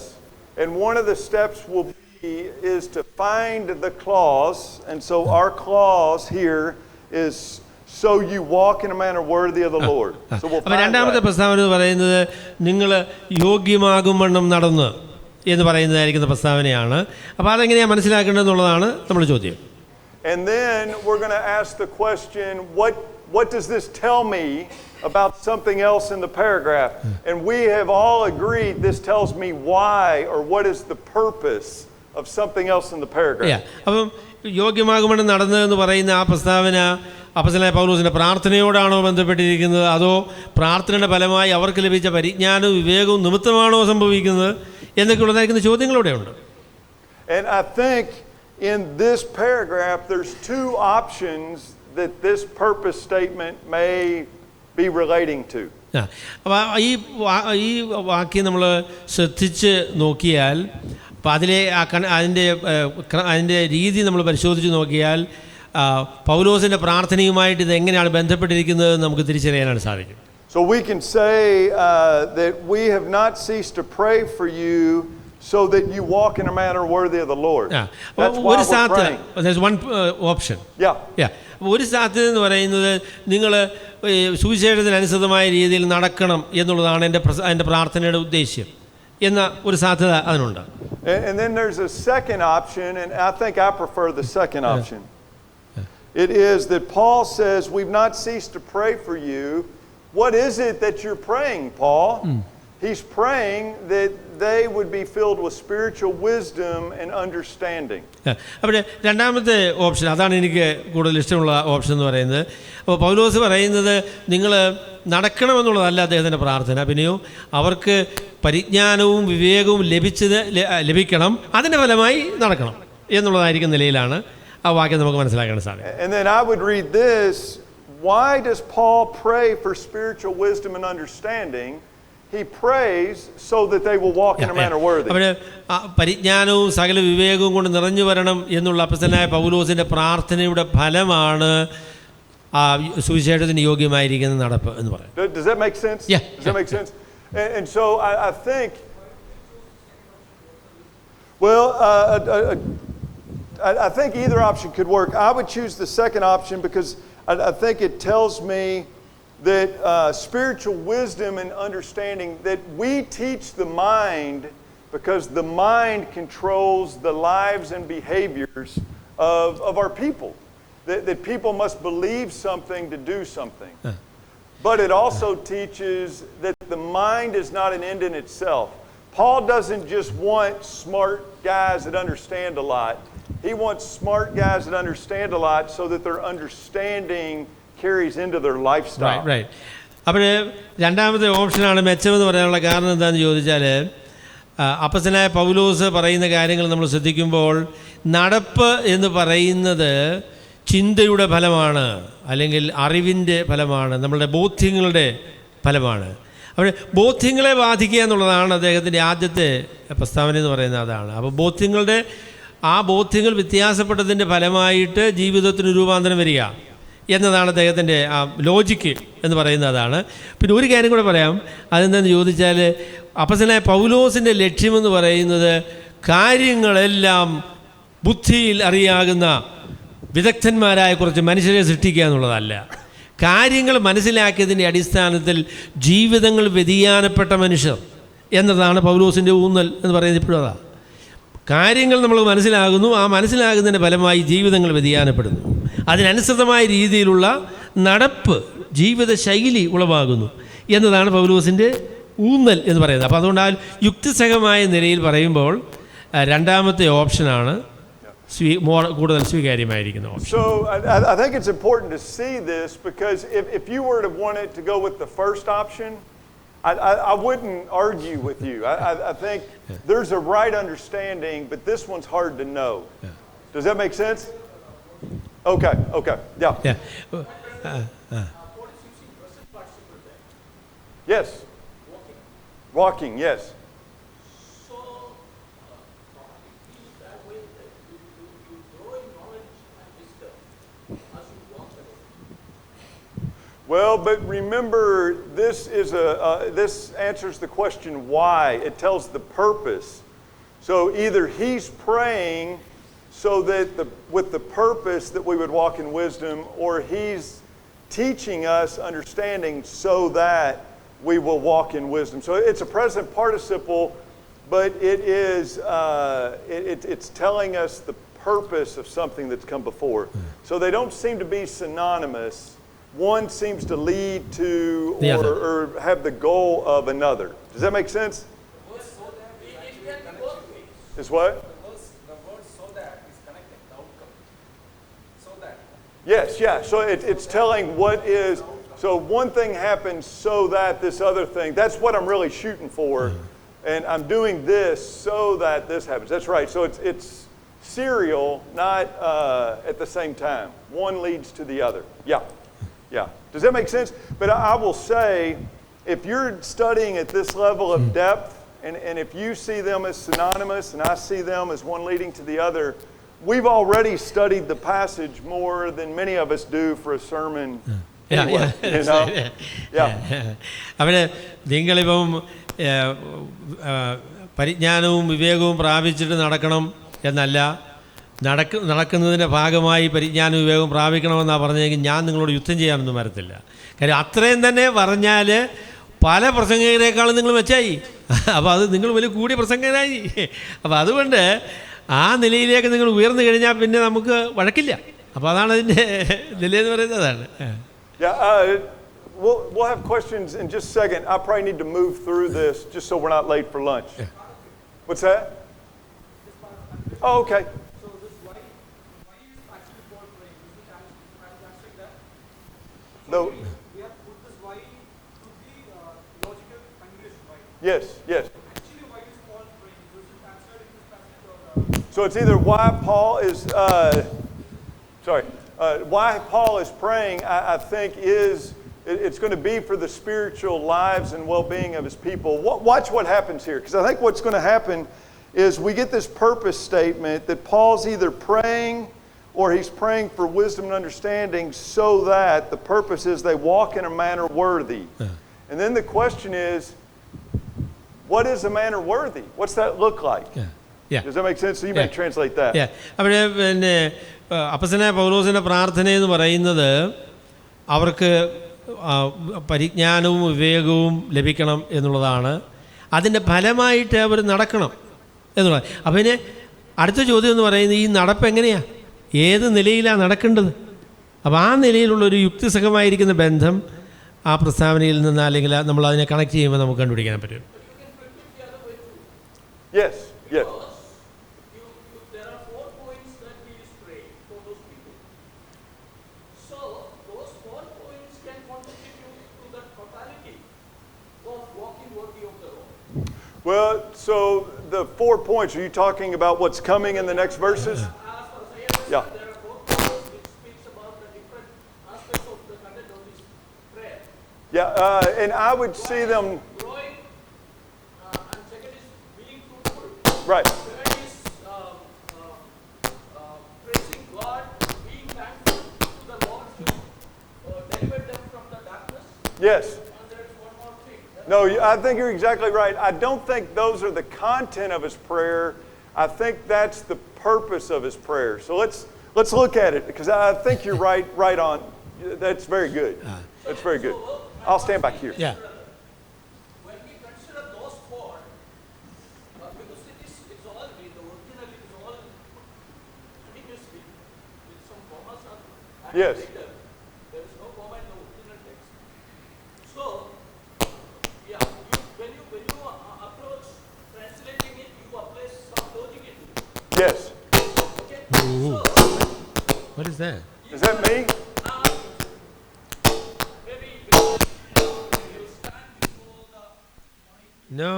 and one of the steps will be is to find the clause, and so our clause here is so you walk in a manner worthy of the Lord. So we'll അപ്പോൾ find രണ്ടാമത്തെ that. പ്രസ്താവന എന്ന് പറയുന്നത് നിങ്ങൾ യോഗ്യമാകും വണ്ണം നടന്ന് എന്ന് പറയുന്നതായിരിക്കുന്ന പ്രസ്താവനയാണ്. അപ്പോൾ അതെങ്ങനെയാണ് മനസ്സിലാക്കേണ്ടതെന്നുള്ളതാണ് നമ്മുടെ ചോദ്യം. And then we're going to ask the question, what does this tell me about something else in the paragraph? And we have all agreed this tells me why, or what is the purpose of something else in the paragraph. അപ്പം യോഗ്യമാകുമെന്ന് നടന്ന് എന്ന് പറയുന്ന ആ പ്രസ്താവന അപ്പോസ്തലനായ പൗലോസിൻ്റെ പ്രാർത്ഥനയോടാണോ ബന്ധപ്പെട്ടിരിക്കുന്നത്, അതോ പ്രാർത്ഥനയുടെ ഫലമായി അവർക്ക് ലഭിച്ച പരിജ്ഞാനവും വിവേകവും നിമിത്തമാണോ സംഭവിക്കുന്നത് എന്നൊക്കെയുള്ളതായിരിക്കുന്ന ചോദ്യങ്ങളിവിടെ ഉണ്ട്. And I think in this paragraph there's two options that this purpose statement may be relating to. അപ്പോൾ ഈ വാക്യം നമ്മൾ ശ്രദ്ധിച്ച് നോക്കിയാൽ, അപ്പോൾ അതിൻ്റെ രീതി നമ്മൾ പരിശോധിച്ച് നോക്കിയാൽ പൗലോസിൻ്റെ പ്രാർത്ഥനയുമായിട്ട് ഇത് എങ്ങനെയാണ് ബന്ധപ്പെട്ടിരിക്കുന്നത് നമുക്ക് തിരിച്ചറിയാനാണ് സാധിക്കും. So we can say that we have not ceased to pray for you so that you walk in a manner worthy of the Lord. That's why we're praying. There's one option. Yeah. ഒരു സാധ്യത എന്ന് പറയുന്നത് നിങ്ങൾ സുവിശേഷത്തിനനുസൃതമായ രീതിയിൽ നടക്കണം എന്നുള്ളതാണ് എൻ്റെ പ്രാർത്ഥനയുടെ ഉദ്ദേശ്യം എന്ന ഒരു സാധ്യത അതിനുണ്ട്. And then there's a second option, and I think I prefer the second option. It is that Paul says, we've not ceased to pray for you. What is it that you're praying, Paul? He's praying that they would be filled with spiritual wisdom and understanding. അപ്പോൾ രണ്ടാമത്തെ option, അതാണ് എനിക്ക് കൂടുതൽ ഇഷ്ടമുള്ള option എന്ന് പറയുന്നത്. അപ്പോൾ പൗലോസ് പറയുന്നത് നിങ്ങൾ നടക്കണമെന്നുള്ളതല്ല അദ്ദേഹത്തിൻ്റെ പ്രാർത്ഥന, പിന്നെയോ അവർക്ക് പരിജ്ഞാനവും വിവേകവും ലഭിക്കണം, അതിൻ്റെ ഫലമായി നടക്കണം എന്നുള്ളതായിരിക്കും നിലയിലാണ് ആ വാക്യം നമുക്ക് മനസ്സിലാക്കാൻ സാധിക്കും. And then I would read this, why does Paul pray for spiritual wisdom and understanding? He prays so that they will walk in a manner worthy. അപ്പോൾ പരിജ്ഞാനവും സകല വിവേകവും കൊണ്ട് നിറഞ്ഞു വരണം എന്നുള്ള അപ്പോസ്തലനായ പൗലോസിൻ്റെ പ്രാർത്ഥനയുടെ ഫലമാണ് ആ സുവിശേഷത്തിന് യോഗ്യമായിരിക്കുന്ന നടപ്പ് എന്ന് പറയും. Does that make sense? Yeah. Does that make sense? And so I think, well, I think either option could work. I would choose the second option because I think it tells me that spiritual wisdom and understanding, that we teach the mind because the mind controls the lives and behaviors of our people. That people must believe something to do something. But it also teaches that the mind is not an end in itself. Paul doesn't just want smart guys that understand a lot. He wants smart guys that understand a lot so that their understanding carries into their lifestyle. Right. അപ്പോൾ രണ്ടാമത്തെ ഓപ്ഷനാണ് മെച്ചമെന്ന് പറയാനുള്ള കാരണം എന്താണെന്ന് ചോദിച്ചാൽ, അപ്പോസ്തലനായ പൗലോസ് പറയുന്ന കാര്യങ്ങൾ നമ്മൾ ശ്രദ്ധിക്കുമ്പോൾ നടപ്പ് എന്ന് പറയുന്നത് ചിന്തയുടെ ഫലമാണ്, അല്ലെങ്കിൽ അറിവിൻ്റെ ഫലമാണ്, നമ്മളുടെ ബോധ്യങ്ങളുടെ ഫലമാണ്. അപ്പോൾ ബോധ്യങ്ങളെ ബാധിക്കുക എന്നുള്ളതാണ് അദ്ദേഹത്തിൻ്റെ ആദ്യത്തെ പ്രസ്താവന എന്ന് പറയുന്നത് അതാണ്. അപ്പോൾ ബോധ്യങ്ങൾ വ്യത്യാസപ്പെട്ടതിൻ്റെ ഫലമായിട്ട് ജീവിതത്തിന് രൂപാന്തരം വരിക എന്നതാണ് അദ്ദേഹത്തിൻ്റെ ആ ലോജിക്ക് എന്ന് പറയുന്നത് അതാണ്. പിന്നെ ഒരു കാര്യം കൂടെ പറയാം. അതെന്താണെന്ന് ചോദിച്ചാൽ അപ്പോസ്തലനായ പൗലോസിൻ്റെ ലക്ഷ്യമെന്ന് പറയുന്നത് കാര്യങ്ങളെല്ലാം ബുദ്ധിയിൽ അറിയാകുന്ന വിദഗ്ധന്മാരായ കുറച്ച് മനുഷ്യരെ സൃഷ്ടിക്കുക എന്നുള്ളതല്ല. കാര്യങ്ങൾ മനസ്സിലാക്കിയതിൻ്റെ അടിസ്ഥാനത്തിൽ ജീവിതങ്ങൾ വ്യതിയാനപ്പെട്ട മനുഷ്യർ എന്നതാണ് പൗലോസിൻ്റെ ഊന്നൽ എന്ന് പറയുന്നത്. ഇപ്പോഴും അതാണ്. കാര്യങ്ങൾ നമ്മൾ മനസ്സിലാകുന്നു, ആ മനസ്സിലാകുന്നതിൻ്റെ ഫലമായി ജീവിതങ്ങൾ വ്യതിയാനപ്പെടുന്നു, അതിനനുസൃതമായ രീതിയിലുള്ള നടപ്പ് ജീവിതശൈലി ഉളവാകുന്നു എന്നതാണ് പൗലോസിൻ്റെ ഊന്നൽ എന്ന് പറയുന്നത്. അപ്പോൾ അതുകൊണ്ട് ആ യുക്തിസഹമായ നിലയിൽ പറയുമ്പോൾ രണ്ടാമത്തെ ഓപ്ഷനാണ് കൂടുതൽ സ്വീകാര്യമായിരിക്കുന്ന option. So I think it's important to see this because if you were to want it to go with the first option, I wouldn't argue with you. I think there's a right understanding, but this one's hard to know. Does that make sense? Okay, yeah. Yes. Walking, yes. Well, but remember, this answers the question why. It tells the purpose. So either he's praying so that with the purpose that we would walk in wisdom, or he's teaching us understanding so that we will walk in wisdom. So it's a present participle, but it is it's telling us the purpose of something that's come before. So they don't seem to be synonymous. One seems to lead to or have the goal of another. Does that make sense? Is what? The word so that is connected, the outcome. So that. Yes, yeah. So it's telling what is. So one thing happens so that this other thing. That's what I'm really shooting for, and I'm doing this so that this happens. That's right. So it's serial, not at the same time. One leads to the other. Yeah. Yeah. Does that make sense? But I will say, if you're studying at this level of depth, and if you see them as synonymous, and I see them as one leading to the other, we've already studied the passage more than many of us do for a sermon. Anyway, you know? അവന് നിങ്ങളിപ്പം പരിജ്ഞാനവും വിവേകവും പ്രാപിച്ചിട്ട് നടക്കണം എന്നല്ല, നടക്കുന്നതിൻ്റെ ഭാഗമായി പരിജ്ഞാനവും വിവേകവും പ്രാപിക്കണമെന്നാണ് പറഞ്ഞതെങ്കിൽ ഞാൻ നിങ്ങളോട് യുദ്ധം ചെയ്യാനൊന്നും വരത്തില്ല. കാര്യം അത്രയും തന്നെ പറഞ്ഞാൽ പല പ്രസംഗകരെക്കാളും നിങ്ങൾ മെച്ചായി. അപ്പോൾ അത് നിങ്ങൾ വലിയ കൂടിയ പ്രസംഗകരായി. അപ്പോൾ അതുകൊണ്ട് ആ നിലയിലേക്ക് നിങ്ങൾ ഉയർന്നു കഴിഞ്ഞാൽ പിന്നെ നമുക്ക് വഴക്കില്ല. അപ്പോൾ അതാണ് അതിൻ്റെ നിലയെന്ന് പറയുന്നത്. അതാണ്. We'll have questions in just a second. I probably need to move through this just so we're not late for lunch. What's that? Oh, okay. No. We have put this why to the logical continuation why. Yes. Actually, why is Paul praying? This is answered in this passage or So it's either why Paul is why Paul is praying. I think it's going to be for the spiritual lives and well-being of his people. Watch what happens here, because I think what's going to happen is we get this purpose statement that Paul's either praying or he's praying for wisdom and understanding so that the purpose is they walk in a manner worthy. And then the question is, what is a manner worthy? What's that look like? Does that make sense? So you may translate that. അപ്പോൾ പിന്നെ അപ്പോസ്തലനായ പൗലോസിൻ്റെ പ്രാർത്ഥനയെന്ന് പറയുന്നത് അവർക്ക് പരിജ്ഞാനവും വിവേകവും ലഭിക്കണം എന്നുള്ളതാണ്. അതിൻ്റെ ഫലമായിട്ട് അവർ നടക്കണം എന്നുള്ളത്. അപ്പം പിന്നെ അടുത്ത ചോദ്യം എന്ന് പറയുന്നത് ഈ നടപ്പ് എങ്ങനെയാണ്, ഏത് നിലയിലാണ് നടക്കേണ്ടത്? അപ്പോൾ ആ നിലയിലുള്ളൊരു യുക്തിസഹമായിരിക്കുന്ന ബന്ധം ആ പ്രസ്താവനയിൽ നിന്ന് അല്ലെങ്കിൽ നമ്മൾ അതിനെ കണക്ട് ചെയ്യുമ്പോൾ നമുക്ക് കണ്ടുപിടിക്കാൻ പറ്റും. Yes. there are 4 points that he is praying for those people. So those 4 points can contribute to the totality of walking worthy of the Lord. Well, so the 4 points, are you talking about what's coming in the next verses? As far as I understand, Yeah. there are 4 points which speaks about the different aspects of the content of this prayer. Yeah, and I would see them. Growing, and second is being fruitful. Right. Third is praising God, being thankful to the Lord Yes. No, I think you're exactly right. I don't think those are the content of his prayer. I think that's the purpose of his prayer. So let's look at it, because I think you're right on. That's very good. That's very good. I'll stand back here. Yeah. When we consider those four, because it's all, the original is all continuously with some commas or Yes. later. There is no comma in the original text. So, yeah, when you approach translating it, you apply some logic into it. Yes. Okay? Ooh. So, What is that? Is that me? maybe you stand before the No.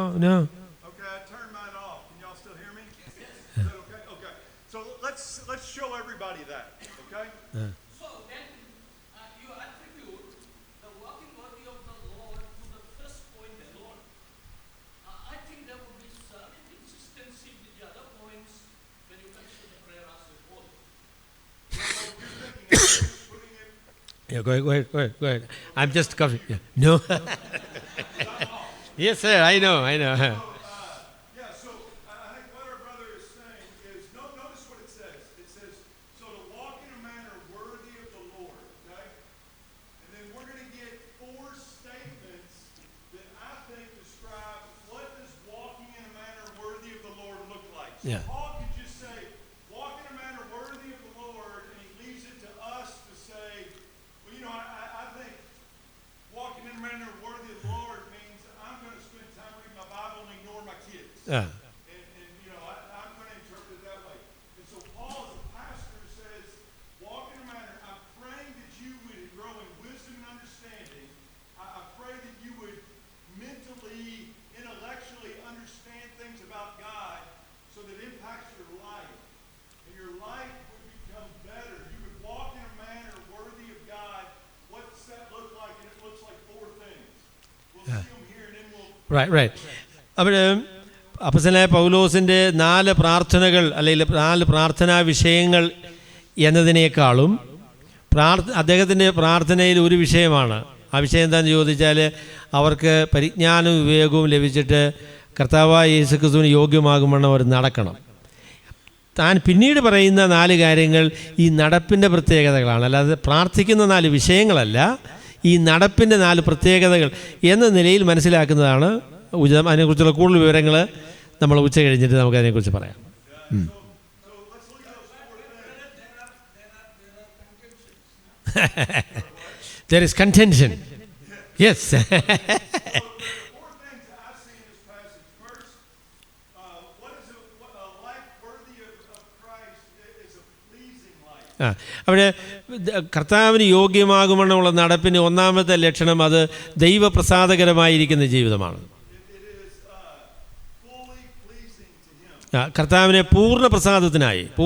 Okay, I turned mine off. Can y'all still hear me? Yes. Is that okay? Okay. So let's show everybody that. Okay. So then you attribute the walking worthy of the Lord to the first point alone. I think there would be some inconsistency with the other points when you consider the prayer as a whole. Yeah, go ahead. I'm just covering. Yeah. No. Yes, sir. I know. Yeah, so I think what our brother is saying is, notice what it says. It says, so to walk in a manner worthy of the Lord, okay? And then we're going to get four statements that I think describe what does walking in a manner worthy of the Lord look like. So Yeah. Paul could just say, walk in a manner worthy of the Lord, and he leaves it to us to say, well, I think walking in a manner worthy of the Lord means I'm going to spend time reading my Bible and ignore my kids. Yeah. I'm going to interpret it that way. And so Paul, as a pastor, says, walk in a manner, I'm praying that you would grow in wisdom and understanding. I pray that you would mentally, intellectually understand things about God so that it impacts your life. And your life would become better. You would walk in a manner worthy of God. What's that look like? And it looks like four things. We'll see them here, and then we'll... Right. അവിടെ അപ്പോസ്തലനായ പൗലോസിൻ്റെ 4 പ്രാർത്ഥനകൾ അല്ലെങ്കിൽ 4 പ്രാർത്ഥനാ വിഷയങ്ങൾ എന്നതിനേക്കാളും അദ്ദേഹത്തിൻ്റെ പ്രാർത്ഥനയിൽ ഒരു വിഷയമാണ്. ആ വിഷയം എന്താണെന്ന് ചോദിച്ചാൽ അവർക്ക് പരിജ്ഞാനവും വിവേകവും ലഭിച്ചിട്ട് കർത്താവായ യേശുക്രിസ്തുവിന് യോഗ്യമാകുമെന്ന് അവർ നടക്കണം. താൻ പിന്നീട് പറയുന്ന 4 കാര്യങ്ങൾ ഈ നടപ്പിൻ്റെ പ്രത്യേകതകളാണ്, അല്ലാതെ പ്രാർത്ഥിക്കുന്ന 4 വിഷയങ്ങളല്ല. ഈ നടപ്പിൻ്റെ 4 പ്രത്യേകതകൾ എന്ന നിലയിൽ മനസ്സിലാക്കുന്നതാണ് ഉചിതം. അതിനെക്കുറിച്ചുള്ള കൂടുതൽ വിവരങ്ങൾ നമ്മൾ ഉച്ച കഴിഞ്ഞിട്ട് നമുക്കതിനെക്കുറിച്ച് പറയാം. There is contention. Yes. Four things that I see in this passage. First, what is a life worthy of Christ is a pleasing life. അവിടെ കർത്താവിന് യോഗ്യമാകുമെന്നുള്ള നടപ്പിന് ഒന്നാമത്തെ ലക്ഷണം അത് ദൈവപ്രസാദകരമായിരിക്കുന്ന ജീവിതമാണ്. Fully pleasing to him. കർത്താവിനെ പൂർണ്ണ പ്രസാദത്തിനായി. It is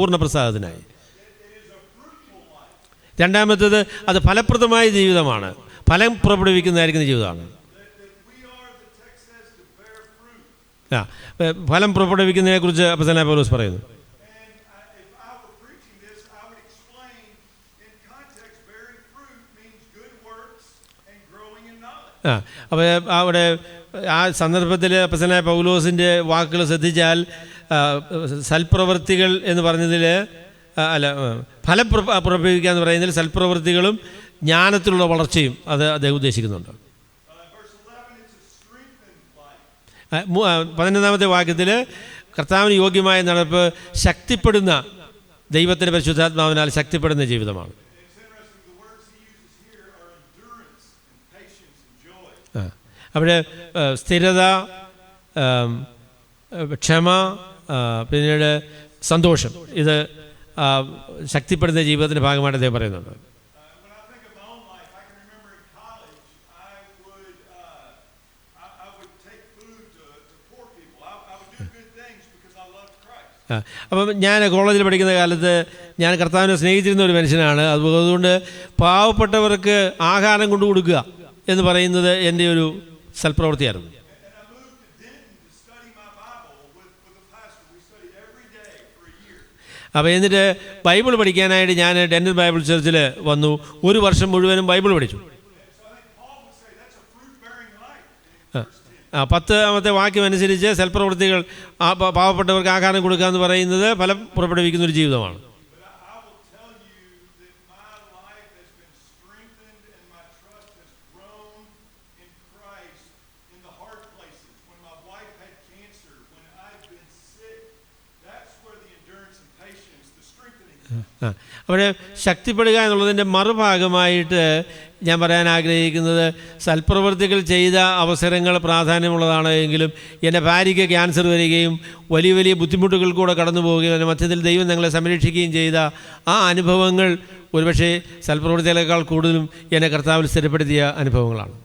a fruitful life. രണ്ടാമത്തേത് അത് ഫലപ്രദമായ ജീവിതമാണ്, ഫലം പുറപ്പെടുവിക്കുന്നതായിരിക്കുന്ന ജീവിതമാണ്. We are, the text says, to bear fruit. ഫലം പുറപ്പെടുവിക്കുന്നതിനെക്കുറിച്ച് അപ്പോസ്തലനായ പൗലോസ് പറയുന്നു. And if I were preaching this, I would explain in context, bearing fruit means good works and growing in knowledge. അപ്പോൾ അവിടെ ആ സന്ദർഭത്തിൽ അപ്പോസ്തലനായ പൗലോസിൻ്റെ വാക്കുകൾ ശ്രദ്ധിച്ചാൽ സൽപ്രവൃത്തികൾ എന്ന് പറഞ്ഞതിൽ ഫലം പുറപ്പെടുവിക്കുക എന്ന് പറയുന്നതിൽ സൽപ്രവൃത്തികളും ജ്ഞാനത്തിലുള്ള വളർച്ചയും അത് അദ്ദേഹം ഉദ്ദേശിക്കുന്നുണ്ട്. Verse 11, it's a strengthened life. 11-ാമത്തെ വാക്യത്തിൽ കർത്താവിന് യോഗ്യമായ നടപ്പ് ശക്തിപ്പെടുന്ന ദൈവത്തിൻ്റെ പരിശുദ്ധാത്മാവിനാൽ ശക്തിപ്പെടുന്ന ജീവിതമാണ്. It's interesting, the words he uses here are endurance and patience and joy. അവിടെ സ്ഥിരത, ക്ഷമ, പിന്നീട് സന്തോഷം, ഇത് ശക്തിപ്പെടുന്ന ജീവിതത്തിൻ്റെ ഭാഗമായിട്ട് അദ്ദേഹം പറയുന്നുണ്ട്. When I think of my own life, I can remember in college, I would take food to poor people. I would do good things because I loved Christ. അപ്പം ഞാൻ കോളേജിൽ പഠിക്കുന്ന കാലത്ത് ഞാൻ കർത്താവിനെ സ്നേഹിച്ചിരുന്ന ഒരു മനുഷ്യനാണ്. അതുകൊണ്ട് പാവപ്പെട്ടവർക്ക് ആഹാരം കൊണ്ടു കൊടുക്കുക എന്ന് പറയുന്നത് എൻ്റെ ഒരു സൽപ്രവൃത്തിയായിരുന്നു. And I moved to Denton to study my Bible with a pastor. We studied every day for a year. അപ്പോൾ എന്നിട്ട് ബൈബിൾ പഠിക്കാനായിട്ട് ഞാൻ ഡെന്റൽ ബൈബിൾ ചർച്ചിൽ വന്നു. 1 വർഷം മുഴുവനും ബൈബിൾ പഠിച്ചു. So I think Paul would say that's a 10ാമത്തെ വാക്യം അനുസരിച്ച് സൽപ്രവൃത്തികൾ പാവപ്പെട്ടവർക്ക് ആഹാരം കൊടുക്കുക എന്ന് പറയുന്നത് ഫലം പുറപ്പെടുവിക്കുന്ന ഒരു ജീവിതമാണ്. അവർ ശക്തിപ്പെടുക എന്നുള്ളതിൻ്റെ മറുഭാഗമായിട്ട് ഞാൻ പറയാൻ ആഗ്രഹിക്കുന്നത്, സൽപ്രവൃത്തികൾ ചെയ്ത അവസരങ്ങൾ പ്രാധാന്യമുള്ളതാണ് എങ്കിലും എൻ്റെ ഭാര്യയ്ക്ക് ക്യാൻസർ വരികയും വലിയ വലിയ ബുദ്ധിമുട്ടുകൾ കൂടെ കടന്നു പോവുകയും അതിന് മധ്യത്തിൽ ദൈവം ഞങ്ങളെ സംരക്ഷിക്കുകയും ചെയ്ത ആ അനുഭവങ്ങൾ ഒരുപക്ഷെ സൽപ്രവൃത്തികളേക്കാൾ കൂടുതലും എന്നെ കർത്താവിൽ സ്ഥിരപ്പെടുത്തിയ അനുഭവങ്ങളാണ്.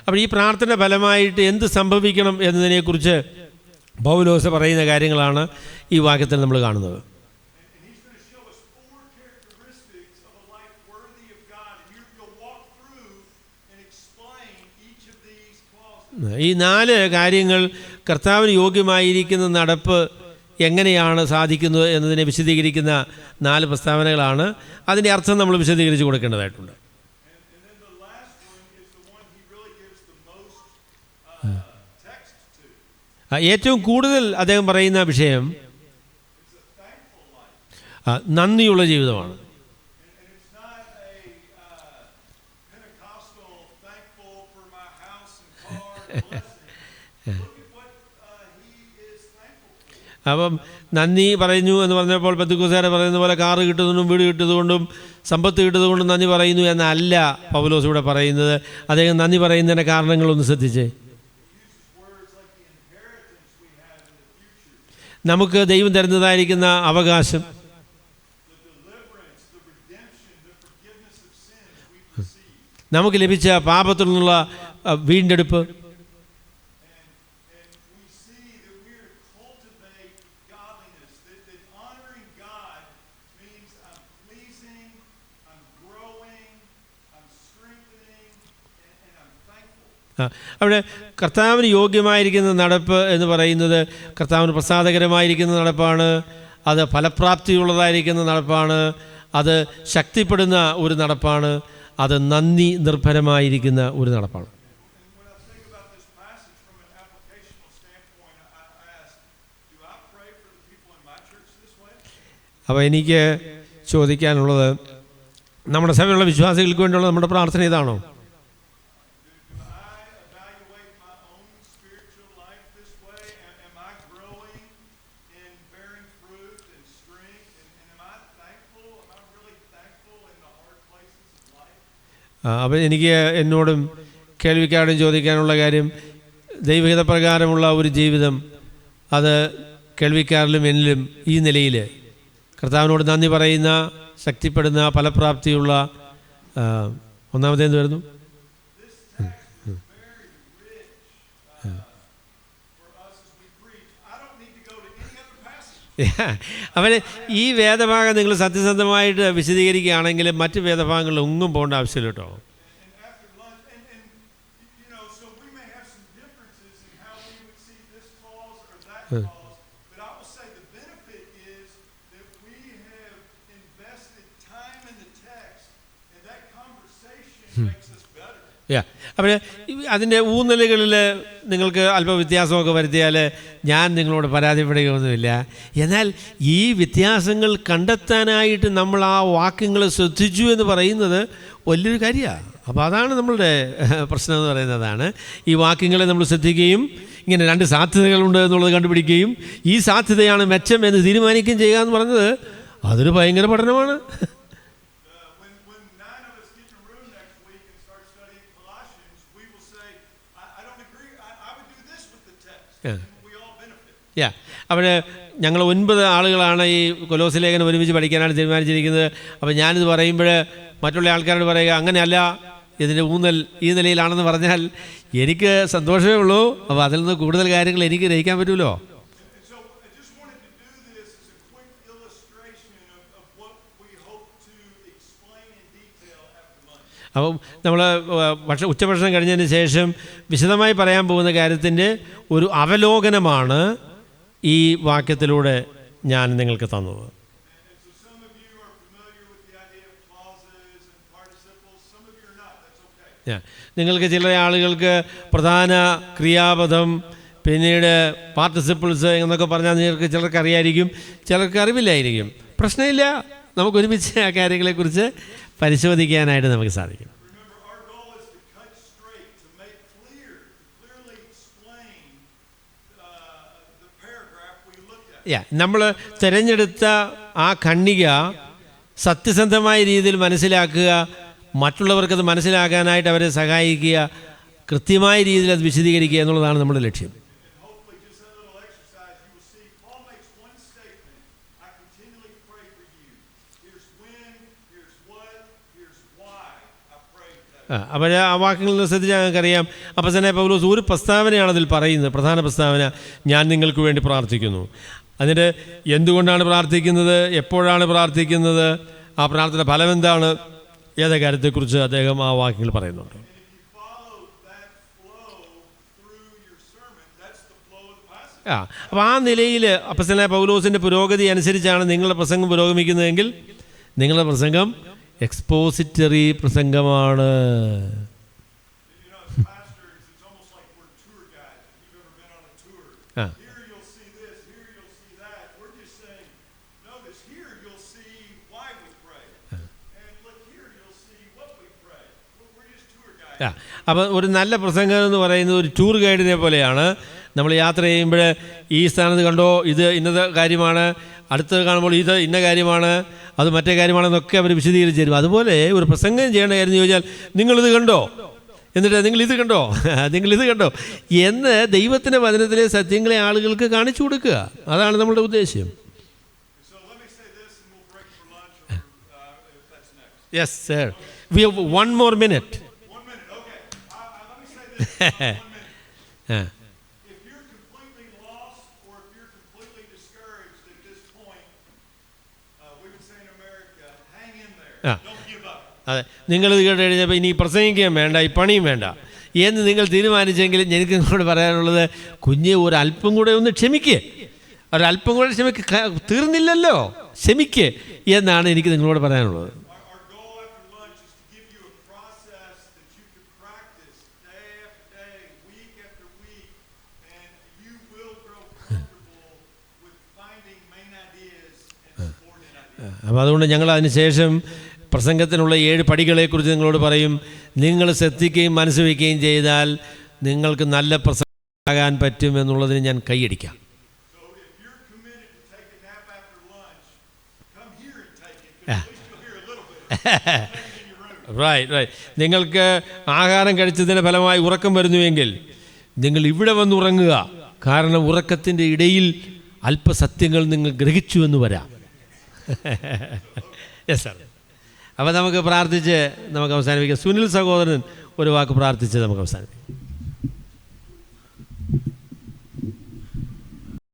അപ്പോൾ ഈ പ്രാർത്ഥന ഫലമായിട്ട് എന്ത് സംഭവിക്കണം എന്നതിനെക്കുറിച്ച് പൗലോസ് പറയുന്ന കാര്യങ്ങളാണ് ഈ വാക്യത്തിൽ നമ്മൾ കാണുന്നത്. ഈ 4 കാര്യങ്ങൾ കർത്താവിന് യോഗ്യമായിരിക്കുന്ന നടപ്പ് എങ്ങനെയാണ് സാധിക്കുന്നത് എന്നതിനെ വിശദീകരിക്കുന്ന 4 പ്രസ്താവനകളാണ്. അതിൻ്റെ അർത്ഥം നമ്മൾ വിശദീകരിച്ച് കൊടുക്കേണ്ടതായിട്ടുണ്ട്. ഏറ്റവും കൂടുതൽ അദ്ദേഹം പറയുന്ന വിഷയം നന്ദിയുള്ള ജീവിതമാണ്. അപ്പം നന്ദി പറയുന്നു എന്ന് പറഞ്ഞപ്പോൾ പെന്തക്കോസ്തുകാരെ പറയുന്ന പോലെ കാറ് കിട്ടുന്നതുകൊണ്ടും വീട് കിട്ടുന്നതുകൊണ്ടും സമ്പത്ത് കിട്ടുന്നതുകൊണ്ടും നന്ദി പറയുന്നു എന്നല്ല പൗലോസ് ഇവിടെ പറയുന്നത്. അദ്ദേഹം നന്ദി പറയുന്നതിൻ്റെ കാരണങ്ങളൊന്ന് ശ്രദ്ധിച്ചേ. നമുക്ക് ദൈവം തരുന്നതായിരിക്കുന്ന അവകാശം, നമുക്ക് ലഭിച്ച പാപത്തിൽ നിന്നുള്ള വീണ്ടെടുപ്പ്, അവിടെ കർത്താവിന് യോഗ്യമായിരിക്കുന്ന നടപ്പ് എന്ന് പറയുന്നത് കർത്താവിന് പ്രസാദകരമായിരിക്കുന്ന നടപ്പാണ്, അത് ഫലപ്രാപ്തിയുള്ളതായിരിക്കുന്ന നടപ്പാണ്, അത് ശക്തിപ്പെടുന്ന ഒരു നടപ്പാണ്, അത് നന്ദി നിർഭരമായിരിക്കുന്ന ഒരു നടപ്പാണ്. അപ്പോൾ എനിക്ക് ചോദിക്കാനുള്ളത്, നമ്മുടെ സഭയിലുള്ള വിശ്വാസികൾക്ക് വേണ്ടിയുള്ള നമ്മുടെ പ്രാർത്ഥന ഇതാണോ? അപ്പോൾ എനിക്ക് എന്നോടും കേൾവിക്കാരോടും ചോദിക്കാനുള്ള കാര്യം, ദൈവഹിതപ്രകാരമുള്ള ഒരു ജീവിതം അത് കേൾവിക്കാരിലും എന്നിലും ഈ നിലയിൽ കർത്താവിനോട് നന്ദി പറയുന്ന, ശക്തിപ്പെടുന്ന, ഫലപ്രാപ്തിയുള്ള, ഒന്നാമത്തേത് വരുന്നു അവന് ഈ വേദഭാഗം നിങ്ങൾ സത്യസന്ധമായിട്ട് വിശദീകരിക്കുകയാണെങ്കിൽ മറ്റ് വേദഭാഗങ്ങളിൽ ഒന്നും പോകേണ്ട ആവശ്യമില്ല കേട്ടോ. അപ്പോൾ അതിൻ്റെ ഊന്നലുകളിൽ നിങ്ങൾക്ക് അല്പം വ്യത്യാസമൊക്കെ വരുത്തിയാൽ ഞാൻ നിങ്ങളോട് പരാതിപ്പെടുകയൊന്നുമില്ല. എന്നാൽ ഈ വ്യത്യാസങ്ങൾ കണ്ടെത്താനായിട്ട് നമ്മൾ ആ വാക്യങ്ങൾ ശ്രദ്ധിച്ചു എന്ന് പറയുന്നത് വലിയൊരു കാര്യമാണ്. അപ്പോൾ അതാണ് നമ്മളുടെ പ്രശ്നം എന്ന് പറയുന്നതാണ്. ഈ വാക്യങ്ങളെ നമ്മൾ ശ്രദ്ധിക്കുകയും ഇങ്ങനെ 2 സാധ്യതകളുണ്ട് എന്നുള്ളത് കണ്ടുപിടിക്കുകയും ഈ സാധ്യതയാണ് മെച്ചം എന്ന് തീരുമാനിക്കുകയും ചെയ്യുക എന്ന് പറഞ്ഞത് അതൊരു ഭയങ്കര പഠനമാണ്. അവിടെ ഞങ്ങൾ 9 ആളുകളാണ് ഈ കൊലോസ്യ ലേഖനം ഒരുമിച്ച് പഠിക്കാനാണ് തീരുമാനിച്ചിരിക്കുന്നത്. അപ്പോൾ ഞാനിത് പറയുമ്പോൾ മറ്റുള്ള ആൾക്കാരോട് പറയുക, അങ്ങനെയല്ല, ഇതിൻ്റെ ഊന്നൽ ഈ നിലയിലാണെന്ന് പറഞ്ഞാൽ എനിക്ക് സന്തോഷമേ ഉള്ളൂ. അപ്പോൾ അതിൽ നിന്ന് കൂടുതൽ കാര്യങ്ങൾ എനിക്ക് ഗ്രഹിക്കാൻ പറ്റുമല്ലോ. അപ്പം നമ്മൾ ഉച്ചഭക്ഷണം കഴിഞ്ഞതിന് ശേഷം വിശദമായി പറയാൻ പോകുന്ന കാര്യത്തിൻ്റെ ഒരു അവലോകനമാണ് ഈ വാക്യത്തിലൂടെ ഞാൻ നിങ്ങൾക്ക് തന്നത്. നിങ്ങൾക്ക് ചില ആളുകൾക്ക് പ്രധാന ക്രിയാപദം പിന്നീട് പാർട്ടിസിപ്പിൾസ് എന്നൊക്കെ പറഞ്ഞാൽ നിങ്ങൾക്ക് ചിലർക്ക് അറിയായിരിക്കും, ചിലർക്ക് അറിവില്ലായിരിക്കും. പ്രശ്നമില്ല, നമുക്ക് ഒരുമിച്ച് ആ കാര്യങ്ങളെക്കുറിച്ച് പരിശോധിക്കാനായിട്ട് നമുക്ക് സാധിക്കും. നമ്മൾ തിരഞ്ഞെടുത്ത ആ ഖണ്ഡിക സത്യസന്ധമായ രീതിയിൽ മനസ്സിലാക്കുക, മറ്റുള്ളവർക്കത് മനസ്സിലാക്കാനായിട്ട് അവരെ സഹായിക്കുക, കൃത്യമായ രീതിയിൽ അത് വിശദീകരിക്കുക എന്നുള്ളതാണ് നമ്മുടെ ലക്ഷ്യം. അപ്പോൾ ആ വാക്യങ്ങളിൽ നിന്ന് ശ്രദ്ധിച്ചാൽ ഞങ്ങൾക്കറിയാം, അപ്പോസ്തലനായ പൗലോസ് ഒരു പ്രസ്താവനയാണ് അതിൽ പറയുന്നത്, പ്രധാന പ്രസ്താവന, ഞാൻ നിങ്ങൾക്ക് വേണ്ടി പ്രാർത്ഥിക്കുന്നു. എന്നിട്ട് എന്തുകൊണ്ടാണ് പ്രാർത്ഥിക്കുന്നത്, എപ്പോഴാണ് പ്രാർത്ഥിക്കുന്നത്, ആ പ്രാർത്ഥന ഫലം എന്താണ്, ഏത കാര്യത്തെക്കുറിച്ച് അദ്ദേഹം ആ വാക്യങ്ങൾ പറയുന്നുണ്ട്. അപ്പോൾ ആ നിലയിൽ അപ്പോസ്തലനായ പൗലോസിൻ്റെ പുരോഗതി അനുസരിച്ചാണ് നിങ്ങളുടെ പ്രസംഗം പുരോഗമിക്കുന്നതെങ്കിൽ നിങ്ങളുടെ പ്രസംഗം എക്സ്പോസിറ്ററി പ്രസംഗമാണ്. അപ്പം ഒരു നല്ല പ്രസംഗം എന്ന് പറയുന്നത് ഒരു ടൂർ ഗൈഡിനെ പോലെയാണ്. നമ്മൾ യാത്ര ചെയ്യുമ്പോൾ ഈ സ്ഥാനത്ത് കണ്ടോ, ഇത് ഇന്നത് കാര്യമാണ്, അടുത്തത് കാണുമ്പോൾ ഇത് ഇന്ന കാര്യമാണ്, അത് മറ്റേ കാര്യമാണെന്നൊക്കെ അവർ വിശദീകരിച്ച് തരും. അതുപോലെ ഒരു പ്രസംഗം ചെയ്യേണ്ട കാര്യം ചോദിച്ചാൽ നിങ്ങളിത് കണ്ടോ, എന്നിട്ട് നിങ്ങളിത് കണ്ടോ, നിങ്ങളിത് കണ്ടോ എന്ന് ദൈവത്തിൻ്റെ വചനത്തിലെ സത്യങ്ങളെ ആളുകൾക്ക് കാണിച്ചു കൊടുക്കുക. അതാണ് നമ്മളുടെ ഉദ്ദേശ്യം. Yes sir, we have 1 more minute. അതെ, നിങ്ങളിത് കേട്ട് കഴിഞ്ഞപ്പോൾ ഇനി പ്രസംഗിക്കുകയും വേണ്ട, ഈ പണിയും വേണ്ട എന്ന് നിങ്ങൾ തീരുമാനിച്ചെങ്കിൽ എനിക്ക് നിങ്ങളോട് പറയാനുള്ളത്, കുഞ്ഞ് ഒരല്പം കൂടെ ഒന്ന് ക്ഷമിക്കുക, ഒരല്പം കൂടെ ക്ഷമിക്കുക, തീർന്നില്ലല്ലോ, ക്ഷമിക്കുക എന്നാണ് എനിക്ക് നിങ്ങളോട് പറയാനുള്ളത്. അപ്പോൾ അതുകൊണ്ട് ഞങ്ങൾ അതിനുശേഷം പ്രസംഗത്തിനുള്ള 7 പടികളെക്കുറിച്ച് നിങ്ങളോട് പറയും. നിങ്ങൾ ശ്രദ്ധിക്കുകയും മനസ്സ് വയ്ക്കുകയും ചെയ്താൽ നിങ്ങൾക്ക് നല്ല പ്രസംഗമാകാൻ പറ്റും എന്നുള്ളതിന് ഞാൻ കൈയടിക്കാം. റൈറ്റ്. നിങ്ങൾക്ക് ആഹാരം കഴിച്ചതിൻ്റെ ഫലമായി ഉറക്കം വരുന്നുവെങ്കിൽ നിങ്ങൾ ഇവിടെ വന്ന് ഉറങ്ങുക. കാരണം ഉറക്കത്തിൻ്റെ ഇടയിൽ അല്പസത്യങ്ങൾ നിങ്ങൾ ഗ്രഹിച്ചു എന്ന് വരാം. Yes sir. അപ്പോൾ നമുക്ക് പ്രാർത്ഥിച്ച് നമുക്ക് അവസാനിപ്പിക്കാം. സുനിൽ സഹോദരൻ ഒരു വാക്ക് പ്രാർത്ഥിച്ച് നമുക്ക് അവസാനിപ്പിക്കാം.